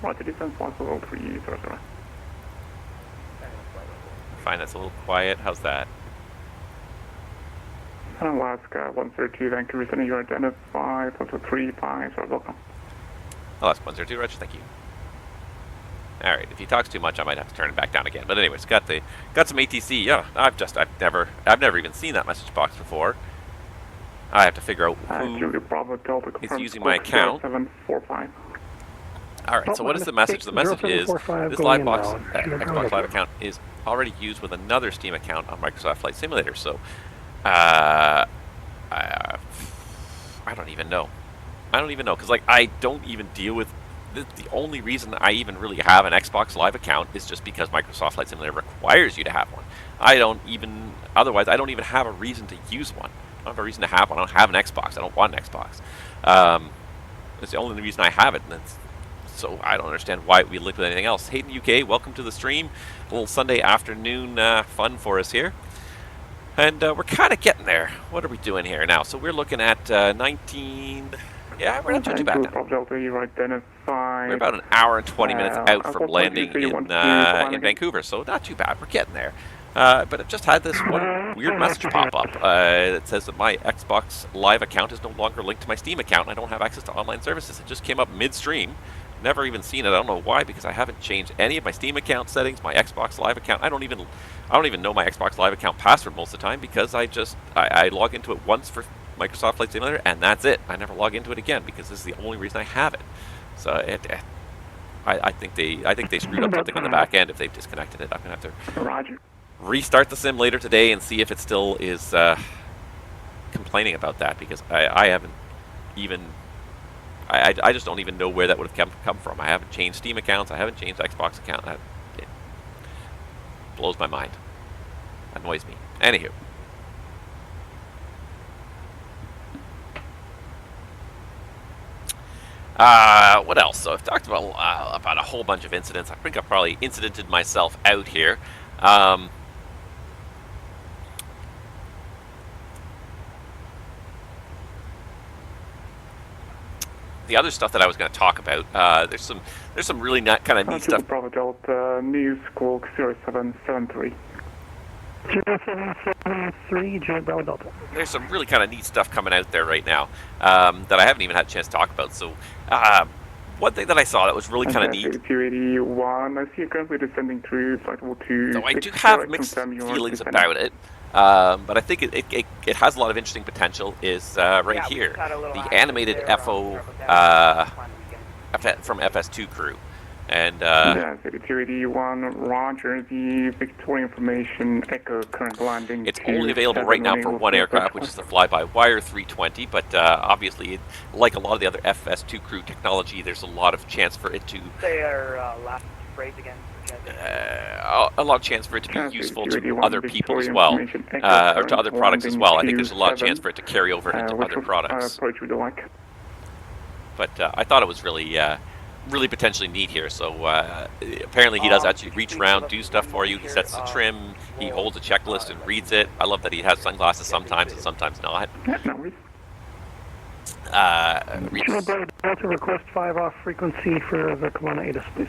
Roger, descent flight level 330. Fine, that's a little quiet. How's that? Alaska 132, Vancouver Center, you are identified, Delta 35, so welcome. Alaska 132, Roger, thank you. Alright, if he talks too much, I might have to turn it back down again. But anyways, got some ATC. Yeah, I've never even seen that message box before. I have to figure out who is using my account. Alright, so what is the message? The message is this live box, Xbox Live account is already used with another Steam account on Microsoft Flight Simulator. So, I don't even know. I don't even know, because like I don't even deal with the only reason I even really have an Xbox Live account is just because Microsoft Flight Simulator requires you to have one. Otherwise, I don't even have a reason to use one. I don't have a reason to have one. I don't have an Xbox. I don't want an Xbox. That's the only reason I have it. And so I don't understand why we link with anything else. Hayden UK, welcome to the stream. A little Sunday afternoon fun for us here. And we're kind of getting there. What are we doing here now? So we're looking at 19... Yeah, we're not too bad now. We're about an hour and 20 minutes out from landing in Vancouver, so not too bad. We're getting there. But I've just had this one weird message pop up that says that my Xbox Live account is no longer linked to my Steam account, and I don't have access to online services. It just came up midstream. Never even seen it. I don't know why, because I haven't changed any of my Steam account settings, my Xbox Live account. I don't even know my Xbox Live account password most of the time, because I log into it once for Microsoft Flight Simulator, and that's it. I never log into it again because this is the only reason I have it. So I think they screwed up something on the back end if they've disconnected it. I'm gonna have to restart the sim later today and see if it still is complaining about that, because I haven't even. I just don't even know where that would have come from. I haven't changed Steam accounts. I haven't changed Xbox account. It blows my mind. Annoys me. Anywho. What else? So I've talked about a whole bunch of incidents. I think I've probably incidented myself out here. The other stuff that I was going to talk about, there's some really kind of neat stuff. News Squawk 0773. 0773, J Bravo Delta. There's some really kind of neat stuff coming out there right now that I haven't even had a chance to talk about. So one thing that I saw that was really kind of neat. 281, I see you're currently descending through Flight Level 2. So I do have mixed feelings about it. But I think it has a lot of interesting potential. Is right here, the animated FO from FS2Crew, and 281, Roger. The Victoria information echo current landing. It's only available right now for one aircraft, which is the fly-by-wire 320. But obviously, like a lot of the other FS2Crew technology, there's a lot of chance for it to. Say our last phrase again. A lot of chance for it to be useful to other people as well, or to other products as well. I think there's a lot of chance for it to carry over into other products. But I thought it was really potentially neat here. So apparently he does actually reach around, do stuff for you. He sets the trim, he holds a checklist and reads it. I love that he has sunglasses sometimes and sometimes not. Request 5 off frequency for the Kavana ATIS, please.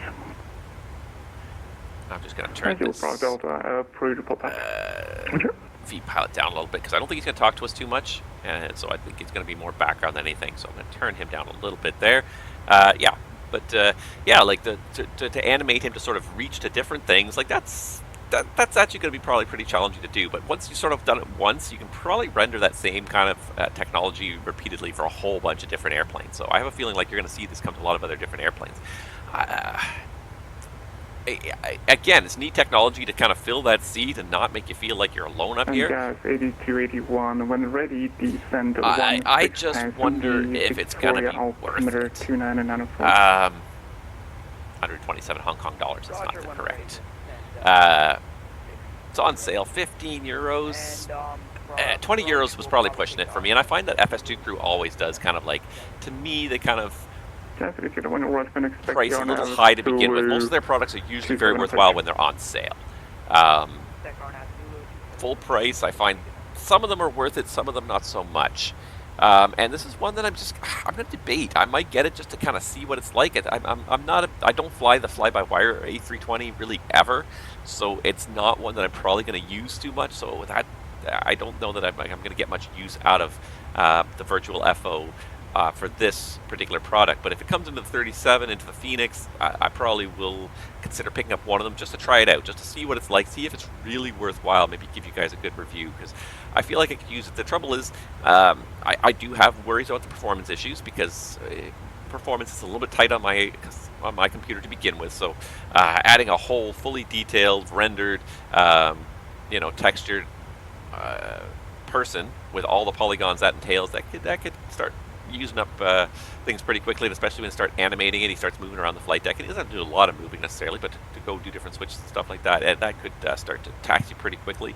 I'm just going to turn this feed pilot down a little bit because I don't think he's going to talk to us too much, and so I think it's going to be more background than anything. So I'm going to turn him down a little bit there. Yeah, but yeah, like to animate him to sort of reach to different things, like that's actually going to be probably pretty challenging to do. But once you sort of done it once, you can probably render that same kind of technology repeatedly for a whole bunch of different airplanes. So I have a feeling like you're going to see this come to a lot of other different airplanes. Again, it's neat technology to kind of fill that seat and not make you feel like you're alone up here. 8281, when ready, descend. I just wonder if it's going to be worth it. 127 Hong Kong dollars is not the correct. It's on sale, 15 euros. 20 euros was probably pushing it for me, and I find that FS2Crew always does kind of like, to me, they kind of price a little high to begin with. Most of their products are usually very worthwhile when they're on sale. Full price, I find some of them are worth it, some of them not so much. And this is one that I'm going to debate. I might get it just to kind of see what it's like. I don't fly the fly-by-wire A320 really ever, so it's not one that I'm probably going to use too much. So with that, I don't know that I'm going to get much use out of the virtual FO for this particular product. But if it comes into the 37, into the Phoenix, I probably will consider picking up one of them just to try it out, just to see what it's like, see if it's really worthwhile, maybe give you guys a good review, because I feel like I could use it. The trouble is, I do have worries about the performance issues, because performance is a little bit tight on my computer to begin with, so adding a whole fully detailed, rendered, textured person with all the polygons that entails, that could start using up things pretty quickly, and especially when you start animating it, he starts moving around the flight deck, and he doesn't have to do a lot of moving necessarily, but to go do different switches and stuff like that, and that could start to tax you pretty quickly.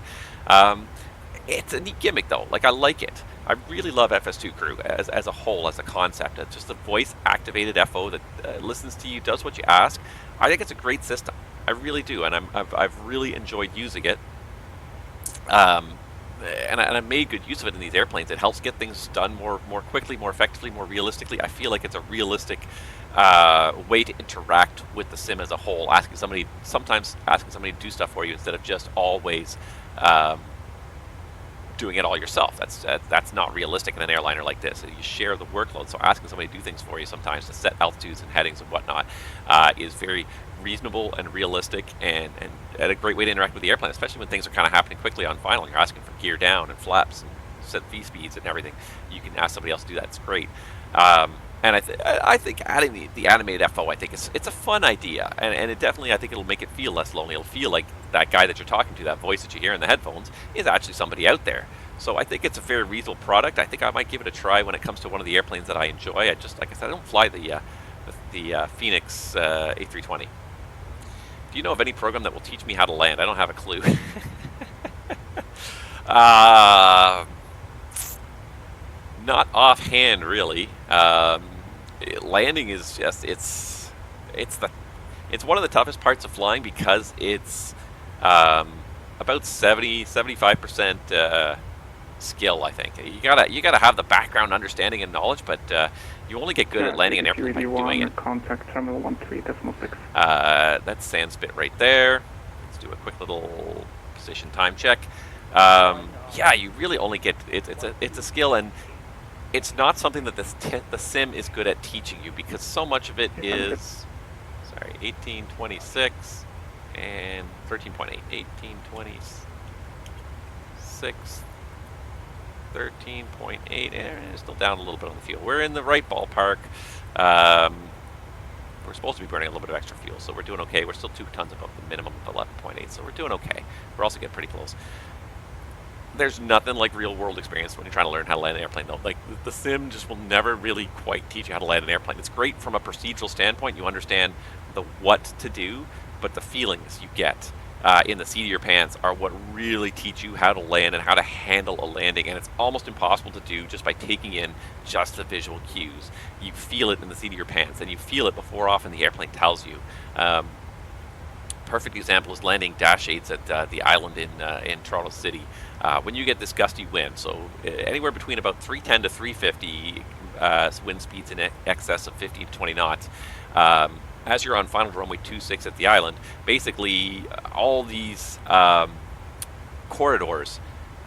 It's a neat gimmick though, like I like it. I really love FS2Crew as a whole, as a concept. It's just a voice-activated FO that listens to you, does what you ask. I think it's a great system. I really do, and I've really enjoyed using it. And I made good use of it in these airplanes. It helps get things done more quickly, more effectively, more realistically. I feel like it's a realistic way to interact with the sim as a whole. Sometimes asking somebody to do stuff for you instead of just always doing it all yourself. That's not realistic in an airliner like this. You share the workload, so asking somebody to do things for you sometimes to set altitudes and headings and whatnot is very reasonable and realistic, and a great way to interact with the airplane, especially when things are kind of happening quickly on final. You're asking for gear down and flaps and set V speeds and everything. You can ask somebody else to do that. It's great. And I think adding the animated FO, I think it's a fun idea, and it definitely, I think it'll make it feel less lonely. It'll feel like that guy that you're talking to, that voice that you hear in the headphones, is actually somebody out there. So I think it's a very reasonable product. I think I might give it a try when it comes to one of the airplanes that I enjoy. I just, like I said, I don't fly the Phoenix A320. Do you know of any program that will teach me how to land? I don't have a clue. Not offhand, really. Landing is just it's one of the toughest parts of flying because it's about 70-75% skill. I think you gotta have the background understanding and knowledge, but you only get good at landing an airplane by doing it. Contact terminal 13.6. That's Sandspit right there. Let's do a quick little position time check. Yeah, you really only get it's a skill, and it's not something that the sim is good at teaching you, because so much of it is 1826 and 13.8. 1826, 13.8, and still down a little bit on the fuel. We're in the right ballpark. We're supposed to be burning a little bit of extra fuel, so we're doing okay. We're still 2 tons above the minimum of 11.8, so we're doing okay. We're also getting pretty close. There's nothing like real world experience when you're trying to learn how to land an airplane, though. Like, the sim just will never really quite teach you how to land an airplane. It's great from a procedural standpoint. You understand the what to do, but the feelings you get in the seat of your pants are what really teach you how to land and how to handle a landing, and it's almost impossible to do just by taking in just the visual cues. You feel it in the seat of your pants, and you feel it before often the airplane tells you. Perfect example is landing dash 8s at the island in Toronto City. When you get this gusty wind, so anywhere between about 310 to 350 wind speeds in excess of 15 to 20 knots, as you're on final runway 26 at the island, basically all these corridors,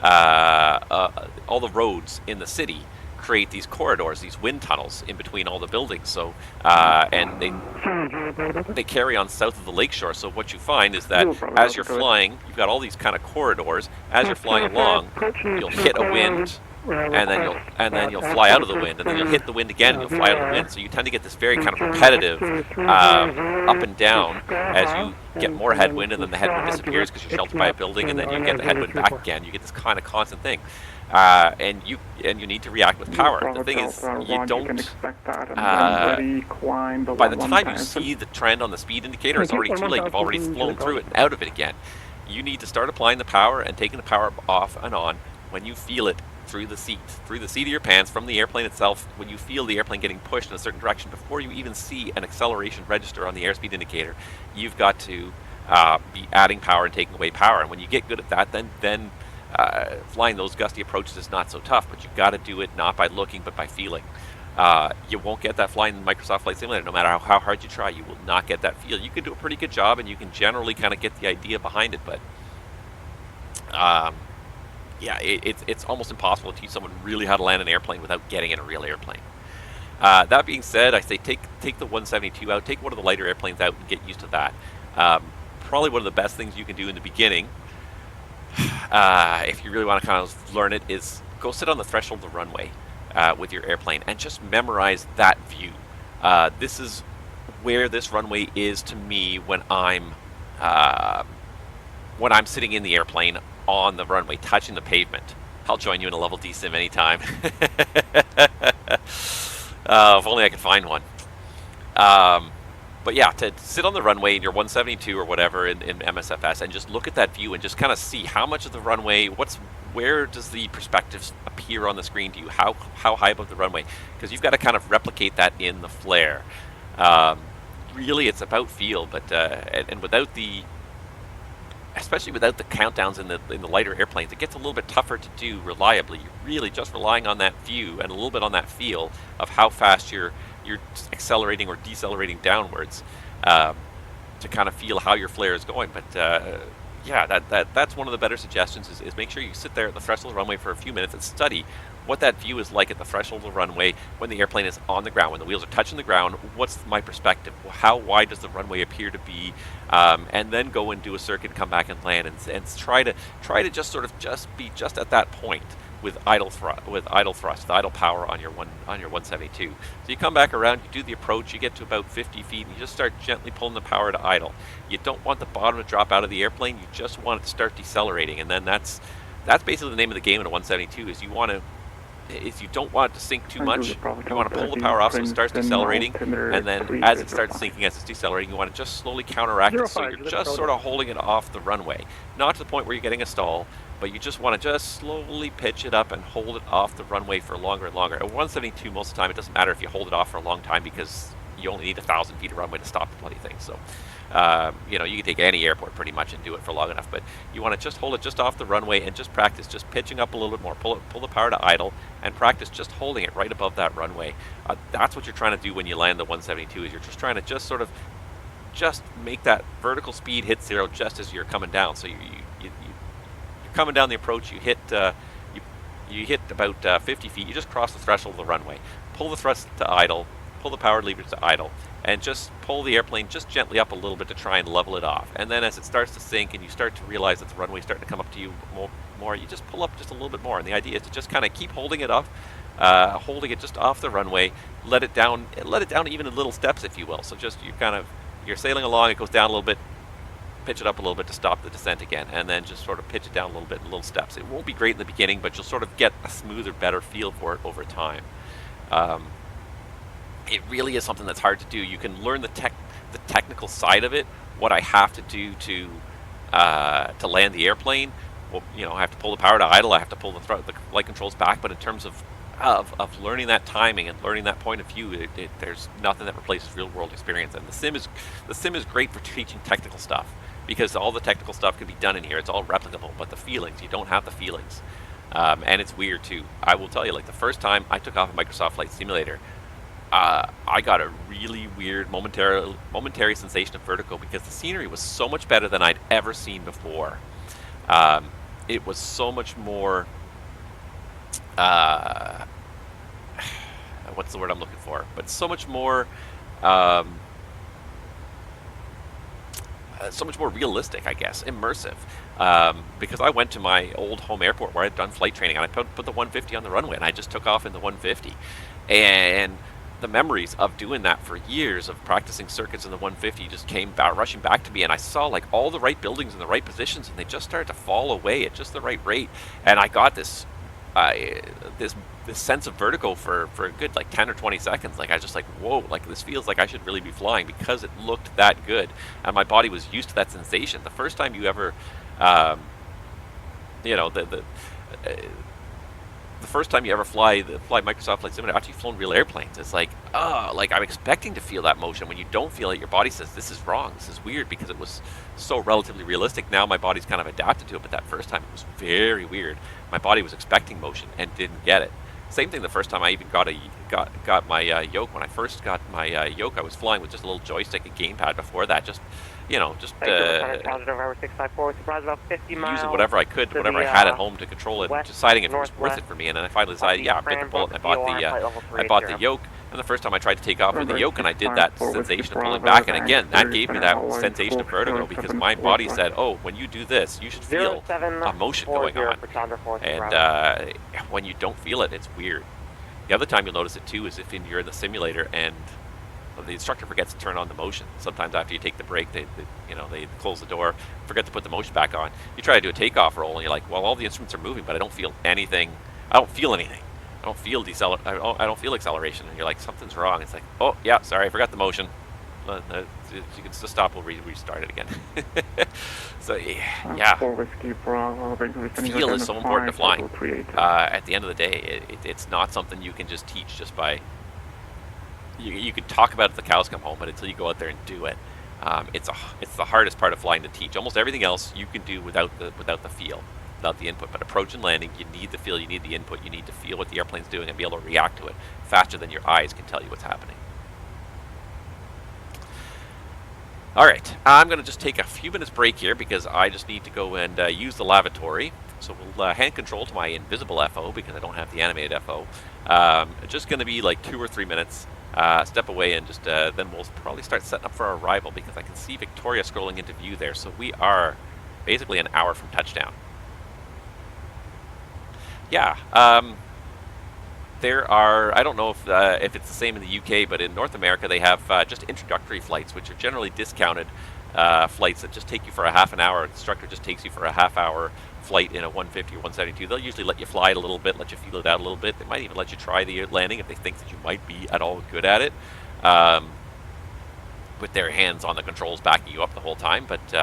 all the roads in the city create these corridors, these wind tunnels in between all the buildings. So and they carry on south of the lakeshore. So what you find is that as you're flying, you've got all these kind of corridors. As you're flying along, you'll hit a wind, and then you'll fly out of the wind, and then you'll hit the wind again, and you'll fly out of the wind. So you tend to get this very kind of repetitive up and down as you get more headwind, and then the headwind disappears because you're sheltered by a building, and then you get the headwind back again. You get this kind of constant thing. And you need to react with power. The thing is, you don't. By the time you see the trend on the speed indicator, it's already too late. You've already flown through it and out of it again. You need to start applying the power and taking the power off and on when you feel it through the seat of your pants, from the airplane itself. When you feel the airplane getting pushed in a certain direction, before you even see an acceleration register on the airspeed indicator, you've got to be adding power and taking away power. And when you get good at that, then flying those gusty approaches is not so tough, but you've got to do it not by looking but by feeling. You won't get that flying in Microsoft Flight Simulator. No matter how hard you try, you will not get that feel. You can do a pretty good job, and you can generally kind of get the idea behind it, but yeah, it's almost impossible to teach someone really how to land an airplane without getting in a real airplane. That being said, I say take the 172 out, take one of the lighter airplanes out, and get used to that. Probably one of the best things you can do in the beginning, if you really want to kind of learn it, is go sit on the threshold of the runway with your airplane and just memorize that view. This is where this runway is to me when I'm sitting in the airplane on the runway, touching the pavement. I'll join you in a level D sim anytime. If only I could find one. But yeah, to sit on the runway in your 172 or whatever in MSFS and just look at that view and just kind of see how much of the runway, where does the perspectives appear on the screen to you? How high above the runway? Because you've got to kind of replicate that in the flare. Really, it's about feel, but and without the, especially without the countdowns in the lighter airplanes, it gets a little bit tougher to do reliably. You're really just relying on that view and a little bit on that feel of how fast you're accelerating or decelerating downwards to kind of feel how your flare is going. But yeah, that's one of the better suggestions is make sure you sit there at the threshold of the runway for a few minutes and study what that view is like at the threshold of the runway when the airplane is on the ground, when the wheels are touching the ground. What's my perspective? How wide does the runway appear to be? And then go and do a circuit, come back and land, and try to just sort of be just at that point with idle thrust, the idle power on your 172. So you come back around, you do the approach, you get to about 50 feet, and you just start gently pulling the power to idle. You don't want the bottom to drop out of the airplane. You just want it to start decelerating, and then that's basically the name of the game in a 172. Is you don't want it to sink too much. You want to pull the power off so it starts decelerating, and then as it starts sinking, as it's decelerating, you want to just slowly counteract it so you're just sort of holding it off the runway. Not to the point where you're getting a stall, but you just want to just slowly pitch it up and hold it off the runway for longer and longer. At 172, most of the time, it doesn't matter if you hold it off for a long time because you only need 1,000 feet of runway to stop the bloody thing. So, you can take any airport pretty much and do it for long enough, but you want to just hold it just off the runway and just practice just pitching up a little bit more, pull the power to idle, and practice just holding it right above that runway. That's what you're trying to do when you land the 172. Is you're just trying to just sort of just make that vertical speed hit zero just as you're coming down. So you're coming down the approach, you hit about 50 feet, you just cross the threshold of the runway, pull the thrust to idle, pull the power levers to idle, and just pull the airplane just gently up a little bit to try and level it off. And then as it starts to sink and you start to realize that the runway's starting to come up to you more, you just pull up just a little bit more. And the idea is to just kind of keep holding it up, holding it just off the runway, let it down even in little steps, if you will. So just you're sailing along, it goes down a little bit, pitch it up a little bit to stop the descent again, and then just sort of pitch it down a little bit in little steps. It won't be great in the beginning, but you'll sort of get a smoother, better feel for it over time. It really is something that's hard to do. You can learn the technical side of it, what I have to do to land the airplane. Well, I have to pull the power to idle, I have to pull the flight controls back, but in terms of learning that timing and learning that point of view, there's nothing that replaces real world experience. And the sim is great for teaching technical stuff, because all the technical stuff can be done in here. It's all replicable, but the feelings, you don't have the feelings. And it's weird too. I will tell you, like the first time I took off a Microsoft Flight Simulator, I got a really weird momentary sensation of vertigo, because the scenery was so much better than I'd ever seen before. It was so much more, what's the word I'm looking for? But so much more realistic, I guess, immersive. Because I went to my old home airport where I'd done flight training, and I put the 150 on the runway, and I just took off in the 150. And the memories of doing that for years, of practicing circuits in the 150, just came rushing back to me, and I saw like all the right buildings in the right positions, and they just started to fall away at just the right rate. And I got this sense of vertigo for a good like 10 or 20 seconds. Like I was just like, whoa, like this feels like I should really be flying, because it looked that good, and my body was used to that sensation. The first time you ever, the first time you ever fly Microsoft Flight Simulator after you've flown real airplanes, it's like, like I'm expecting to feel that motion. When you don't feel it, your body says, this is wrong, this is weird, because it was so relatively realistic. Now my body's kind of adapted to it, but that first time it was very weird. My body was expecting motion and didn't get it. Same thing the first time I even got my yoke. When I first got my yoke, I was flying with just a little joystick and gamepad before that, just using whatever I could, whatever I had at home to control it, deciding if it was worth it for me. And then I finally decided, yeah, I'm going to pull it. And I bought the yoke. And the first time I tried to take off with the yoke, and I did that sensation of pulling back, and again, that gave me that sensation of vertigo, because my body said, oh, when you do this, you should feel a motion going on. And when you don't feel it, it's weird. The other time you'll notice it too is if you're in the simulator and the instructor forgets to turn on the motion. Sometimes after you take the break, they close the door, forget to put the motion back on. You try to do a takeoff roll, and you're like, well, all the instruments are moving, but I don't feel anything. I don't feel anything. I don't feel I don't feel acceleration. And you're like, something's wrong. It's like, oh yeah, sorry, I forgot the motion. You can just stop. We'll restart it again. So yeah, feel is so important to flying. At the end of the day, it's not something you can just teach just by. You can talk about it till the cows come home, but until you go out there and do it, it's the hardest part of flying to teach. Almost everything else you can do without the feel, without the input. But approach and landing, you need the feel, you need the input, you need to feel what the airplane's doing and be able to react to it faster than your eyes can tell you what's happening. All right, I'm going to just take a few minutes break here because I just need to go and use the lavatory. So we'll hand control to my invisible FO because I don't have the animated FO. It's just going to be like 2 or 3 minutes. Step away and just then we'll probably start setting up for our arrival because I can see Victoria scrolling into view there. So we are basically an hour from touchdown. Yeah. There are, I don't know if it's the same in the UK, but in North America they have just introductory flights, which are generally discounted flights that just take you for a half an hour. The instructor just takes you for a half-hour flight in a 150 or 172. They'll usually let you fly it a little bit, let you feel it out a little bit. They might even let you try the landing if they think that you might be at all good at it, with their hands on the controls backing you up the whole time. But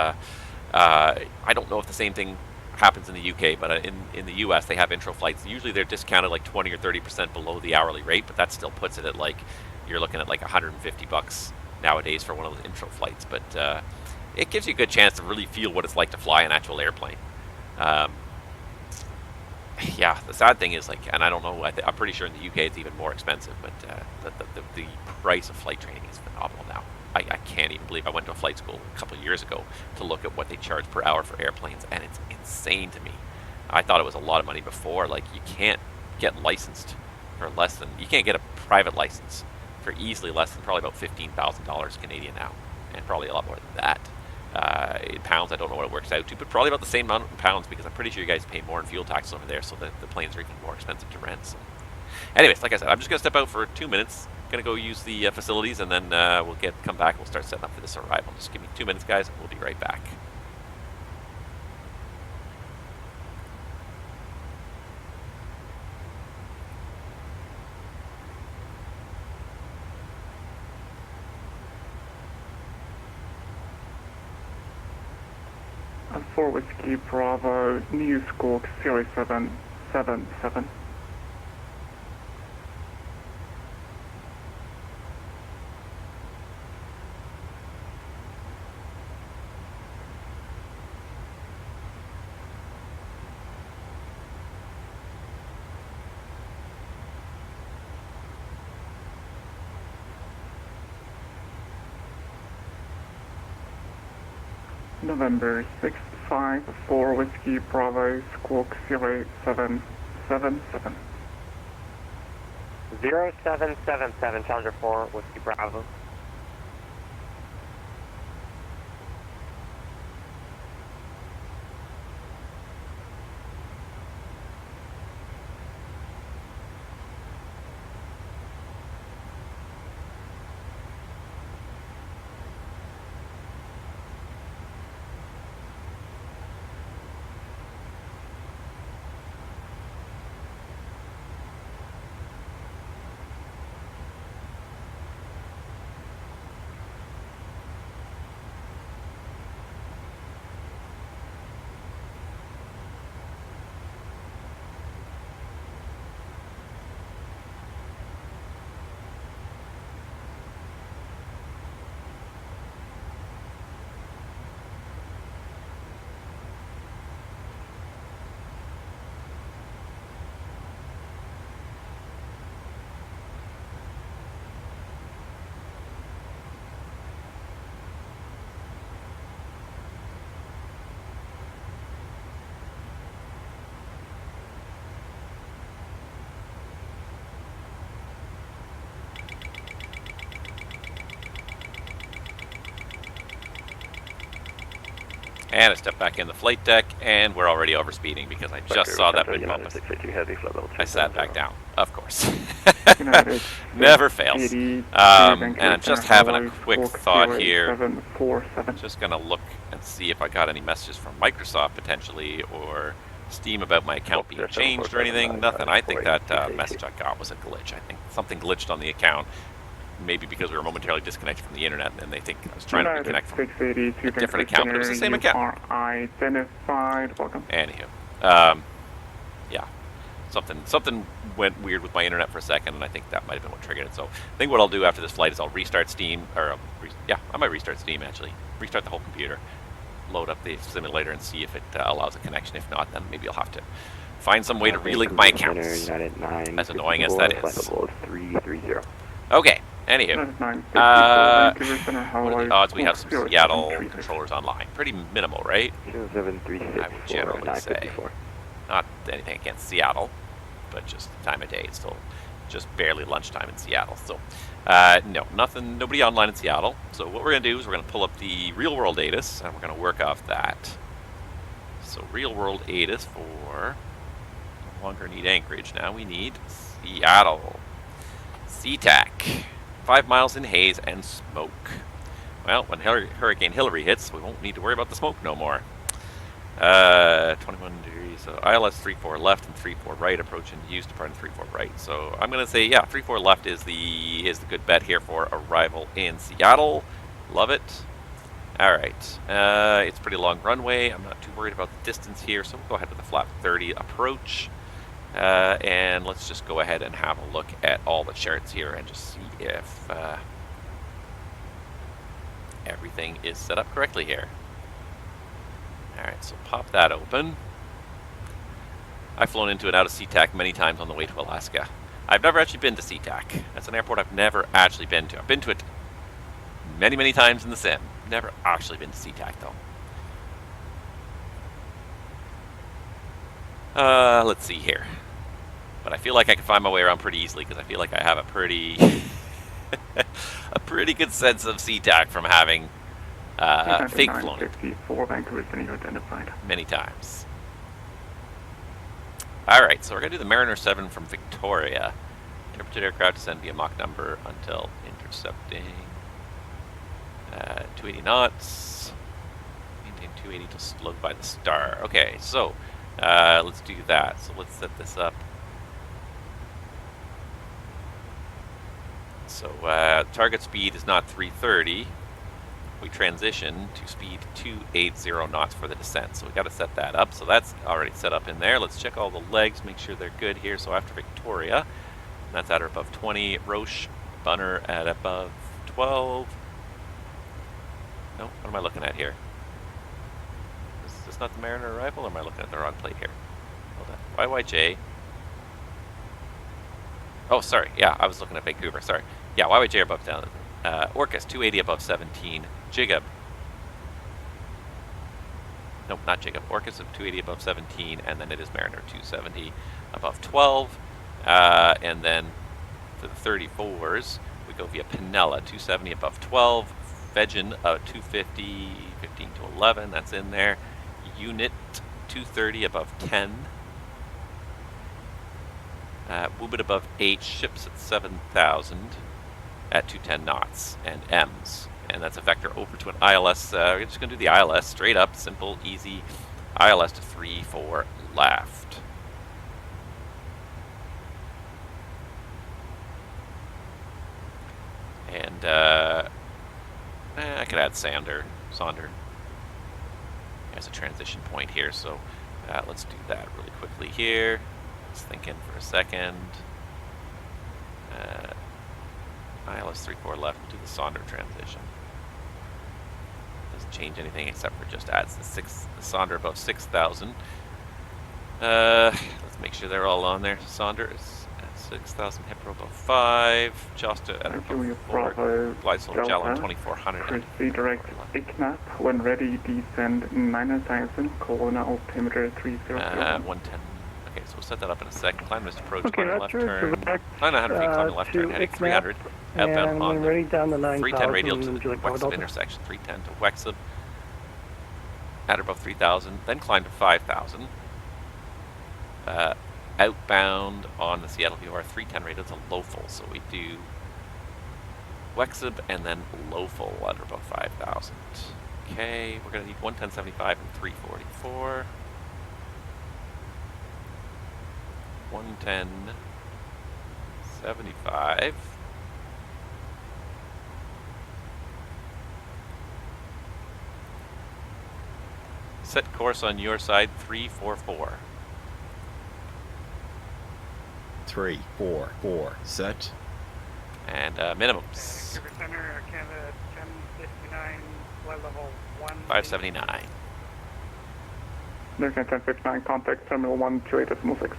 I don't know if the same thing happens in the UK, but in the US they have intro flights. Usually they're discounted like 20 or 30% below the hourly rate, but that still puts it at like, you're looking at like $150 nowadays for one of those intro flights. But it gives you a good chance to really feel what it's like to fly an actual airplane. Yeah, the sad thing is, like, and I don't know, I'm pretty sure in the UK it's even more expensive, but the price of flight training is phenomenal now. I can't even believe I went to a flight school a couple of years ago to look at what they charge per hour for airplanes, and it's insane to me. I thought it was a lot of money before. Like, you can't get licensed for less than, you can't get a private license for easily less than probably about $15,000 Canadian now, and probably a lot more than that. In pounds, I don't know what it works out to, but probably about the same amount in pounds because I'm pretty sure you guys pay more in fuel tax over there, so the planes are even more expensive to rent. So. Anyways, like I said, I'm just going to step out for 2 minutes. Going to go use the facilities, and then we'll come back. We'll start setting up for this arrival. Just give me 2 minutes, guys, and we'll be right back. For Whiskey Bravo, New Squawk 0777. November 654 Whiskey Bravo, Squawk 0777. 0777, Challenger 4, Whiskey Bravo. And I step back in the flight deck, and we're already overspeeding because I just saw that wind bump. I sat back down, of course. Never fails. And I'm just having a quick thought here. Just going to look and see if I got any messages from Microsoft potentially, or Steam about my account being changed or anything. Nothing. I think that message I got was a glitch. I think something glitched on the account. Maybe because we were momentarily disconnected from the internet, and they think I was trying to reconnect from a different account, but it was the same account. Identified. Welcome. Anywho, yeah, something went weird with my internet for a second, and I think that might have been what triggered it. So I think what I'll do after this flight is I'll restart Steam, or yeah, I might restart Steam actually, restart the whole computer, load up the simulator, and see if it allows a connection. If not, then maybe I'll have to find some way to relink my accounts. As annoying as that is. Okay. Anywho, what are the odds we have some Seattle controllers online? Pretty minimal, right? I would generally say. Not anything against Seattle, but just the time of day. It's still just barely lunchtime in Seattle. So, no, nobody online in Seattle. So what we're going to do is we're going to pull up the real-world ATIS, and we're going to work off that. So real-world ATIS for... no longer need Anchorage. Now we need Seattle. SeaTac. 5 miles in haze and smoke. Well, when Hurricane Hillary hits, we won't need to worry about the smoke no more. 21 degrees. So ILS 34 left and 34 right, approaching Hughes, departing 34 right. So I'm gonna say, yeah, 34 left is the good bet here for arrival in Seattle. Love it. All right, it's pretty long runway. I'm not too worried about the distance here, so we'll go ahead with the flap 30 approach. And let's just go ahead and have a look at all the charts here and just see if everything is set up correctly here. Alright, so pop that open. I've flown into and out of SeaTac many times on the way to Alaska. I've never actually been to SeaTac. That's an airport I've never actually been to. I've been to it many, many times in the sim. Never actually been to SeaTac though. Let's see here. But I feel like I can find my way around pretty easily because I feel like I have a pretty a pretty good sense of SeaTac from having fake flown many times. Alright, so we're going to do the Mariner 7 from Victoria. Interpreted aircraft descend via Mach number until intercepting 280 knots. Maintain 280 till slowed by the star. Okay, so let's do that. So let's set this up. So target speed is not 330. We transition to speed 280 knots for the descent. So we got to set that up. So that's already set up in there. Let's check all the legs, make sure they're good here. So after Victoria, that's at or above 20. Roche, Bunner at above 12. No, what am I looking at here? Is this not the Mariner arrival, or am I looking at the wrong plate here? Hold on. YYJ. Oh, sorry. Yeah, I was looking at Vancouver. Sorry. Yeah, YYJ above 10. Orcus 280 above 17. Jigab. Nope, not Jigab. Orcus of 280 above 17, and then it is Mariner 270 above 12. And then for the 34s, we go via Pinella 270 above 12. Vegin 250, 15 to 11. That's in there. Unit 230 above 10. Woobit above 8, ships at 7,000 at 210 knots, and M's. And that's a vector over to an ILS. We're just going to do the ILS straight up, simple, easy. ILS to 3-4 left. And I could add Sonder as a transition point here. So let's do that really quickly here. Just thinking for a second. ILS 3-4 left. We'll do the Sonder transition. Doesn't change anything except for just adds the Sonder above 6,000. Let's make sure they're all on there. Sonder is at 6,000. Hipro above 5. Josta at above 4. Glidesol Magellan 2,400. Proceed direct IGNAP. When ready, descend 9,000. Corona altimeter 300. 110. Okay, so we'll set that up in a second. Climb missed approach, climb left turn. 900 feet, climb left turn, heading 300. Outbound on the 310 radial to the Wexub intersection. 310 to Wexub. at or above 3,000, then climb to 5,000. Outbound on the Seattle VOR 310 rated, it's a low full, so we do Wexib and then low full at or above 5,000. Okay, we're going to need 110.75 and 344. 110.75. Set course on your side, 344. 344. Set. And minimums. Center, Canada 1059, flight level 579. American 1059, contact terminal 128.6. What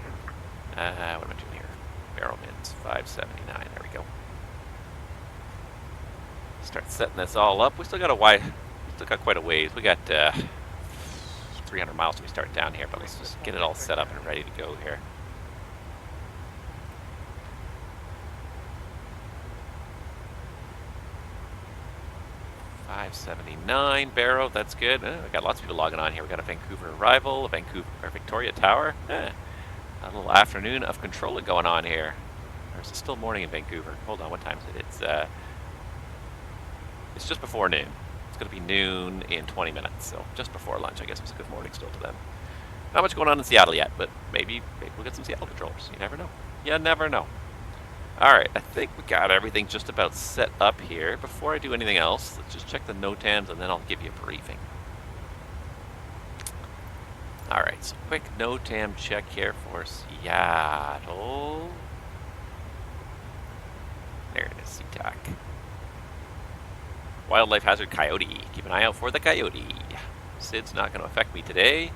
am I doing here? Barrel mins, 579. There we go. Start setting this all up. We still got quite a ways. We got 300 miles till we start down here, but let's just get it all set up and ready to go here. $579 Barrow, that's good. We got lots of people logging on here. We got a Vancouver arrival, a Victoria Tower. A little afternoon of control going on here. Or is it still morning in Vancouver? Hold on, what time is it? It's just before noon. It's going to be noon in 20 minutes, so just before lunch. I guess it's a good morning still to them. Not much going on in Seattle yet, but maybe we'll get some Seattle controllers. You never know. You never know. Alright, I think we got everything just about set up here. Before I do anything else, let's just check the NOTAMs and then I'll give you a briefing. Alright, so quick NOTAM check here for Seattle. There it is, SeaTac. Wildlife hazard coyote. Keep an eye out for the coyote. SID's not going to affect me today.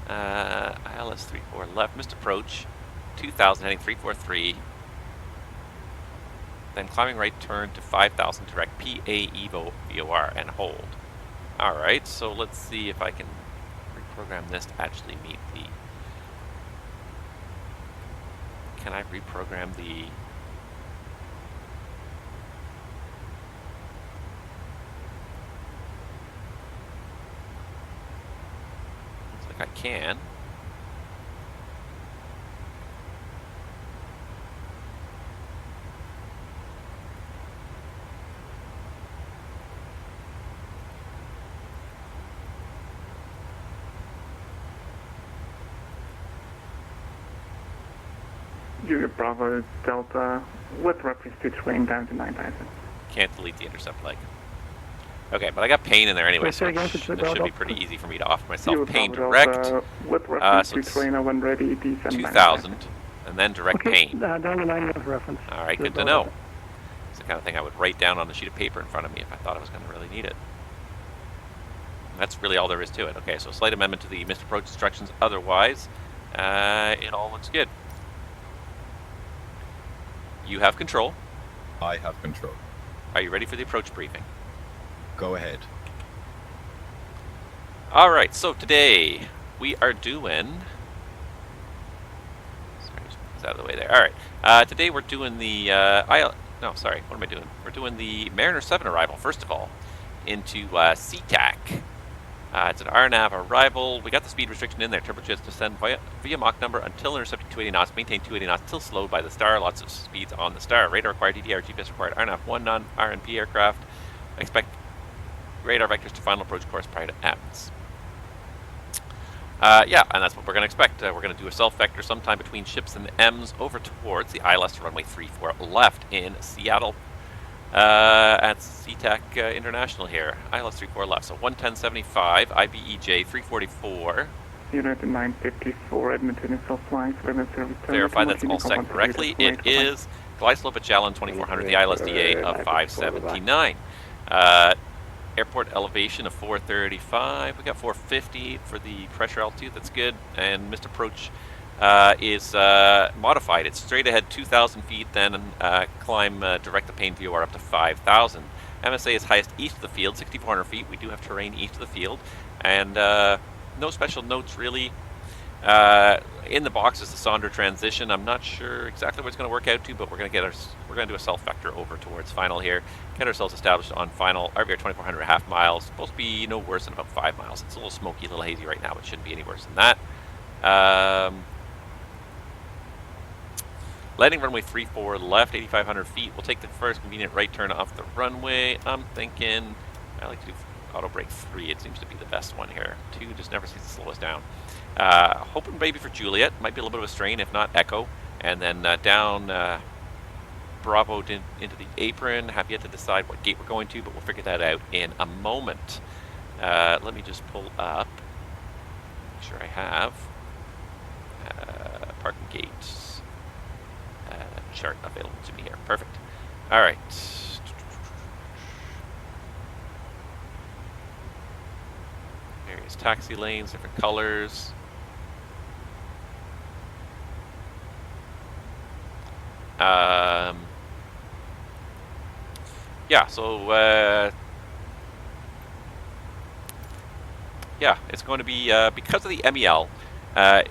ILS 34 left, missed approach. 2,000 heading 343. Then climbing right turn to 5,000 direct PA Evo VOR and hold. Alright, so let's see if I can reprogram this to actually meet the... Can I reprogram the... Looks like I can. Julia Bravo Delta with reference to terrain down to 9,000. Can't delete the intercept leg. Okay, but I got pain in there anyway, so it should be pretty easy for me to offer myself pain direct. With reference So to it's terrain when ready, descend 2,000, and then direct pain. Down to 9 with reference. Alright, good to know. It's the kind of thing I would write down on a sheet of paper in front of me if I thought I was going to really need it. And that's really all there is to it. Okay, so slight amendment to the missed approach instructions. Otherwise, it all looks good. You have control. I have control. Are you ready for the approach briefing? Go ahead. Alright, so today we are doing... Sorry, just put this out of the way there. Alright, today we're doing the... No, sorry, what am I doing? We're doing the Mariner 7 arrival, first of all, into SeaTac. It's an RNAV arrival. We got the speed restriction in there. Turbojets descend via Mach number until intercepting 280 knots. Maintain 280 knots until slowed by the star. Lots of speeds on the star. Radar required, DDR, GPS required. RNAV 1 non-RNP aircraft. I expect radar vectors to final approach course prior to EMS. Yeah, and that's what we're going to expect. We're going to do a self-vector sometime between ships and the M's over towards the ILS runway 34 left in Seattle. At SeaTac International here. ILS 34 left, so 110.75, IBEJ 344. United 954, Edmonton is offline, service. Verify that's all set correctly. It is glide slope at Jalen 2400, the ILSDA of 579. Airport elevation of 435. We got 450 for the pressure altitude, that's good. And missed approach is modified. It's straight ahead 2,000 feet, then climb direct the pane VOR up to 5,000. MSA is highest east of the field, 6,400 feet. We do have terrain east of the field, and no special notes really. in the box is the Sonder transition. I'm not sure exactly what it's going to work out to, but we're going to do a self vector over towards final here. Get ourselves established on final RVR 2400 half miles. Supposed to be no worse than about 5 miles. It's a little smoky, a little hazy right now. It shouldn't be any worse than that. Landing runway 34 left, 8,500 feet. We'll take the first convenient right turn off the runway. I'm thinking I like to do auto brake 3. It seems to be the best one here. 2 just never seems to slow us down. Hoping maybe for Juliet. Might be a little bit of a strain, if not Echo. And then down Bravo into the apron. Have yet to decide what gate we're going to, but we'll figure that out in a moment. Let me just pull up. Make sure I have parking gates chart available to me here. Perfect. All right. Various taxi lanes, different colors. Yeah, so yeah, it's going to be because of the MEL.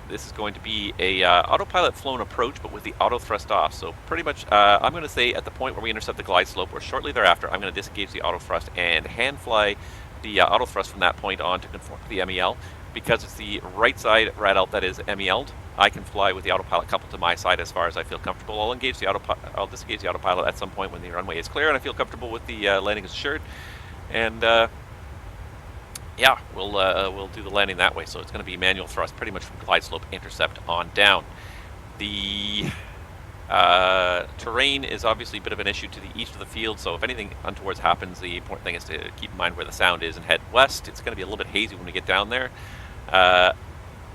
This is going to be a autopilot flown approach, but with the auto thrust off. So pretty much, I'm going to say at the point where we intercept the glide slope, or shortly thereafter, I'm going to disengage the auto thrust and hand fly the auto thrust from that point on to conform to the MEL. Because it's the right side rad alt that is MEL'd, I can fly with the autopilot coupled to my side as far as I feel comfortable. I'll disengage the autopilot at some point when the runway is clear and I feel comfortable with the landing is assured. And yeah, we'll do the landing that way. So it's going to be manual thrust, pretty much from glide slope intercept on down. The terrain is obviously a bit of an issue to the east of the field, so if anything untoward happens, the important thing is to keep in mind where the sound is and head west. It's going to be a little bit hazy when we get down there.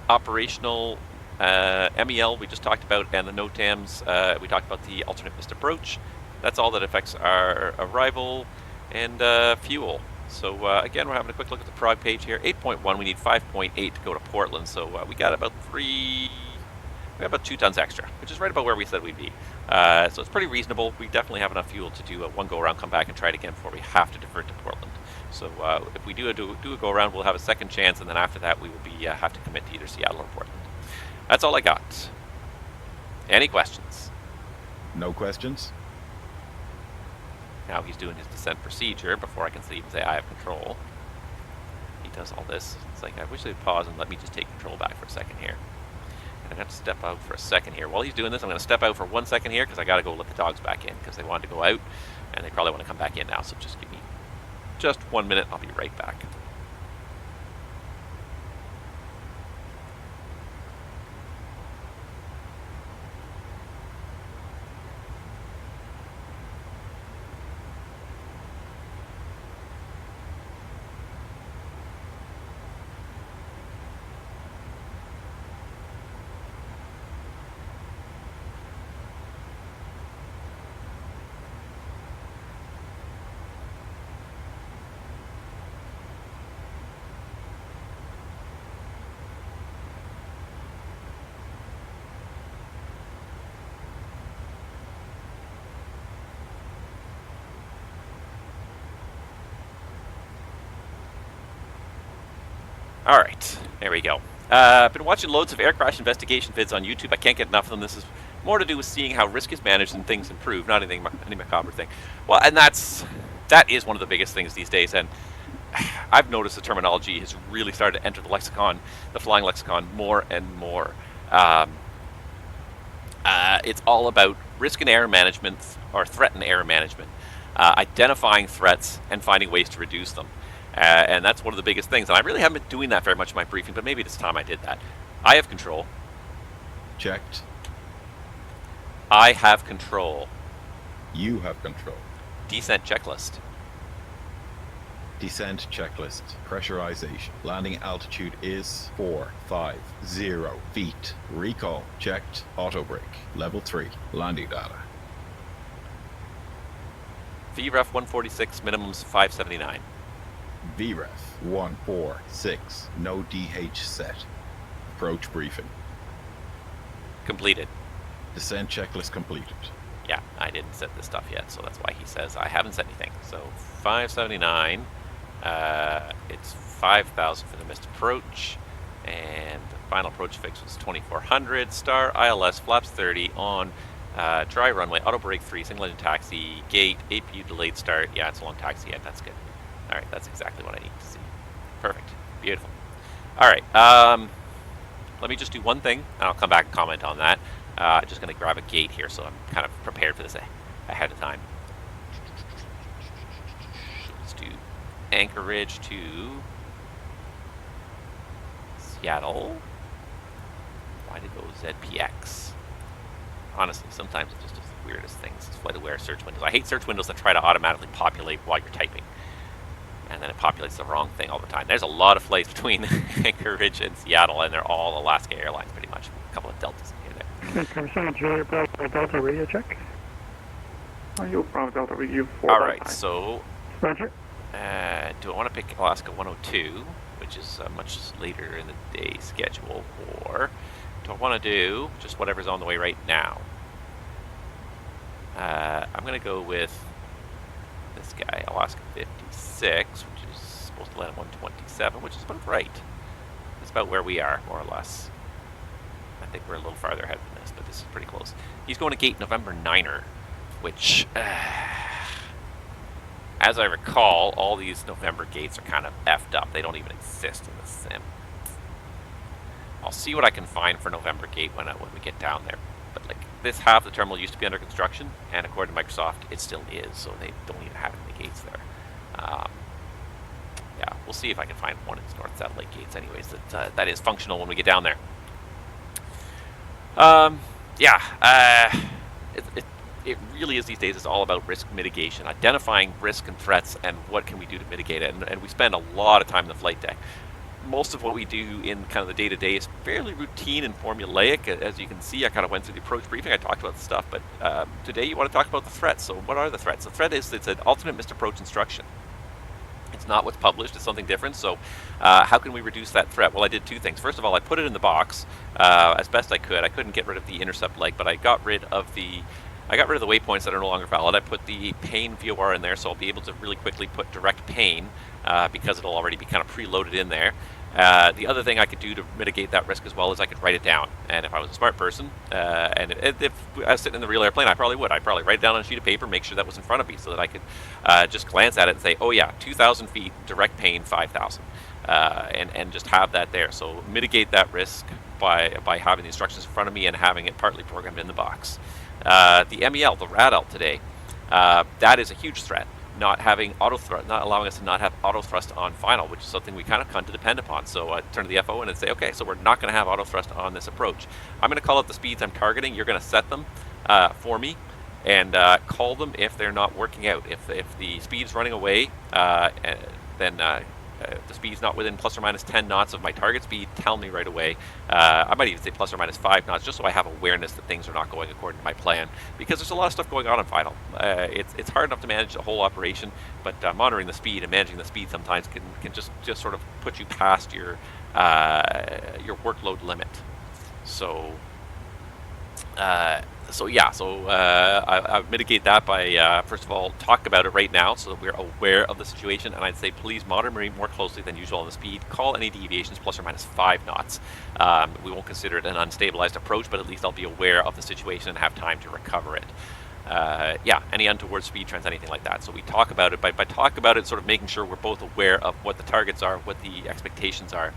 Operational MEL we just talked about, and the NOTAMs, we talked about the alternate missed approach. That's all that affects our arrival and fuel. So again, we're having a quick look at the prog page here. 8.1, we need 5.8 to go to Portland, so we got about 2 tons extra, which is right about where we said we'd be. So it's pretty reasonable. We definitely have enough fuel to do one go-around, come back and try it again before we have to divert to Portland. So if we do a go-around, we'll have a second chance, and then after that we will be have to commit to either Seattle or Portland. That's all I got. Any questions? No questions? Now he's doing his descent procedure before I can even say I have control. He does all this. It's like, I wish they'd pause and let me just take control back for a second here. And I have to step out for a second here. While he's doing this, I'm going to step out for 1 second here because I got to go let the dogs back in because they wanted to go out and they probably want to come back in now. So just give me just 1 minute. I'll be right back. All right, there we go. I've been watching loads of air crash investigation vids on YouTube. I can't get enough of them. This is more to do with seeing how risk is managed and things improve, not anything, any macabre thing. Well, and that is one of the biggest things these days. And I've noticed the terminology has really started to enter the lexicon, the flying lexicon, more and more. It's all about risk and error management, or threat and error management, identifying threats and finding ways to reduce them. And that's one of the biggest things. And I really haven't been doing that very much in my briefing, but maybe this time I did that. I have control. Checked. I have control. You have control. Descent checklist. Descent checklist. Pressurization. Landing altitude is 450 feet. Recall. Checked. Auto brake. Level 3. Landing data. VREF 146, minimums 579. VREF 146. No DH set. Approach briefing. Completed. Descent checklist completed. Yeah, I didn't set this stuff yet, so that's why he says I haven't set anything. So 579. It's 5,000 for the missed approach, and Final approach fix was 2400. Star, ILS, flaps 30 on dry runway, auto brake 3, single engine taxi, gate, APU delayed start. Yeah, it's a long taxi yet. That's good. All right, that's exactly what I need to see. Perfect. Beautiful. All right. Let me just do one thing, and I'll come back and comment on that. Just going to grab a gate here, so I'm kind of prepared for this ahead of time. Let's do Anchorage to Seattle. Why did it go ZPX? Honestly, sometimes it just does the weirdest things. It's flight aware search windows. I hate search windows that try to automatically populate while you're typing. And then it populates the wrong thing all the time. There's a lot of flights between Anchorage and Seattle, and they're all Alaska Airlines pretty much. A couple of Deltas in here there. Okay, Julia, Bravo Delta radio check. You Bravo Delta radio 4. All right, so Roger. Do I want to pick Alaska 102, which is much later in the day schedule, or do I want to do just whatever's on the way right now? I'm going to go with this guy, Alaska 56, which is supposed to land at 127, which is about right. It's about where we are, more or less. I think we're a little farther ahead than this, but this is pretty close. He's going to gate November 9er, which, as I recall, all these November gates are kind of effed up. They don't even exist in the sim. I'll see what I can find for November gate when we get down there. But like this half of the terminal used to be under construction, and according to Microsoft, it still is. So they don't even have any gates there. Yeah, we'll see if I can find one in North Satellite gates, anyways. That is functional when we get down there. It really is these days. It's all about risk mitigation, identifying risk and threats, and what can we do to mitigate it. And we spend a lot of time in the flight deck. Most of what we do in kind of the day-to-day is fairly routine and formulaic. As you can see, I kind of went through the approach briefing. I talked about the stuff, but today you want to talk about the threats. So what are the threats? The threat is it's an alternate missed approach instruction. It's not what's published. It's something different. So how can we reduce that threat? Well, I did two things. First of all, I put it in the box as best I could. I couldn't get rid of the intercept leg, but I got rid of the waypoints that are no longer valid. I put the pane VOR in there, so I'll be able to really quickly put direct pane because it'll already be kind of preloaded in there. The other thing I could do to mitigate that risk as well is I could write it down. And if I was a smart person, and if I was sitting in the real airplane, I probably would. I'd probably write it down on a sheet of paper, make sure that was in front of me so that I could just glance at it and say, oh yeah, 2,000 feet, direct pane, 5,000. And just have that there. So mitigate that risk by having the instructions in front of me and having it partly programmed in the box. The MEL, the RADL today, that is a huge threat. Not having not allowing us to not have auto thrust on final, which is something we kind of come to depend upon. So I turn to the FO and say, okay, so we're not going to have auto thrust on this approach. I'm going to call out the speeds I'm targeting. You're going to set them for me and call them if they're not working out. If the speed's running away, then the speed's not within plus or minus 10 knots of my target speed, tell me right away. I might even say plus or minus 5 knots, just so I have awareness that things are not going according to my plan, because there's a lot of stuff going on final. It's hard enough to manage the whole operation, but monitoring the speed and managing the speed sometimes can just sort of put you past your workload limit. So I mitigate that by, first of all, talk about it right now so that we're aware of the situation, and I'd say please monitor more closely than usual on the speed. Call any deviations plus or minus 5 knots. We won't consider it an unstabilized approach, but at least I'll be aware of the situation and have time to recover it. Any untoward speed trends, anything like that. So we talk about it, by talk about it, sort of making sure we're both aware of what the targets are, what the expectations are.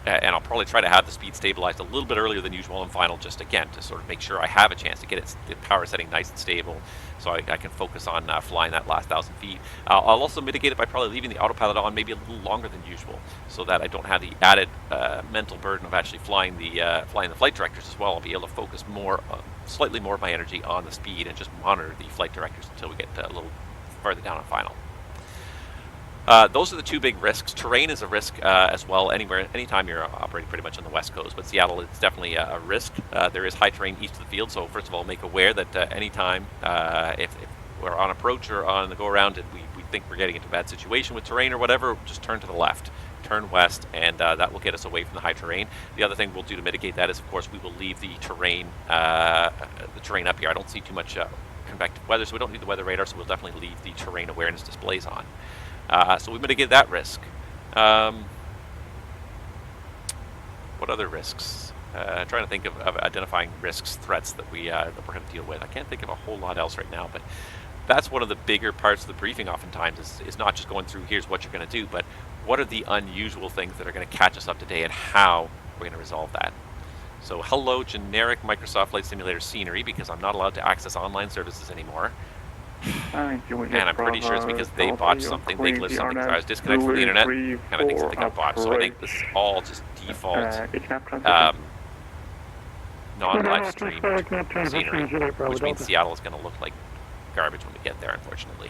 And I'll probably try to have the speed stabilized a little bit earlier than usual in final, just again to sort of make sure I have a chance to get the power setting nice and stable, so I can focus on flying that last 1,000 feet. I'll also mitigate it by probably leaving the autopilot on maybe a little longer than usual, so that I don't have the added mental burden of actually flying the flight directors as well. I'll be able to focus slightly more of my energy on the speed and just monitor the flight directors until we get a little further down on final. Those are the two big risks. Terrain is a risk as well, anytime you're operating pretty much on the West Coast, but Seattle is definitely a risk. There is high terrain east of the field, so first of all, make aware that anytime if we're on approach or on the go-around and we think we're getting into a bad situation with terrain or whatever, just turn to the left, turn west, and that will get us away from the high terrain. The other thing we'll do to mitigate that is, of course, we will leave the terrain up here. I don't see too much convective weather, so we don't need the weather radar, so we'll definitely leave the terrain awareness displays on. So we mitigate that risk. What other risks? Trying to think of identifying risks, threats that we're going to deal with. I can't think of a whole lot else right now, but that's one of the bigger parts of the briefing oftentimes is not just going through here's what you're going to do, but what are the unusual things that are going to catch us up today and how we're going to resolve that. So hello, generic Microsoft Flight Simulator scenery, because I'm not allowed to access online services anymore. And I'm pretty sure it's because they botched something, they glitched something, because I was disconnected from the internet, and I think something got botched. So I think this is all just default non-live stream scenery, which means Seattle is going to look like garbage when we get there, unfortunately.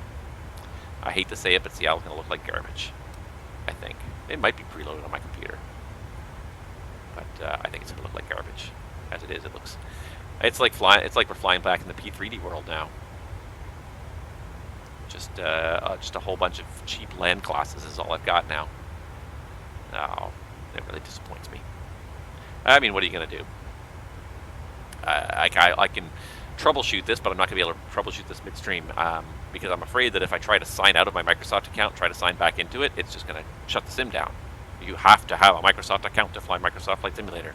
I hate to say it, but Seattle's going to look like garbage, I think. It might be preloaded on my computer, but I think it's going to look like garbage. As it is, it looks... It's like we're flying back in the P3D world now. Just a whole bunch of cheap land classes is all I've got now. Oh, it really disappoints me. I mean, what are you going to do? I can troubleshoot this, but I'm not going to be able to troubleshoot this midstream because I'm afraid that if I try to sign out of my Microsoft account, try to sign back into it, it's just going to shut the sim down. You have to have a Microsoft account to fly Microsoft Flight Simulator.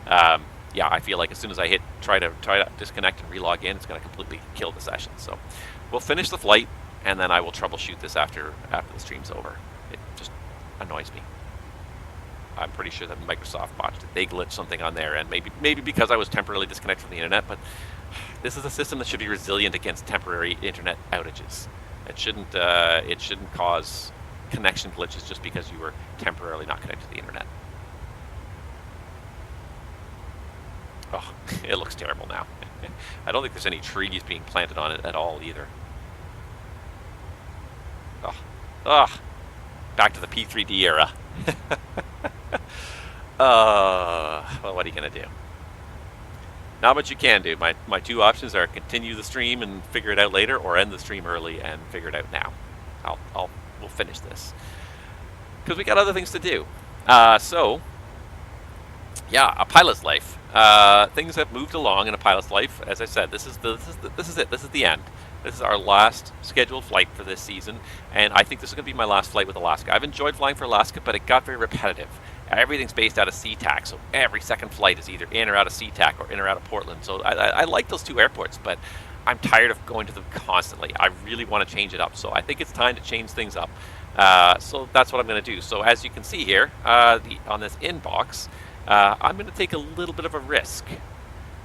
Yeah, I feel like as soon as I hit try to disconnect and relog in, it's going to completely kill the session. So we'll finish the flight, and then I will troubleshoot this after the stream's over. It just annoys me. I'm pretty sure that Microsoft botched it. They glitched something on there, and maybe because I was temporarily disconnected from the internet, but this is a system that should be resilient against temporary internet outages. It shouldn't cause connection glitches just because you were temporarily not connected to the internet. Oh, it looks terrible now. I don't think there's any trees being planted on it at all either. Oh, back to the P3D era. Well, what are you gonna do? Not much you can do. My two options are continue the stream and figure it out later, or end the stream early and figure it out now. We'll finish this because we got other things to do. So yeah, a pilot's life. Things have moved along in a pilot's life. As I said, this is it. This is the end. This is our last scheduled flight for this season, and I think this is going to be my last flight with Alaska. I've enjoyed flying for Alaska, but it got very repetitive. Everything's based out of SeaTac, so every second flight is either in or out of SeaTac or in or out of Portland. So I like those two airports, but I'm tired of going to them constantly. I really want to change it up, so I think it's time to change things up. So that's what I'm going to do. So as you can see here, on this inbox, I'm going to take a little bit of a risk.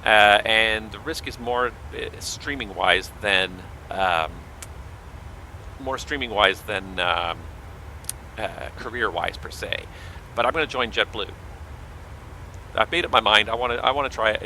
And the risk is more streaming-wise than career-wise per se. But I'm going to join JetBlue. I've made up my mind. I want to try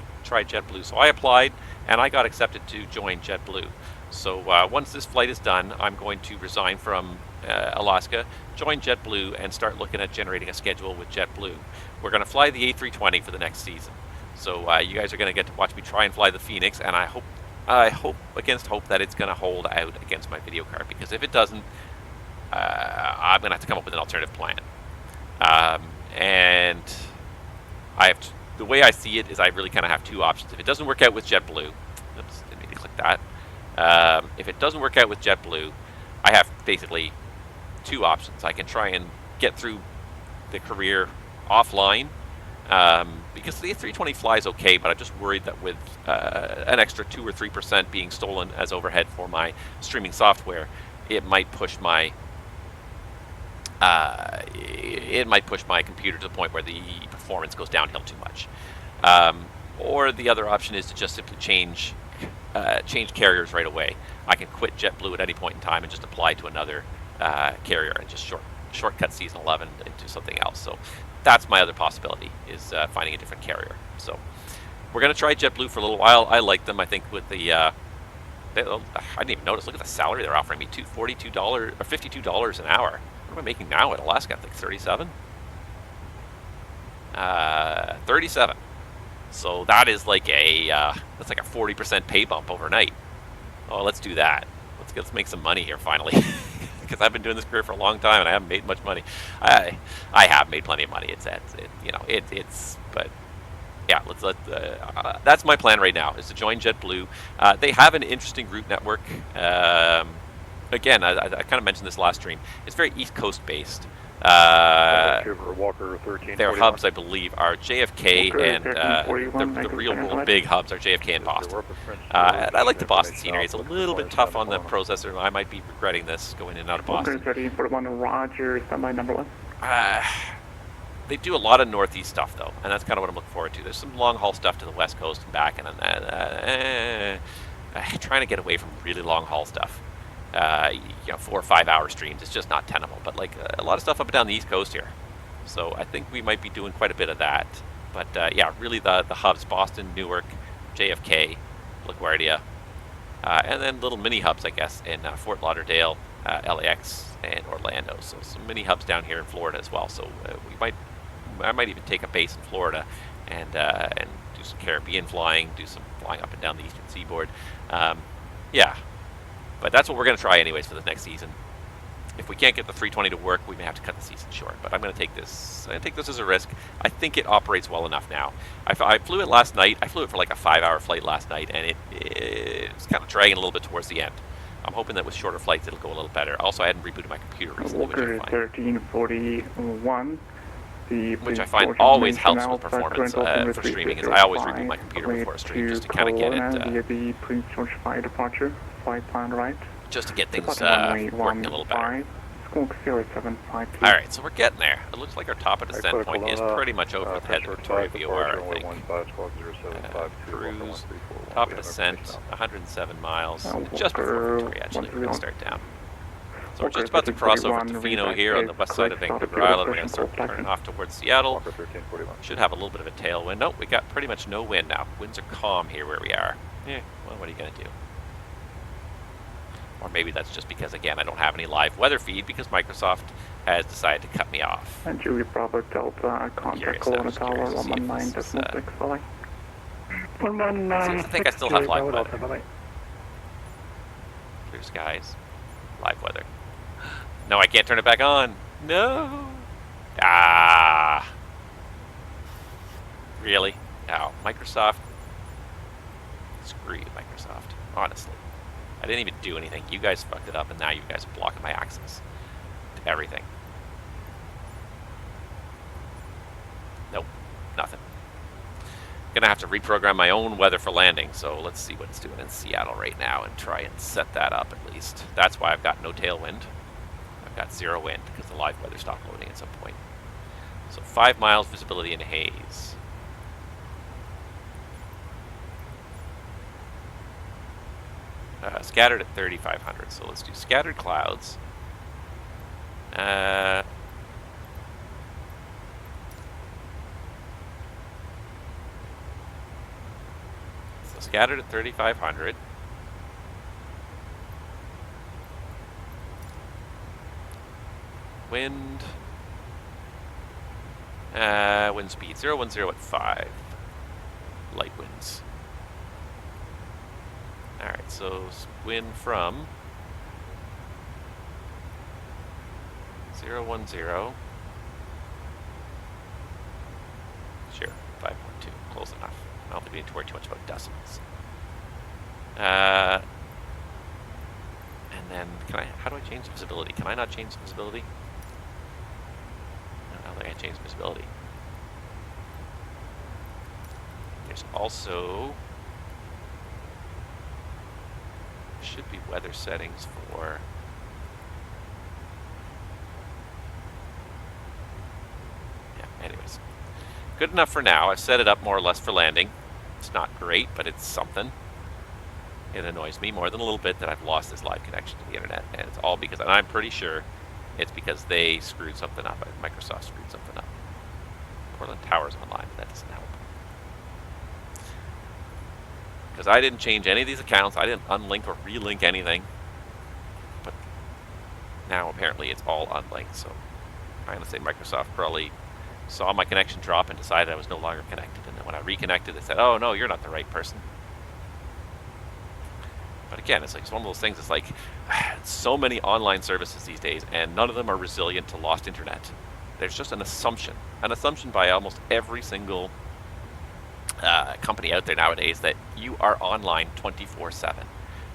JetBlue. So I applied, and I got accepted to join JetBlue. So once this flight is done, I'm going to resign from Alaska, join JetBlue, and start looking at generating a schedule with JetBlue. We're going to fly the A320 for the next season. So you guys are going to get to watch me try and fly the Phoenix, and I hope against hope that it's going to hold out against my video card, because if it doesn't, I'm going to have to come up with an alternative plan. And the way I see it is I really kind of have two options. If it doesn't work out with JetBlue, oops, didn't mean to click that. If it doesn't work out with JetBlue, I have basically two options. I can try and get through the career offline, because the A320 flies okay, but I'm just worried that with an extra 2 or 3% being stolen as overhead for my streaming software, it might push my computer to the point where the performance goes downhill too much. Or the other option is to just simply change carriers right away. I can quit JetBlue at any point in time and just apply to another carrier and just shortcut season 11 into something else. So that's my other possibility, is finding a different carrier. So we're going to try JetBlue for a little while. I like them. I think with the I didn't even notice. Look at the salary they're offering me: $42 or $52 an hour. What am I making now at Alaska? I think 37. 37. So that is like that's like a 40% pay bump overnight. Oh, let's do that. Let's make some money here finally. Because I've been doing this career for a long time and I haven't made much money. I have made plenty of money. But yeah, that's my plan right now, is to join JetBlue. They have an interesting route network. Again, I kind of mentioned this last stream. It's very East Coast based. Their hubs, I believe, are JFK, and the real big hubs are JFK and Boston. And I like the Boston scenery. It's a little bit tough on the processor. I might be regretting this going in and out of Boston. Ready for 1 Roger, standby number 1. They do a lot of northeast stuff, though, and that's kind of what I'm looking forward to. There's some long-haul stuff to the west coast and back, and trying to get away from really long-haul stuff. 4 or 5 hour streams, it's just not tenable. But like a lot of stuff up and down the east coast here. So I think we might be doing quite a bit of that. But yeah, really the hubs, Boston, Newark, JFK, LaGuardia, and then little mini hubs, I guess, in Fort Lauderdale, LAX, and Orlando. So some mini hubs down here in Florida as well. So I might even take a base in Florida and do some Caribbean flying, do some flying up and down the eastern seaboard. Yeah, but that's what we're going to try anyways for the next season. If we can't get the 320 to work, we may have to cut the season short. But I'm going to take this. I'm going to take this as a risk. I think it operates well enough now. I flew it last night. I flew it for like a 5-hour flight last night, and it's kind of dragging a little bit towards the end. I'm hoping that with shorter flights, it'll go a little better. Also, I hadn't rebooted my computer recently, which I find 1341. Which I find always helps with performance for streaming. Is I always reboot my computer before a stream just to kind of get it. The Prince George 5 departure, flight plan right. Just to get things working a little better. Alright, so we're getting there. It looks like our top of descent point is pretty much over the head of Victoria VOR, I think. Cruise, top of descent, 107 miles, just before Victoria, actually. We're going to start down. So we're just about to cross over to Fino here on the west side of Vancouver Island. We're going to start turning off towards Seattle. Should have a little bit of a tailwind. Nope, we got pretty much no wind now. Winds are calm here where we are. Yeah, well, what are you going to do? Or maybe that's just because, again, I don't have any live weather feed because Microsoft has decided to cut me off. And Julie Bravo Delta, contact Colonna Tower, 119.6, Valley. I think I still have live weather. Clear skies, live weather. No, I can't turn it back on. No. Ah. Really? No. Microsoft. Screw you, Microsoft. Honestly. I didn't even do anything. You guys fucked it up, and now you guys are blocking my access to everything. Nope. Nothing. Gonna have to reprogram my own weather for landing, so let's see what it's doing in Seattle right now and try and set that up at least. That's why I've got no tailwind. I've got 0 wind because the live weather stopped loading at some point. So 5 miles visibility in haze. Scattered at 3,500, so let's do scattered clouds. So scattered at 3,500. Wind. Wind speed 010 at 5. Light winds. Alright, so wind from 010. Sure, 5.2, close enough. I don't think we need to worry too much about decimals. And then, how do I change visibility? Can I not change visibility? I don't think I change visibility. There's also should be weather settings for anyways. Good enough for now. I've set it up more or less for landing. It's not great, but it's something. It annoys me more than a little bit that I've lost this live connection to the internet, and it's all because, and I'm pretty sure it's because they screwed something up. Microsoft screwed something up. Portland Tower's online, but that doesn't help. Because I didn't change any of these accounts. I didn't unlink or relink anything. But now apparently it's all unlinked. So I'm going to say Microsoft probably saw my connection drop and decided I was no longer connected. And then when I reconnected, they said, oh, no, you're not the right person. But again, it's like it's one of those things. It's like so many online services these days, and none of them are resilient to lost internet. There's just an assumption by almost every single company out there nowadays that you are online 24/7,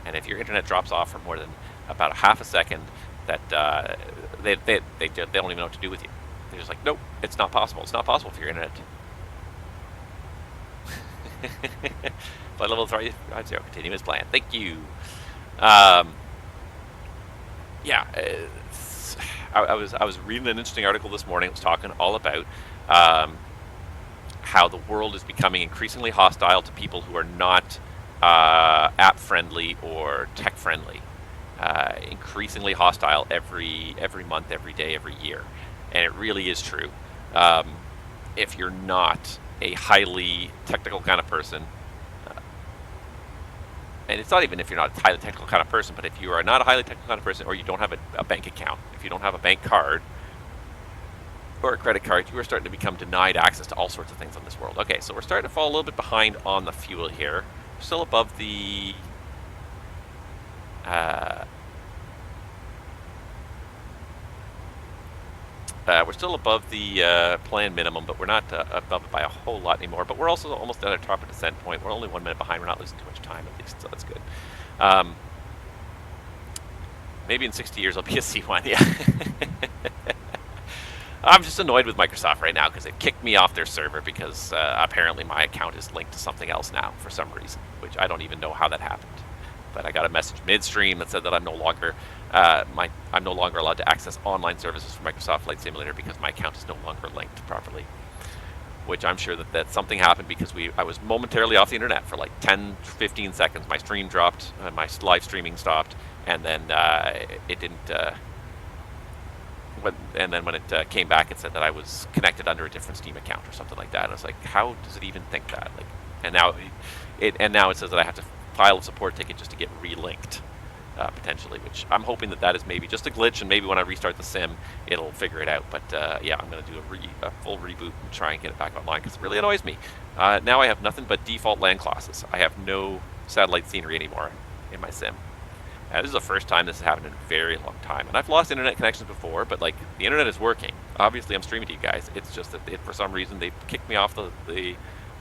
and if your internet drops off for more than about a half a second, that they don't even know what to do with you. They're just like, nope, it's not possible. It's not possible for your internet. Flight level 350, continuous plan. Thank you. Yeah, I was reading an interesting article this morning. It was talking all about how the world is becoming increasingly hostile to people who are not app friendly or tech friendly. Increasingly hostile every month, every day, every year, and it really is true. If you're not a highly technical kind of person, and it's not even if you're not a highly technical kind of person, but if you are not a highly technical kind of person, or you don't have a bank account, if you don't have a bank card or a credit card, you are starting to become denied access to all sorts of things in this world. Okay, so we're starting to fall a little bit behind on the fuel here. We're still above the planned minimum, but we're not above it by a whole lot anymore. But we're also almost at our top of descent point. We're only 1 minute behind. We're not losing too much time, at least, so that's good. Maybe in 60 years I'll be a C1, yeah. I'm just annoyed with Microsoft right now because it kicked me off their server because apparently my account is linked to something else now for some reason, which I don't even know how that happened. But I got a message midstream that said that I'm no longer allowed to access online services for Microsoft Flight Simulator because my account is no longer linked properly. Which I'm sure that something happened because I was momentarily off the internet for like 10-15 seconds. My stream dropped, my live streaming stopped, and then it didn't. And then when it came back, it said that I was connected under a different Steam account or something like that. And I was like, how does it even think that? Like, and now it says that I have to file a support ticket just to get relinked, potentially. Which I'm hoping that is maybe just a glitch, and maybe when I restart the sim, it'll figure it out. But yeah, I'm going to do a full reboot and try and get it back online because it really annoys me. Now I have nothing but default land classes. I have no satellite scenery anymore in my sim. This is the first time this has happened in a very long time. And I've lost internet connections before, but like the internet is working. Obviously, I'm streaming to you guys. It's just that for some reason they kicked me off the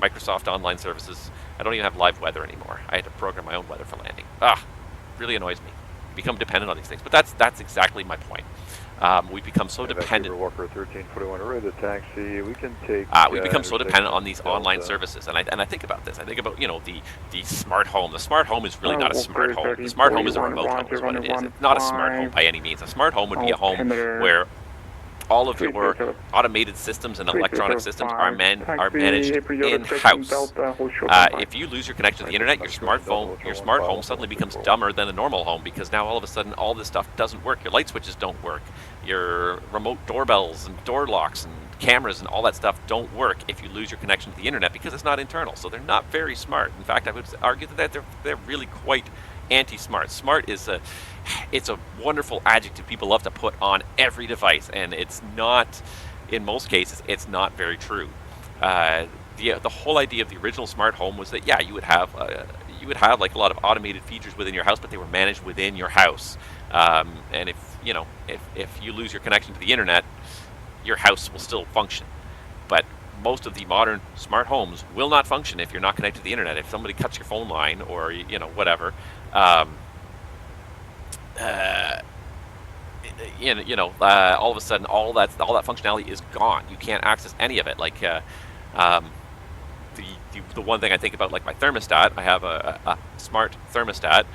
Microsoft online services. I don't even have live weather anymore. I had to program my own weather for landing. Really annoys me. Become dependent on these things. But that's exactly my point. We've become so dependent. Walker 1341 array the taxi. We can take. We've become so dependent on these online services, and I think about this. I think about the smart home. The smart home is really not a smart home. The smart home is a remote home. Is what it is. It's not a smart home by any means. A smart home would be a home where all of your automated systems and electronic systems are managed in-house. If you lose your connection to the internet, your smart home suddenly becomes dumber than a normal home because now all of a sudden all this stuff doesn't work. Your light switches don't work. Your remote doorbells and door locks and cameras and all that stuff don't work if you lose your connection to the internet because it's not internal. So they're not very smart. In fact, I would argue that they're really quite anti-smart. Smart is it's a wonderful adjective people love to put on every device, and it's not, in most cases, it's not very true. The whole idea of the original smart home was that you would have like a lot of automated features within your house, but they were managed within your house. And if you lose your connection to the internet, your house will still function. But most of the modern smart homes will not function if you're not connected to the internet. If somebody cuts your phone line or whatever. All of a sudden, all that functionality is gone. You can't access any of it. Like the one thing I think about, like my thermostat, I have a smart thermostat.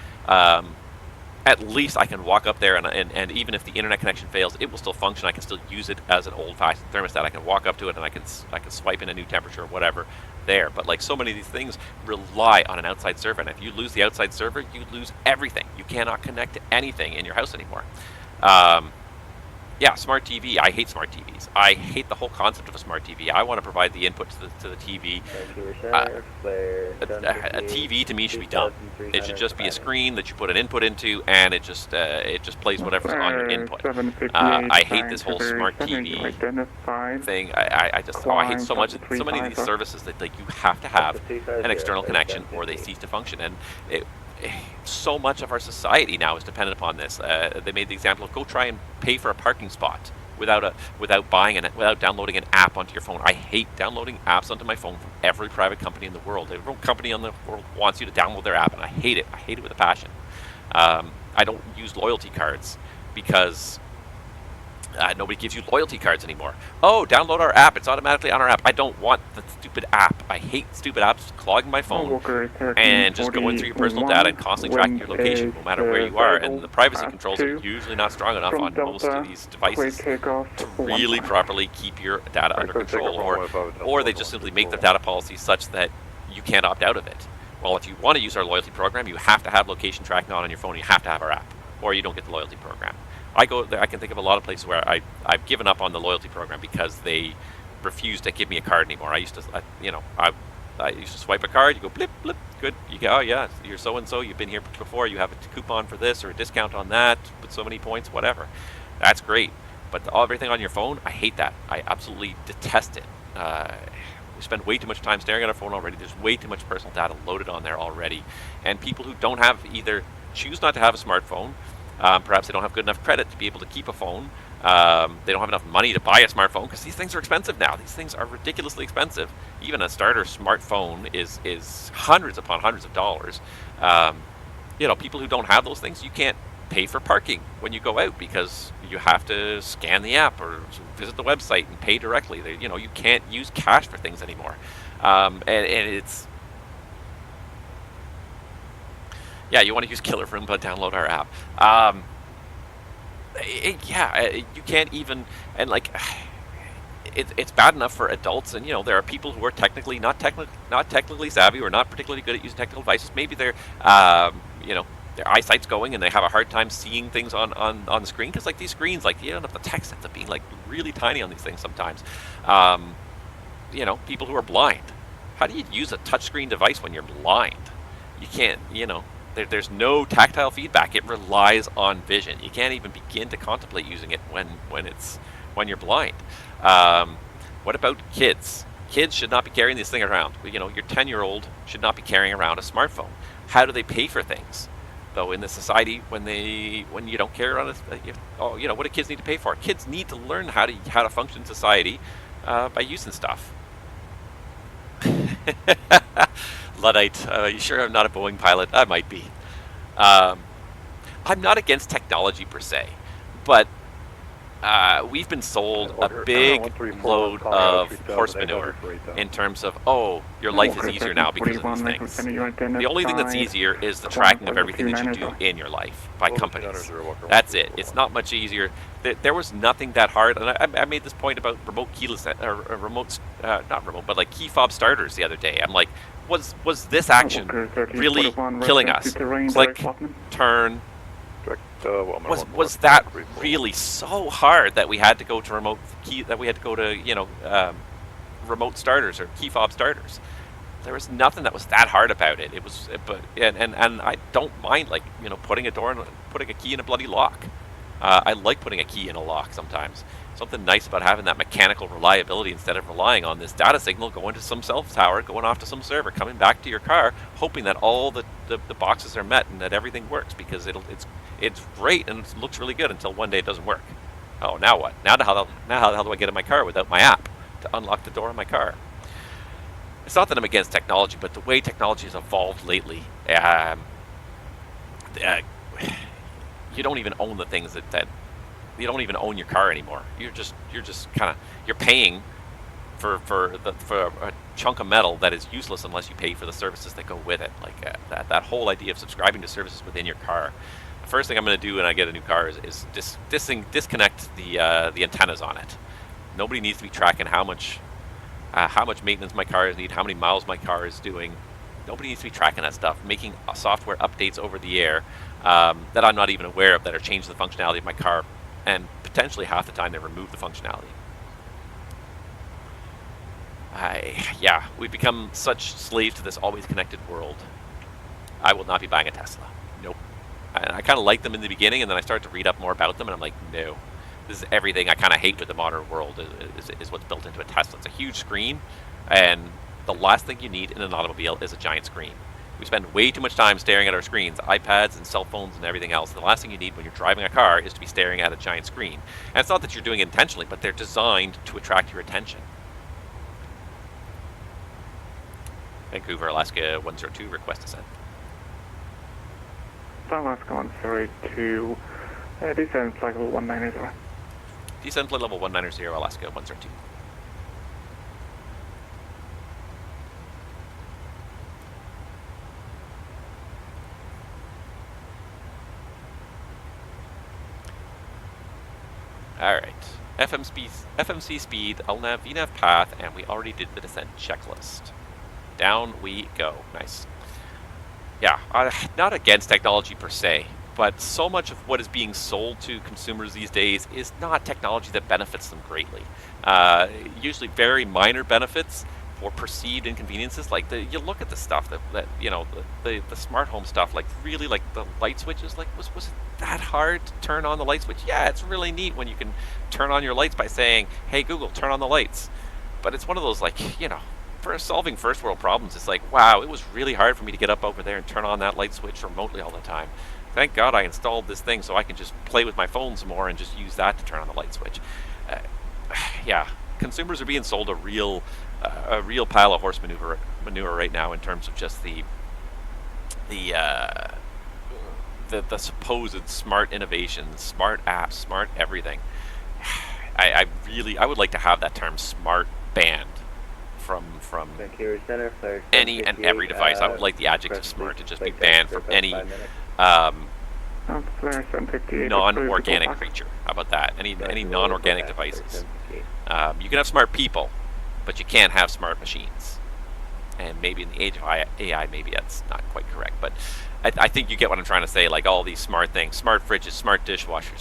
At least I can walk up there and even if the internet connection fails, it will still function. I can still use it as an old-fashioned thermostat. I can walk up to it and I can swipe in a new temperature or whatever there. But like so many of these things rely on an outside server, and if you lose the outside server, you lose everything. You cannot connect to anything in your house anymore. Smart TV. I hate smart TVs. I hate the whole concept of a smart TV. I want to provide the input to the TV. A TV to me should be dumb. It should just be a screen that you put an input into, and it just plays whatever's on your input. I hate this whole smart TV thing. I hate so many of these services that like you have to have an external connection or they cease to function. And so much of our society now is dependent upon this. They made the example of go try and pay for a parking spot without downloading an app onto your phone. I hate downloading apps onto my phone from every private company in the world. Every company in the world wants you to download their app, and I hate it. I hate it with a passion. I don't use loyalty cards because Nobody gives you loyalty cards anymore. Oh, download our app. It's automatically on our app. I don't want the stupid app. I hate stupid apps clogging my phone and just going through your personal data and constantly tracking your location no matter where you are. And the privacy controls are usually not strong enough on most of these devices to really properly keep your data under control. Or they just simply make their data policies such that you can't opt out of it. Well, if you want to use our loyalty program, you have to have location tracking on your phone. You have to have our app, or you don't get the loyalty program. I can think of a lot of places where I've given up on the loyalty program because they refuse to give me a card anymore. I used to, I used to swipe a card. You go blip blip, good. You go, oh yeah, you're so and so. You've been here before. You have a coupon for this or a discount on that. With so many points, whatever. That's great. But everything on your phone, I hate that. I absolutely detest it. We spend way too much time staring at our phone already. There's way too much personal data loaded on there already, and people who don't have either choose not to have a smartphone. Perhaps they don't have good enough credit to be able to keep a phone. They don't have enough money to buy a smartphone because these things are expensive now. These things are ridiculously expensive. Even a starter smartphone is hundreds upon hundreds of dollars. People who don't have those things, you can't pay for parking when you go out because you have to scan the app or visit the website and pay directly. You can't use cash for things anymore. And it's... Yeah, you want to use Killer Room, but download our app. You can't even, and it's bad enough for adults. And there are people who are technically not technically savvy or not particularly good at using technical devices. Maybe their eyesight's going and they have a hard time seeing things on the screen because these screens, the text ends up being really tiny on these things sometimes. People who are blind. How do you use a touchscreen device when you're blind? You can't. There's no tactile feedback. It relies on vision. You can't even begin to contemplate using it when you're blind. What about kids? Kids should not be carrying this thing around. Your 10-year-old should not be carrying around a smartphone. How do they pay for things? Though in this society, when you don't carry around what do kids need to pay for? Kids need to learn how to function in society by using stuff. Luddite, you sure I'm not a Boeing pilot? I might be. I'm not against technology per se, but we've been sold a big load of horse manure in terms of, your life is easier now because of these things. The only thing that's easier is the tracking of everything that you do in your life by companies. That's it. It's not much easier. There was nothing that hard, and I made this point about remote keyless, not remote, but key fob starters the other day. I'm like, was this action really killing us? Click, turn. Was that really so hard that we had to go to remote starters or key fob starters? There was nothing that was that hard about it. It was, and I don't mind putting a key in a bloody lock. I like putting a key in a lock sometimes. Something nice about having that mechanical reliability instead of relying on this data signal going to some cell tower, going off to some server, coming back to your car, hoping that all the boxes are met and that everything works, because it's great and it looks really good until one day it doesn't work. Oh, now what? Now how the hell do I get in my car without my app to unlock the door of my car? It's not that I'm against technology, but the way technology has evolved lately, you don't even own the things that you don't even own your car anymore. You're just you're paying for a chunk of metal that is useless unless you pay for the services that go with it. That whole idea of subscribing to services within your car. The first thing I'm going to do when I get a new car is disconnect the antennas on it. Nobody needs to be tracking how much maintenance my car needs, how many miles my car is doing. Nobody needs to be tracking that stuff. Making software updates over the air that I'm not even aware of that are changing the functionality of my car, and potentially half the time they remove the functionality. We've become such slaves to this always connected world. I will not be buying a Tesla. Nope. I kind of liked them in the beginning, and then I started to read up more about them, and I'm like, no. This is everything I kind of hate with the modern world is what's built into a Tesla. It's a huge screen, and the last thing you need in an automobile is a giant screen. We spend way too much time staring at our screens, iPads and cell phones and everything else. The last thing you need when you're driving a car is to be staring at a giant screen. And it's not that you're doing it intentionally, but they're designed to attract your attention. Vancouver, Alaska 102, request descent. Alaska 102, descent cycle 190. Descend flight level 190, Alaska 102. Alright. FMC speed, LNAV, VNAV path, and we already did the descent checklist. Down we go. Nice. Yeah, not against technology per se, but so much of what is being sold to consumers these days is not technology that benefits them greatly. Usually very minor benefits or perceived inconveniences. Like you look at the stuff that you know, the smart home stuff, like really like the light switches, like was it that hard to turn on the light switch? Yeah, it's really neat when you can turn on your lights by saying, hey Google, turn on the lights. But it's one of those, like, you know, for solving first world problems, it's like, wow, it was really hard for me to get up over there and turn on that light switch remotely all the time. Thank God I installed this thing so I can just play with my phone some more and just use that to turn on the light switch. Yeah, consumers are being sold a real pile of horse manure right now in terms of just the supposed smart innovations, smart apps, smart everything. I would like to have that term smart banned from any and every device. I would like the adjective smart to just be banned from any non-organic creature. How about that? Any non-organic devices. You can have smart people, but you can't have smart machines. And maybe in the age of AI, maybe that's not quite correct. But I think you get what I'm trying to say. Like all these smart things, smart fridges, smart dishwashers,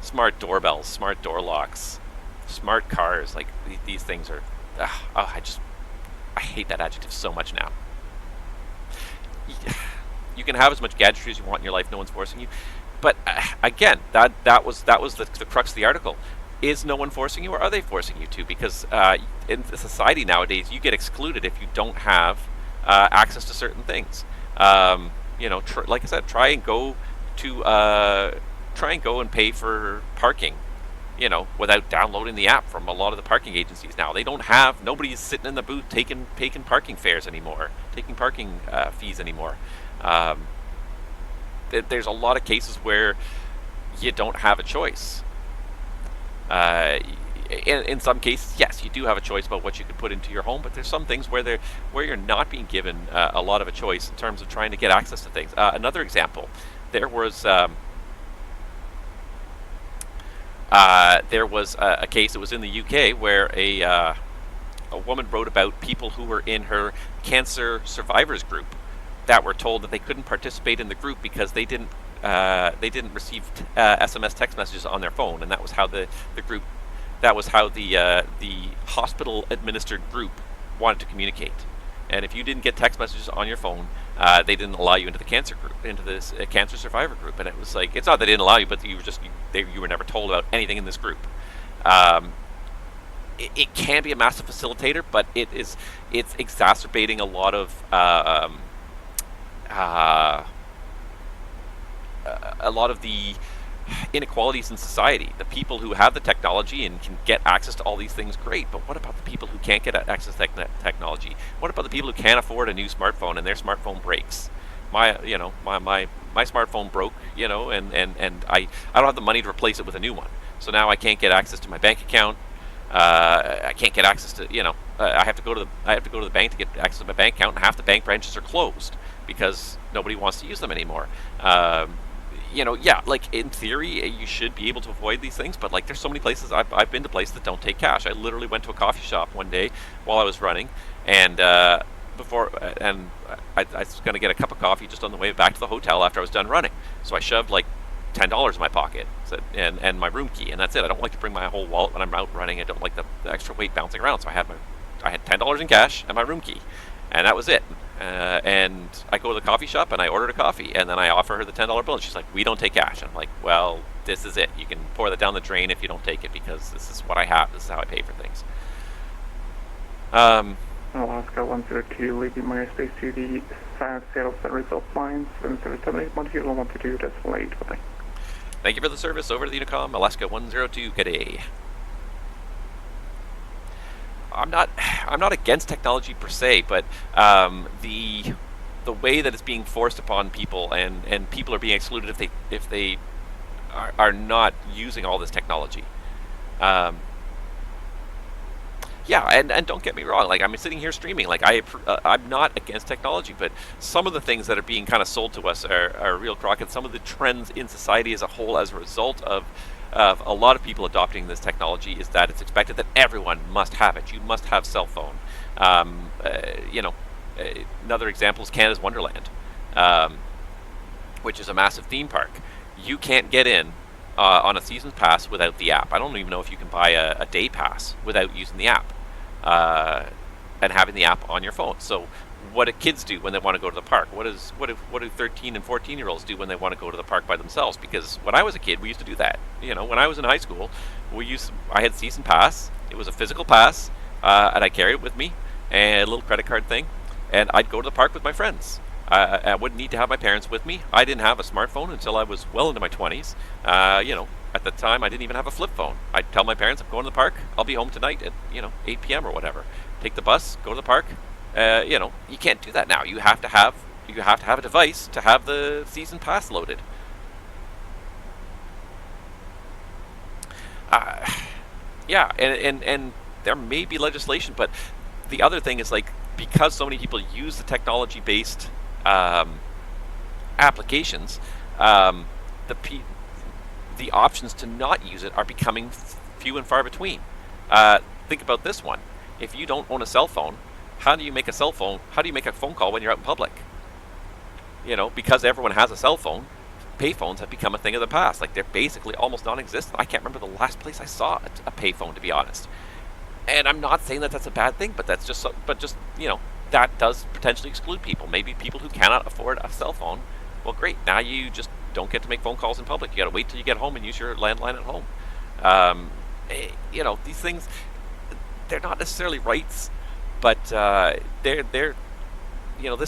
smart doorbells, smart door locks, smart cars. Like these things are. I hate that adjective so much now. You can have as much gadgetry as you want in your life. No one's forcing you. But again, that was the crux of the article. Is no one forcing you, or are they forcing you to? Because in society nowadays, you get excluded if you don't have access to certain things. You know, like I said, try and go and pay for parking, you know, without downloading the app from a lot of the parking agencies now. They don't have, nobody's sitting in the booth taking parking fares anymore, taking parking fees anymore. There's a lot of cases where you don't have a choice. In some cases, yes, you do have a choice about what you can put into your home, but there's some things where you're not being given a lot of a choice in terms of trying to get access to things. Another example, there was a case that was in the UK where a woman wrote about people who were in her cancer survivors group that were told that they couldn't participate in the group because they didn't receive SMS text messages on their phone, and that was how the hospital administered group wanted to communicate. And if you didn't get text messages on your phone, they didn't allow you into the cancer group, into this cancer survivor group. And it was like, it's not that they didn't allow you, but you were never told about anything in this group. It can be a massive facilitator, but it's exacerbating a lot of the inequalities in society. The people who have the technology and can get access to all these things, great, but what about the people who can't get access to technology? What about the people who can't afford a new smartphone and their smartphone breaks? My smartphone broke, you know, and I don't have the money to replace it with a new one. So now I can't get access to my bank account. I can't get access to, you know, I have to go to the bank to get access to my bank account, and half the bank branches are closed because nobody wants to use them anymore. You know, yeah, like in theory, you should be able to avoid these things, but like there's so many places, I've been to places that don't take cash. I literally went to a coffee shop one day while I was running, and I was going to get a cup of coffee just on the way back to the hotel after I was done running. So I shoved like $10 in my pocket and my room key, and that's it. I don't like to bring my whole wallet when I'm out running. I don't like the extra weight bouncing around, so I had $10 in cash and my room key, and that was it. And I go to the coffee shop and I ordered a coffee, and then I offer her the $10 bill, and she's like, we don't take cash. And I'm like, well, this is it. You can pour that down the drain if you don't take it, because this is what I have. This is how I pay for things. Alaska 102, leaving my airspace to the south service of mine, 777, what do you want to do? That's late. Thank you for the service. Over to the Unicom, Alaska 102, good day. I'm not against technology per se, but the way that it's being forced upon people, and people are being excluded if they are not using all this technology. Yeah, and don't get me wrong. Like, I'm sitting here streaming. Like, I'm not against technology, but some of the things that are being kind of sold to us are real crock, and some of the trends in society as a whole, as a result of a lot of people adopting this technology, is that it's expected that everyone must have it. You must have cell phone. Another example is Canada's Wonderland, which is a massive theme park. You can't get in on a season pass without the app. I don't even know if you can buy a day pass without using the app and having the app on your phone. So what do kids do when they want to go to the park? What do 13 and 14-year-olds do when they want to go to the park by themselves? Because when I was a kid, we used to do that. When I was in high school, I had season pass. It was a physical pass, and I carried it with me, and a little credit card thing, and I'd go to the park with my friends. I wouldn't need to have my parents with me. I didn't have a smartphone until I was well into my 20s. At the time, I didn't even have a flip phone. I'd tell my parents, I'm going to the park. I'll be home tonight at 8 p.m. or whatever. Take the bus, go to the park. You can't do that now. You have to have a device to have the season pass loaded. And there may be legislation, but the other thing is, like, because so many people use the technology-based applications, the options to not use it are becoming few and far between. Think about this one. If you don't own a cell phone, how do you make a phone call when you're out in public? Because everyone has a cell phone, payphones have become a thing of the past. Like, they're basically almost non-existent. I can't remember the last place I saw a payphone, to be honest. And I'm not saying that that's a bad thing, but that does potentially exclude people. Maybe people who cannot afford a cell phone. Well, great. Now you just don't get to make phone calls in public. You got to wait till you get home and use your landline at home. These things, they're not necessarily rights, but this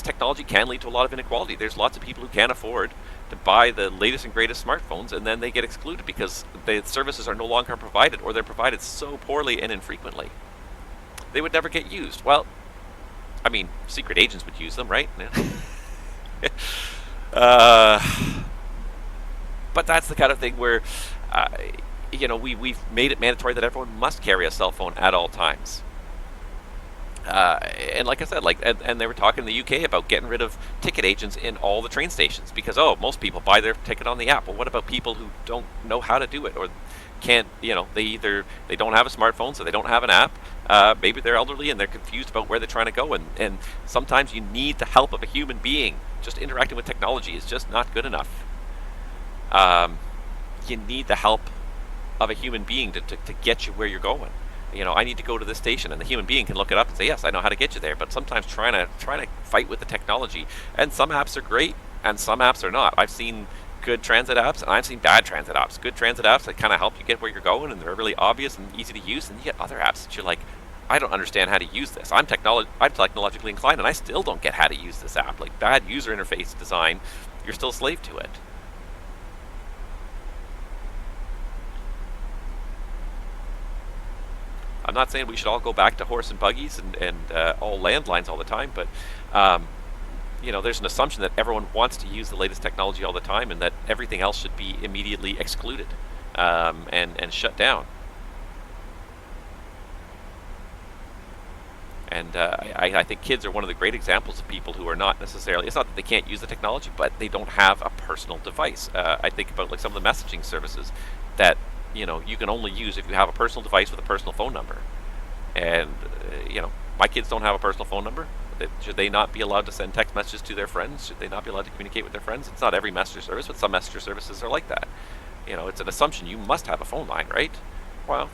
technology can lead to a lot of inequality. There's lots of people who can't afford to buy the latest and greatest smartphones, and then they get excluded because the services are no longer provided, or they're provided so poorly and infrequently. They would never get used. Well, secret agents would use them, right? But that's the kind of thing where, we've made it mandatory that everyone must carry a cell phone at all times. And like I said, and they were talking in the UK about getting rid of ticket agents in all the train stations because, most people buy their ticket on the app. Well, what about people who don't know how to do it or can't, they don't have a smartphone, so they don't have an app. Maybe they're elderly and they're confused about where they're trying to go. And sometimes you need the help of a human being. Just interacting with technology is just not good enough. You need the help of a human being to get you where you're going. I need to go to this station, and the human being can look it up and say, yes, I know how to get you there. But sometimes trying to fight with the technology, and some apps are great, and some apps are not. I've seen good transit apps, and I've seen bad transit apps. Good transit apps that kind of help you get where you're going, and they're really obvious and easy to use. And you get other apps that you're like, I don't understand how to use this. I'm technologically inclined, and I still don't get how to use this app. Like, bad user interface design, you're still a slave to it. I'm not saying we should all go back to horse and buggies and all landlines all the time, but there's an assumption that everyone wants to use the latest technology all the time, and that everything else should be immediately excluded and shut down. And I think kids are one of the great examples of people who are not necessarily, it's not that they can't use the technology, but they don't have a personal device. I think about some of the messaging services that you can only use if you have a personal device with a personal phone number. And, my kids don't have a personal phone number. Should they not be allowed to send text messages to their friends? Should they not be allowed to communicate with their friends? It's not every messenger service, but some messenger services are like that. It's an assumption you must have a phone line, right? Well,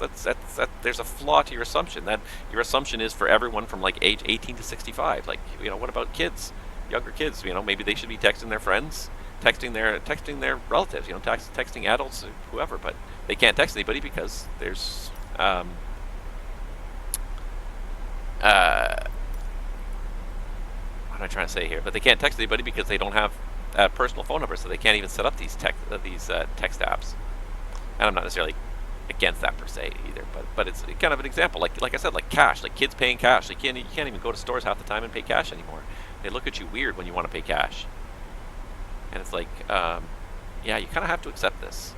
there's a flaw to your assumption. That your assumption is for everyone from age 18 to 65. What about kids, younger kids? Maybe they should be texting their friends, texting their relatives, texting adults, whoever, but they can't text anybody because there's what am I trying to say here? But they can't text anybody because they don't have a personal phone number, so they can't even set up these text apps. And I'm not necessarily against that per se either, but it's kind of an example. Like I said, like cash, like kids paying cash. You can't even go to stores half the time and pay cash anymore. They look at you weird when you want to pay cash. And it's like, yeah, you kind of have to accept this.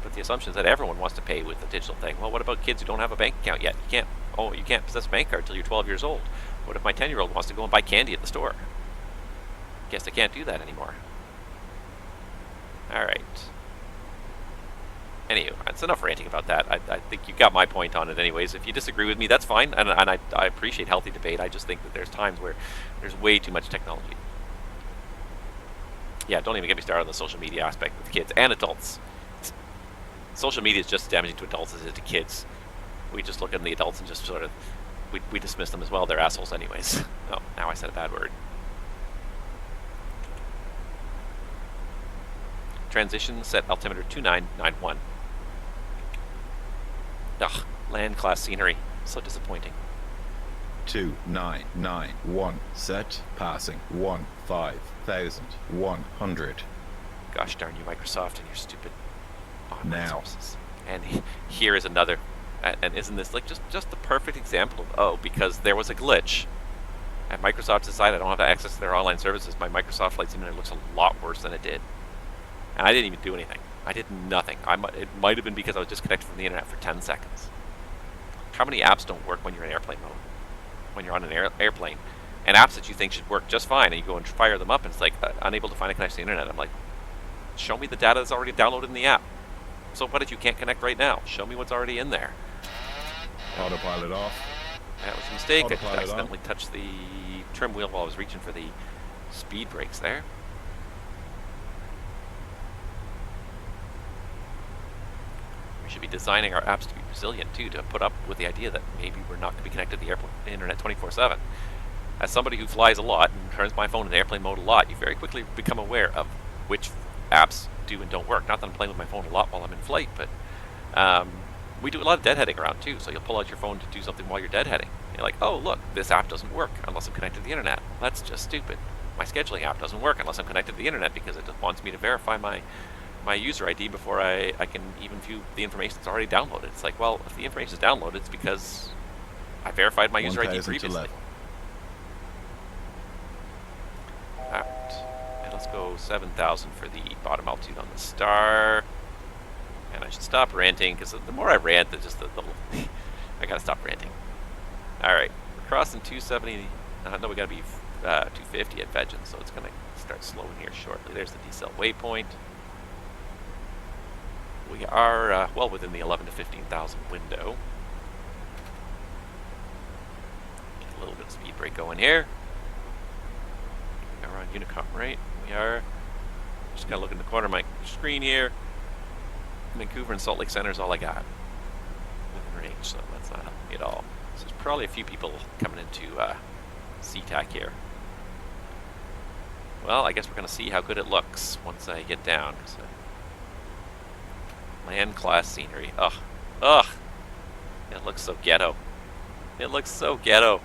But the assumption is that everyone wants to pay with the digital thing. Well, what about kids who don't have a bank account yet? You can't. Oh, you can't possess a bank card until you're 12 years old. What if my 10-year-old wants to go and buy candy at the store? Guess I can't do that anymore. All right. Anyway, that's enough ranting about that. I think you got my point on it anyways. If you disagree with me, that's fine, and I appreciate healthy debate. I just think that there's times where there's way too much technology. Yeah, don't even get me started on the social media aspect with kids and adults. Social media is just as damaging to adults as it is to kids. We just look at the adults and just sort of, we dismiss them as well. They're assholes anyways. Oh, now I said a bad word. Transition, set altimeter 2991. Ugh, land class scenery. So disappointing. 2991. Set. Passing. 15,100. Gosh darn you, Microsoft, and your stupid now sources. And here is another. And isn't this like just the perfect example of, because there was a glitch and Microsoft decided I don't have access to their online services. My Microsoft Flight Simulator looks a lot worse than it did. And I didn't even do anything. I did nothing. It might have been because I was disconnected from the internet for 10 seconds. How many apps don't work when you're in airplane mode? When you're on an airplane? And apps that you think should work just fine, and you go and fire them up, and it's like, unable to find a connection to the internet. I'm like, show me the data that's already downloaded in the app. So what if you can't connect right now? Show me what's already in there. Autopilot off. That was a mistake. Autopilot I accidentally touched the trim wheel while I was reaching for the speed brakes there. We should be designing our apps to be resilient too, to put up with the idea that maybe we're not going to be connected to the internet 24/7. As somebody who flies a lot and turns my phone in airplane mode a lot, you very quickly become aware of which apps do and don't work. Not that I'm playing with my phone a lot while I'm in flight, but we do a lot of deadheading around too. So you'll pull out your phone to do something while you're deadheading. You're like, oh look, this app doesn't work unless I'm connected to the internet. That's just stupid. My scheduling app doesn't work unless I'm connected to the internet because it just wants me to verify my user ID before I can even view the information that's already downloaded. It's like, well, if the information is downloaded, it's because I verified my user ID previously. Alright, and let's go 7,000 for the bottom altitude on the star. And I should stop ranting, because the more I rant, the I gotta stop ranting. Alright, we're crossing 270, no, we gotta be 250 at Vegin, so it's gonna start slowing here shortly. There's the decel waypoint. We are well within the 11 to 15,000 window. Get a little bit of speed brake going here. We're on Unicom, right? We are. Just gotta look in the corner of my screen here. Vancouver and Salt Lake Center is all I got within range, so that's not helping me at all. So there's probably a few people coming into SeaTac here. Well, I guess we're gonna see how good it looks once I get down. Land class scenery. Ugh. Ugh. It looks so ghetto. It looks so ghetto.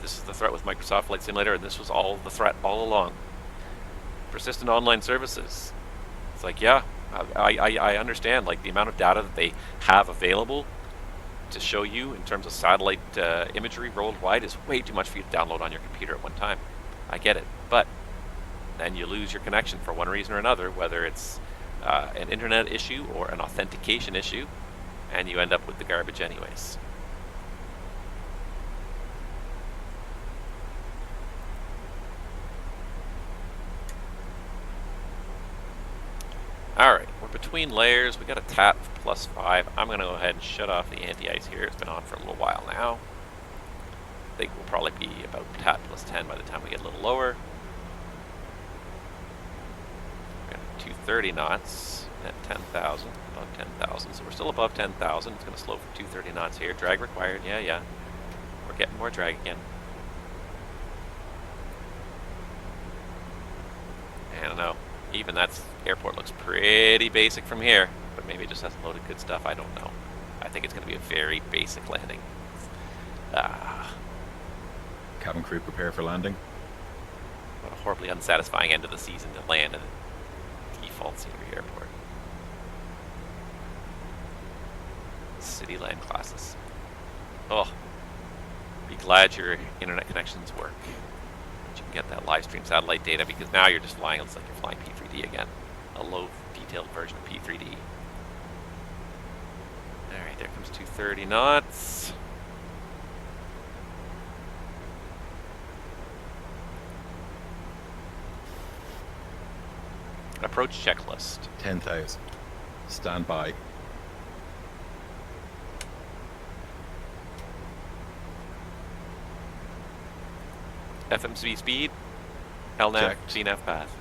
This is the threat with Microsoft Flight Simulator, and this was all the threat all along. Persistent online services. It's like, yeah, I understand, like, the amount of data that they have available to show you in terms of satellite imagery worldwide is way too much for you to download on your computer at one time. I get it, but then you lose your connection for one reason or another, whether it's an internet issue or an authentication issue, and you end up with the garbage anyways. Alright, we're between layers. We got a TAT +5. I'm going to go ahead and shut off the anti-ice here. It's been on for a little while now. I think we'll probably be about TAT +10 by the time we get a little lower. We're at 230 knots at 10,000, above 10,000. So we're still above 10,000. It's going to slow for 230 knots here. Drag required, yeah. We're getting more drag again. I don't know. Even that airport looks pretty basic from here, but maybe it just hasn't loaded good stuff. I don't know. I think it's going to be a very basic landing. Cabin crew prepare for landing. What a horribly unsatisfying end of the season to land at a default scenery airport. City land classes. Oh, Be glad your internet connections work. That you can get that live stream satellite data, because now you're just flying, it's like you're flying P3D again. A low detailed version of P3D. Alright, there comes 230 knots. Approach checklist. 10,000. Stand by. FMC speed. LNAV, Checked. CNAV path.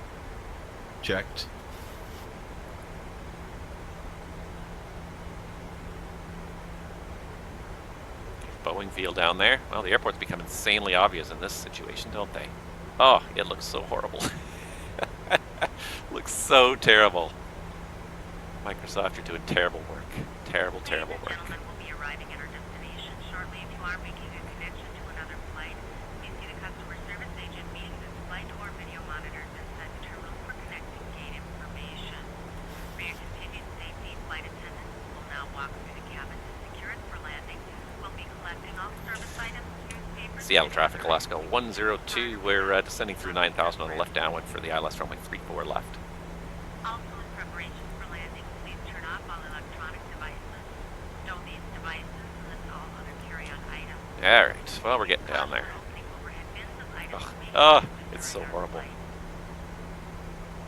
Checked. Boeing field down there. Well, the airports become insanely obvious in this situation, don't they? Oh, it looks so horrible. Looks so terrible. Microsoft, you're doing terrible work. Terrible, terrible work. Gentlemen, we'll be arriving at our destination shortly. If you are making a connection to another flight, please see the customer service agent via this flight or video monitors inside the terminal for connecting gate information. For your continued safety, flight attendants will now walk through the cabin to secure it for landing. We'll be collecting all service items, newspapers... Seattle traffic, Alaska 102. We're descending through 9,000 on the left downwind for the ILS runway 34 left. Also, in preparation for landing, please turn off all electronic devices. Stow these devices and list all other carry-on items. Alright, well, we're getting down there. Ugh. Oh, it's so horrible.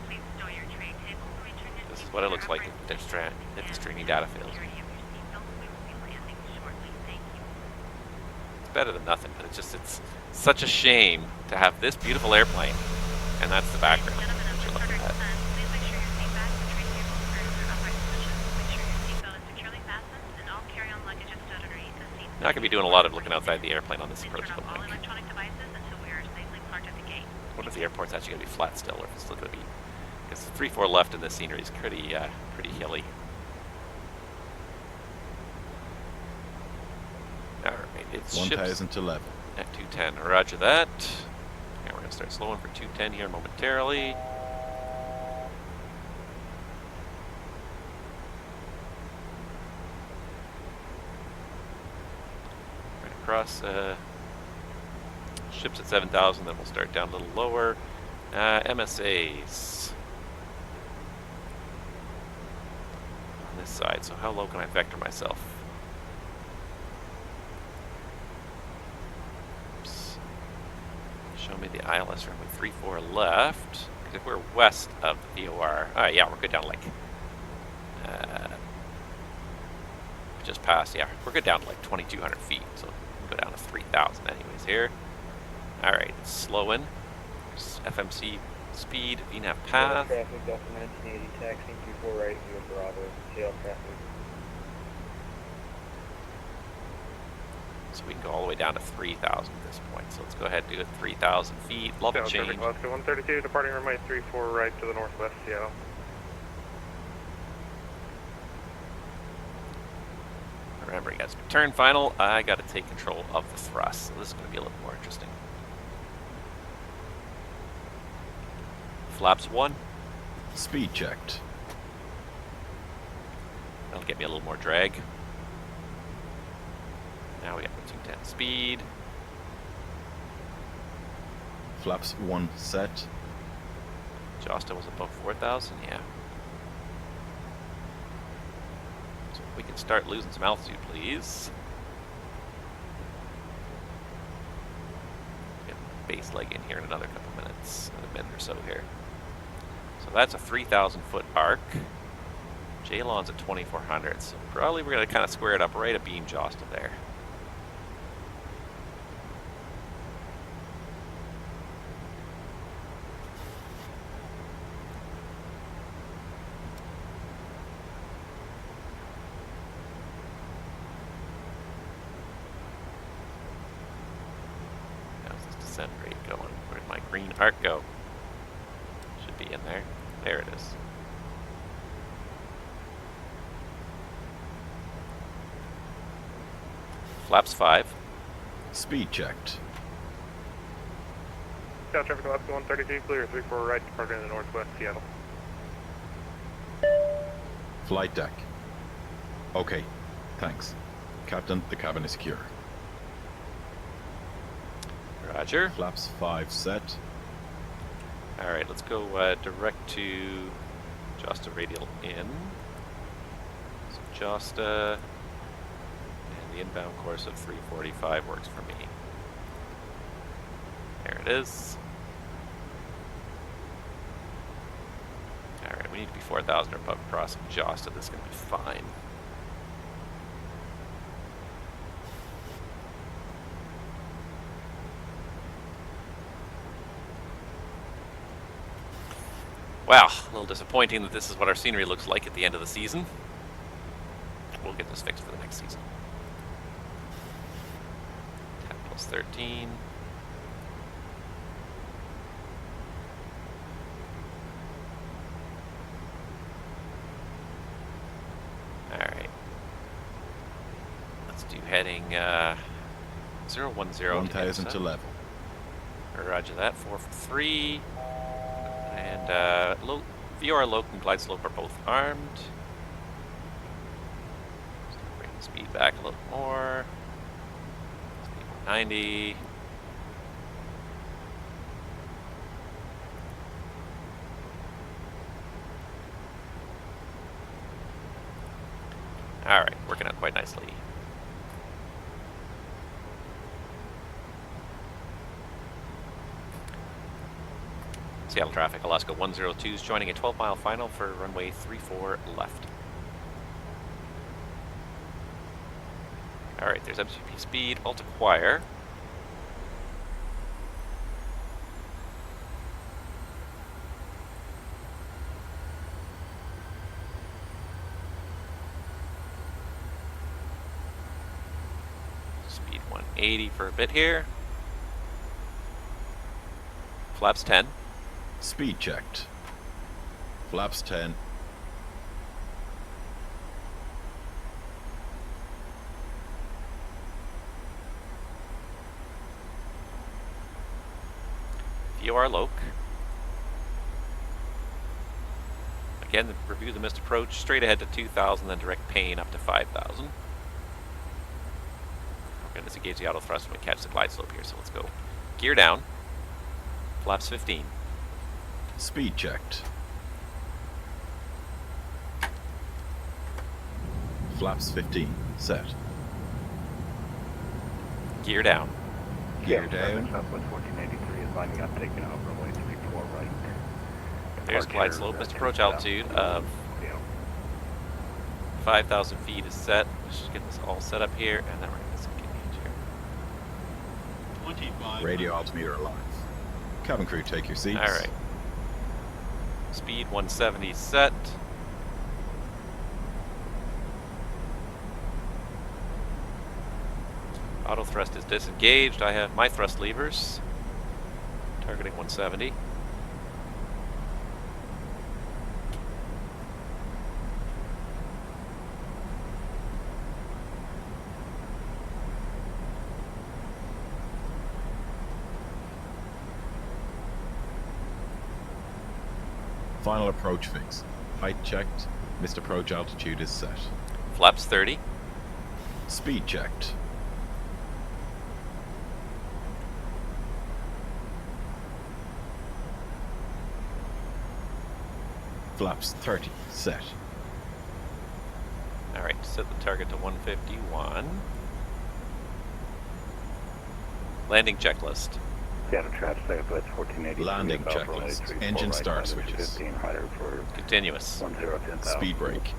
Please stow your tray tables and return your This is what it looks like at the streaming data field. It's better than nothing, but it's such a shame to have this beautiful airplane, and that's the background that you're looking at. Not going to be doing a lot of looking outside the airplane on this approach, but what if the airport's actually going to be flat still, or if it's still going to be... Because the 3-4 left in this scenery is pretty hilly. Alright, it's 1,011. at 210. Roger that. And we're going to start slowing for 210 here momentarily. Right across, ships at 7,000, then we'll start down a little lower. MSAs. On this side, so how low can I vector myself? Show me the ILS runway 34 left. If we're west of the VOR, yeah, we're good down like just past. Yeah, we're good down to like 2,200 feet, so we can go down to 3,000 anyways here. All right, it's slowing. There's FMC speed, VNAV path. Traffic, Delta 1980, taxiing 24 right, view Bravo, tail traffic. So we can go all the way down to 3,000 at this point. So let's go ahead and do it 3,000 feet. Level change. Alaska 132, departing runway 34 right to the northwest, Seattle. Remember, guys, turn final. I got to take control of the thrust. So this is going to be a little more interesting. Flaps 1. Speed checked. That'll get me a little more drag. Now we got the 210 speed. Flaps 1 set. Josta was above 4,000, yeah. So we can start losing some altitude, please. Get base leg in here in another couple minutes, a minute or so here. So that's a 3,000 foot arc. J-Lon's at 2,400, so probably we're going to kind of square it up right abeam Josta there. Rate going. Where'd my green arc go? Should be in there. There it is. Flaps 5. Speed checked. South traffic, Alaska 132, clear 34 right, departing in the northwest, Seattle. Flight deck. Okay, thanks. Captain, the cabin is secure. Roger. Flaps 5 set. Alright, let's go direct to Josta radial in. So Josta, and the inbound course of 345 works for me. There it is. Alright, we need to be 4,000 or above crossing Josta. This is going to be fine. Wow, a little disappointing that this is what our scenery looks like at the end of the season. We'll get this fixed for the next season. 10 plus 13. Alright. Let's do heading 010. 1,000 to level. Roger that, 4 for 3. And VOR Loc and Glide Slope are both armed. So bring the speed back a little more. Speed 190. Alright, working out quite nicely. Seattle traffic, Alaska 102 is joining a 12-mile final for runway 34 left. Alright, there's MCP speed, alt acquire. Speed 180 for a bit here. Flaps 10. Speed checked. Flaps 10. VOR Loc. Again, review the missed approach, straight ahead to 2,000, then direct pane up to 5,000. We're going to disengage the auto thrust when we catch the glide slope here, so let's go. Gear down. Flaps 15. Speed checked. Flaps 15 set. Gear down. Gear down. Southwest 1483 is lining up, taking off runway 34 right. There's glide slope. Missed approach altitude of 5,000 feet is set. Let's just get this all set up here, and then we're going to disengage here. 25. Radio altimeter alive. Cabin crew, take your seats. Alright. Speed 170 set. Auto thrust is disengaged. I have my thrust levers. Targeting 170. Final approach fix. Height checked. Missed approach altitude is set. Flaps 30. Speed checked. Flaps 30 set. Alright, set the target to 151. Landing checklist. Seattle traffic, Southwest 1483. Landing checklist. Engine start switches. 15 higher for Continuous. 1010,000. Speed brake.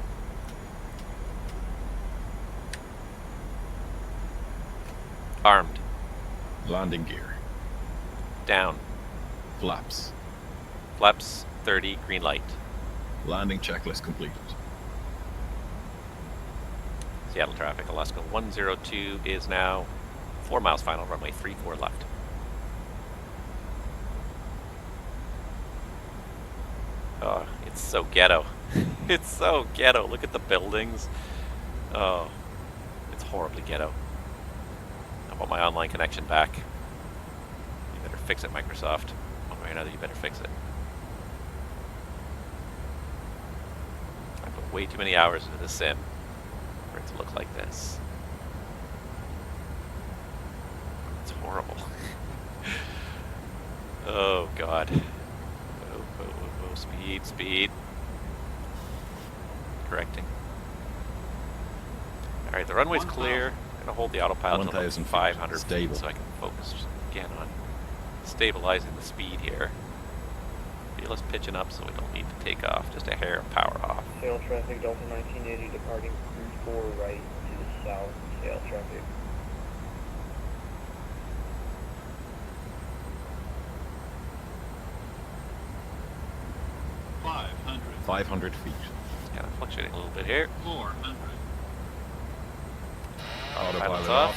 Armed. Landing gear. Down. Flaps. Flaps 30, green light. Landing checklist completed. Seattle traffic, Alaska 102 is now 4 miles final, runway 34 left. Oh, it's so ghetto. It's so ghetto. Look at the buildings. Oh, it's horribly ghetto. I want my online connection back. You better fix it, Microsoft. One way or another, you better fix it. I put way too many hours into this sim for it to look like this. It's horrible. Oh god. Oh, speed. Correcting. Alright, the runway's clear. I'm gonna hold the autopilot to 1,500 feet so I can focus again on stabilizing the speed here. Feel us pitching up so we don't need to take off. Just a hair of power off. Sail traffic, Delta 1980 departing 34 right to the south. Sail traffic. Five hundred feet. It's kind of fluctuating a little bit here. 400. Autopilot off.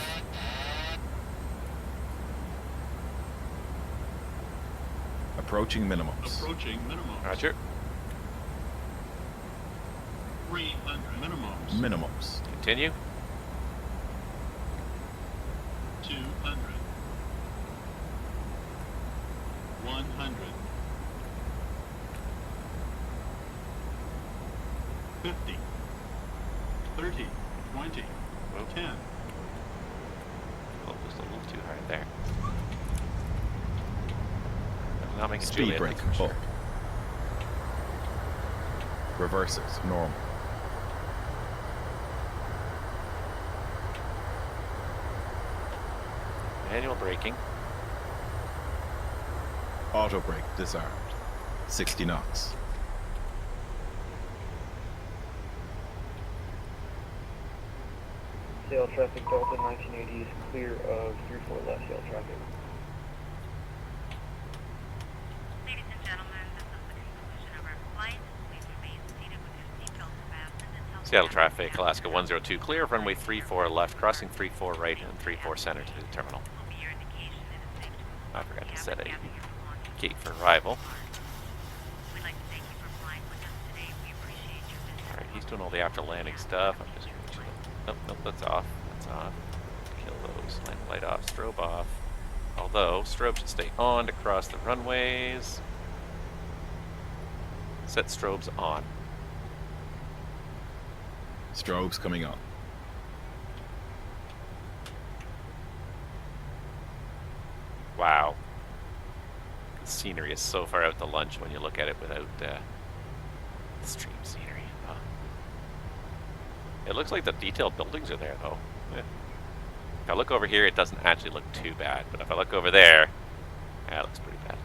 Approaching minimums. Approaching minimums. Roger. 300 minimums. Minimums. Continue. 200. 100. 50. 30. 20. 10. Oh, just a little too hard there. Not making Speed Juliet brake for full. sure. Reversers normal. Manual braking. Auto brake disarmed. 60 knots. Sail traffic, Delta 1980 is clear of 34 left sail traffic. Ladies and gentlemen, this is the conclusion of our flight. Please remain seated with your seatbelts fastened until Seattle traffic, Alaska 102 clear, runway 34 left, crossing 34 right and 34 center to the terminal. I forgot to set a gate for arrival. We'd like to thank you for flying with us today. We appreciate your visit. Alright, he's doing all the after landing stuff. I'm just nope, that's off. That's off. Kill those. Light off, strobe off. Although, strobe should stay on to cross the runways. Set strobes on. Strobes coming on. Wow. The scenery is so far out to lunch when you look at it without the stream scenery. Huh. It looks like the detailed buildings are there, though. Yeah. If I look over here, it doesn't actually look too bad. But if I look over there, yeah, it looks pretty bad.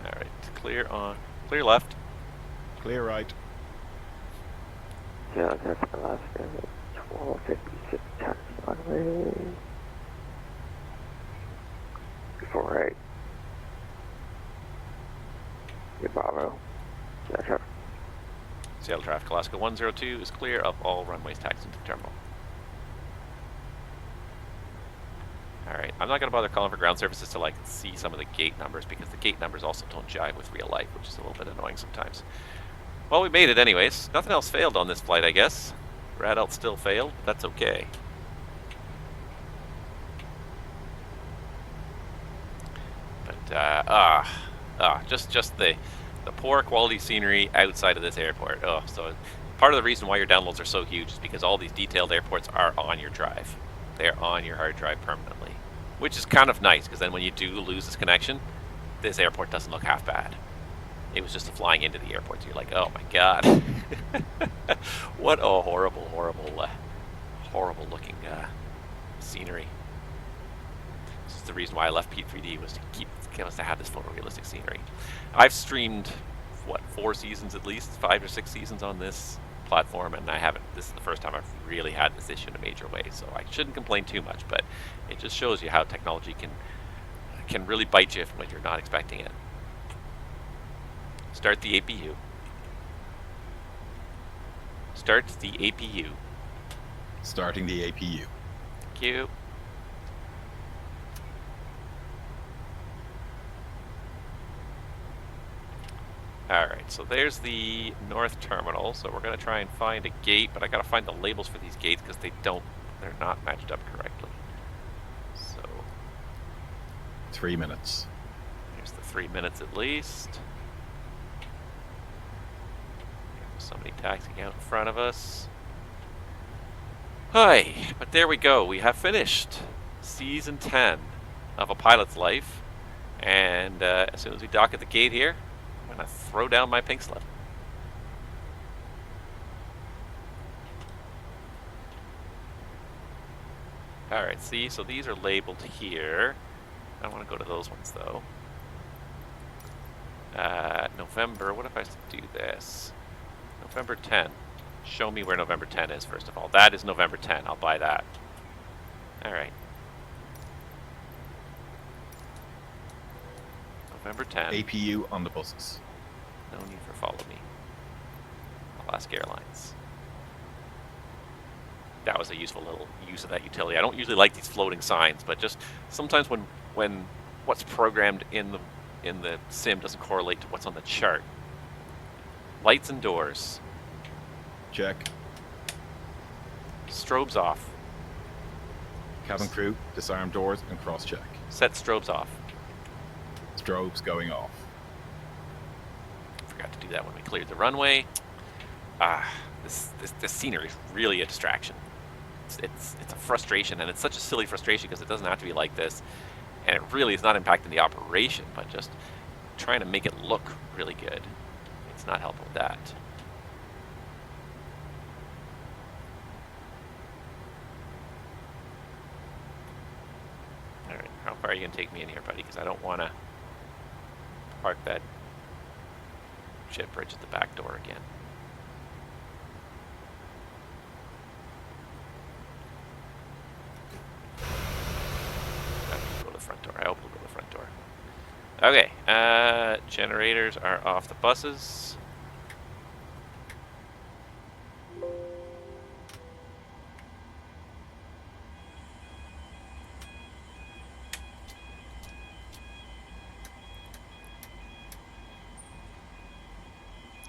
Alright, clear on. Clear left. Clear right. Yeah, that's Alaska. 1256 tax runway. 4 right. Good Bravo. Yeah, sure. Seattle traffic, Alaska 102 is clear of all runways taxiing to the terminal. Alright, I'm not going to bother calling for ground services till I can see some of the gate numbers, because the gate numbers also don't jive with real life, which is a little bit annoying sometimes. Well, we made it anyways. Nothing else failed on this flight, I guess. Radalt still failed, but that's okay. But, just the poor quality scenery outside of this airport. Oh, so part of the reason why your downloads are so huge is because all these detailed airports are on your drive. They're on your hard drive permanently, which is kind of nice, because then when you do lose this connection, this airport doesn't look half bad. It was just flying into the airport, so you're like, oh my god. What a horrible, horrible looking scenery. This is the reason why I left P3D, was to have this photorealistic scenery. I've streamed, what, 4 seasons at least? 5 or 6 seasons on this platform, and I haven't. This is the first time I've really had this issue in a major way, so I shouldn't complain too much, but it just shows you how technology can really bite you when you're not expecting it. Start the APU. Start the APU. Starting the APU. Thank you. Alright, so there's the north terminal, so we're going to try and find a gate, but I got to find the labels for these gates because they're not matched up correctly. So 3 minutes. There's the 3 minutes at least. Somebody taxiing out in front of us. Hi, but there we go. We have finished Season 10 of A Pilot's Life. And as soon as we dock at the gate here, I'm going to throw down my pink slip. Alright, see, so these are labeled here. I don't want to go to those ones, though. November, what if I do this? November 10. Show me where November 10 is, first of all. That is November 10. I'll buy that. Alright. November 10. APU on the buses. No need for follow me. Alaska Airlines. That was a useful little use of that utility. I don't usually like these floating signs, but just sometimes when what's programmed in the sim doesn't correlate to what's on the chart. Lights and doors. Check. Strobes off. Cabin crew, disarm doors and cross-check. Set strobes off. Strobes going off. Forgot to do that when we cleared the runway. This scenery is really a distraction. It's a frustration, and it's such a silly frustration because it doesn't have to be like this, and it really is not impacting the operation, but just trying to make it look really good. It's not helping with that. All right, how far are you gonna take me in here, buddy? Because I don't want to park that jet bridge at the back door again. Go to the front door. I hope we'll go to the front door. Okay, generators are off the buses.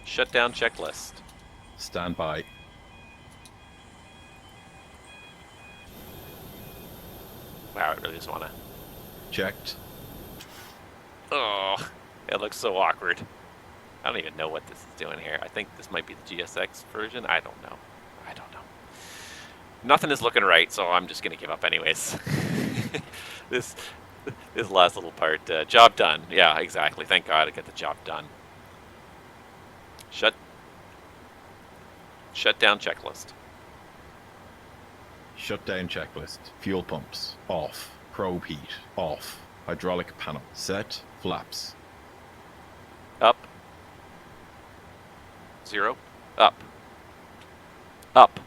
Shutdown checklist. Stand by. Wow, I really just want to. Checked. Oh, it looks so awkward. I don't even know what this is doing here. I think this might be the GSX version. I don't know. Nothing is looking right, so I'm just going to give up anyways. This last little part. Job done. Yeah, exactly. Thank God I get the job done. Shutdown checklist. Shutdown checklist. Fuel pumps. Off. Probe heat. Off. Hydraulic panel. Set. Flaps. Up. 0. Up. Up.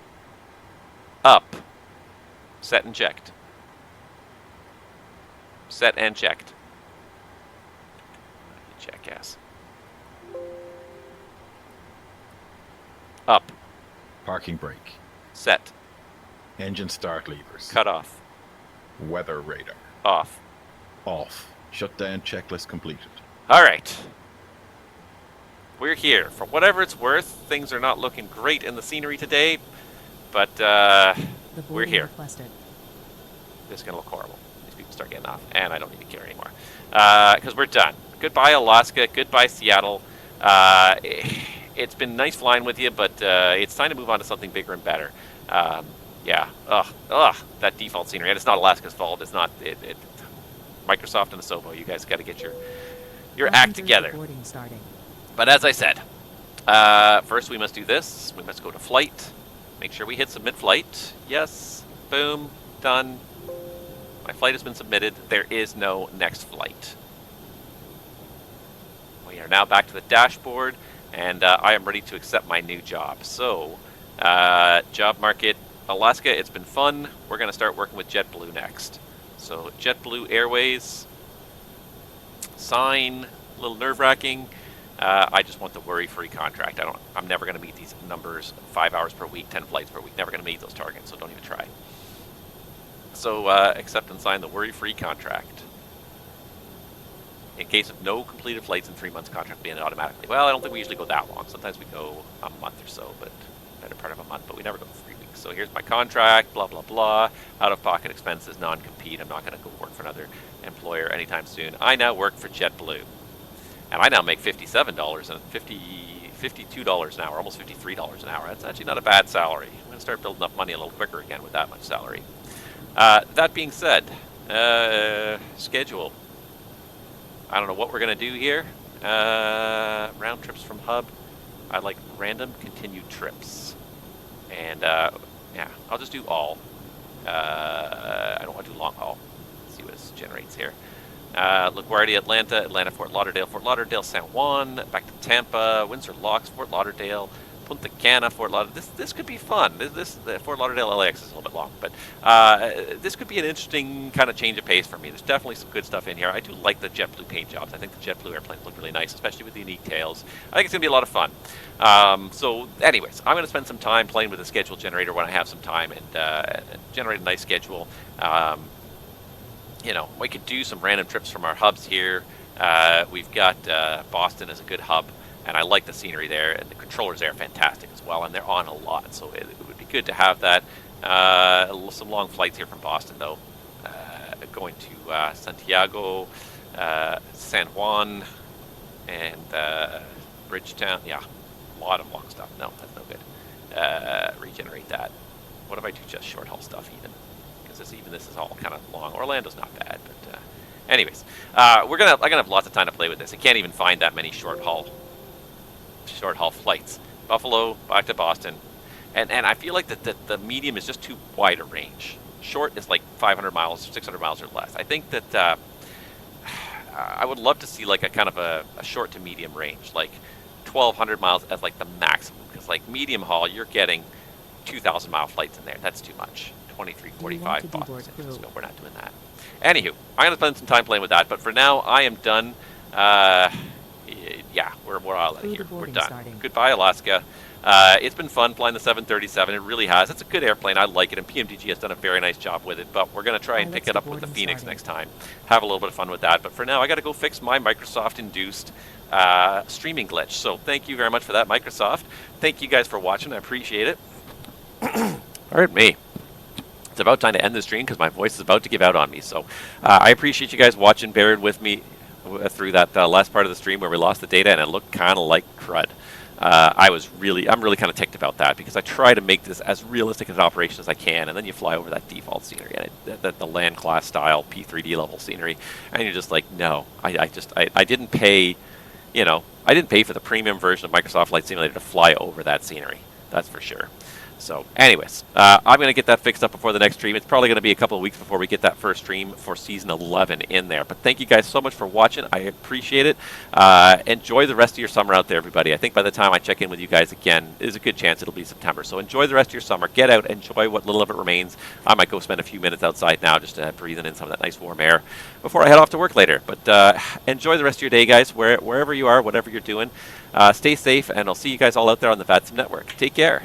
Up. Set and checked. Set and checked. You jackass. Up. Parking brake. Set. Engine start levers. Cut off. Weather radar. Off. Off. Shutdown checklist completed. Alright. We're here. For whatever it's worth, things are not looking great in the scenery today, but we're here. Requested. This is going to look horrible. These people start getting off, and I don't even care anymore. Because we're done. Goodbye, Alaska. Goodbye, Seattle. It's been nice flying with you, but it's time to move on to something bigger and better. Yeah. That default scenery. And it's not Alaska's fault. It's not Microsoft and Asobo. You guys got to get your act together. But as I said, first we must do this. We must go to flight. Make sure we hit submit flight. Yes. Boom. Done. My flight has been submitted. There is no next flight. We are now back to the dashboard, and I am ready to accept my new job. So, job market, Alaska, it's been fun. We're going to start working with JetBlue next. So, JetBlue Airways, sign, a little nerve-wracking. I just want the worry-free contract. I'm never going to meet these numbers, 5 hours per week, 10 flights per week. Never going to meet those targets, so don't even try. So, accept and sign the worry-free contract. In case of no completed flights in 3 months, contract being automatically. Well, I don't think we usually go that long. Sometimes we go a month or so, but better part of a month, but we never go 3 weeks. So here's my contract, blah, blah, blah. Out-of-pocket expenses, non-compete. I'm not going to go work for another employer anytime soon. I now work for JetBlue. And I now make $57 and $52 an hour, almost $53 an hour. That's actually not a bad salary. I'm going to start building up money a little quicker again with that much salary. That being said, schedule. I don't know what we're going to do here. Round trips from hub. I like random continued trips. And, yeah, I'll just do all. I don't want to do long haul. Let's see what this generates here. LaGuardia, Atlanta, Atlanta, Fort Lauderdale, San Juan, back to Tampa, Windsor Locks, Fort Lauderdale, Punta Cana, Fort Lauderdale. This could be fun. The Fort Lauderdale LAX is a little bit long, but this could be an interesting kind of change of pace for me. There's definitely some good stuff in here. I do like the JetBlue paint jobs. I think the JetBlue airplanes look really nice, especially with the unique tails. I think it's going to be a lot of fun. So anyways, I'm going to spend some time playing with the schedule generator when I have some time and generate a nice schedule. You know, we could do some random trips from our hubs here. We've got Boston as a good hub, and I like the scenery there, and the controllers there are fantastic as well, and they're on a lot, so it would be good to have that. Some long flights here from Boston, though. Going to Santiago, San Juan, and Bridgetown. Yeah, a lot of long stuff. No, that's no good. Regenerate that. What if I do just short haul stuff even? This is all kind of long. Orlando's not bad, but anyways, I'm gonna have lots of time to play with this. I can't even find that many short haul flights. Buffalo back to Boston, and I feel like that the medium is just too wide a range. Short is like 500 miles, 600 miles or less. I think that I would love to see like a kind of a short to medium range, like 1,200 miles as like the maximum, because like medium haul you're getting 2,000 mile flights in there. That's too much. 2345 Boston. So we're not doing that. Anywho, I'm going to spend some time playing with that, but for now, I am done. Yeah, we're all out of here. We're done. Starting. Goodbye, Alaska. It's been fun flying the 737. It really has. It's a good airplane. I like it, and PMDG has done a very nice job with it, but we're going to try and pick it up with the Phoenix next time. Have a little bit of fun with that, but for now, I got to go fix my Microsoft-induced streaming glitch. So thank you very much for that, Microsoft. Thank you guys for watching. I appreciate it. Pardon me. It's about time to end the stream because my voice is about to give out on me. So I appreciate you guys watching, bearing with me through that last part of the stream where we lost the data and it looked kind of like crud. I'm really kind of ticked about that because I try to make this as realistic an operation as I can, and then you fly over that default scenery and the land class style P3D level scenery, and you're just like, no, I didn't pay, you know, I didn't pay for the premium version of Microsoft Flight Simulator to fly over that scenery. That's for sure. So anyways, I'm going to get that fixed up before the next stream. It's probably going to be a couple of weeks before we get that first stream for Season 11 in there. But thank you guys so much for watching. I appreciate it. Enjoy the rest of your summer out there, everybody. I think by the time I check in with you guys again, there's a good chance it'll be September. So enjoy the rest of your summer. Get out. Enjoy what little of it remains. I might go spend a few minutes outside now just breathing in some of that nice warm air before I head off to work later. But enjoy the rest of your day, guys, wherever you are, whatever you're doing. Stay safe, and I'll see you guys all out there on the VATSIM network. Take care.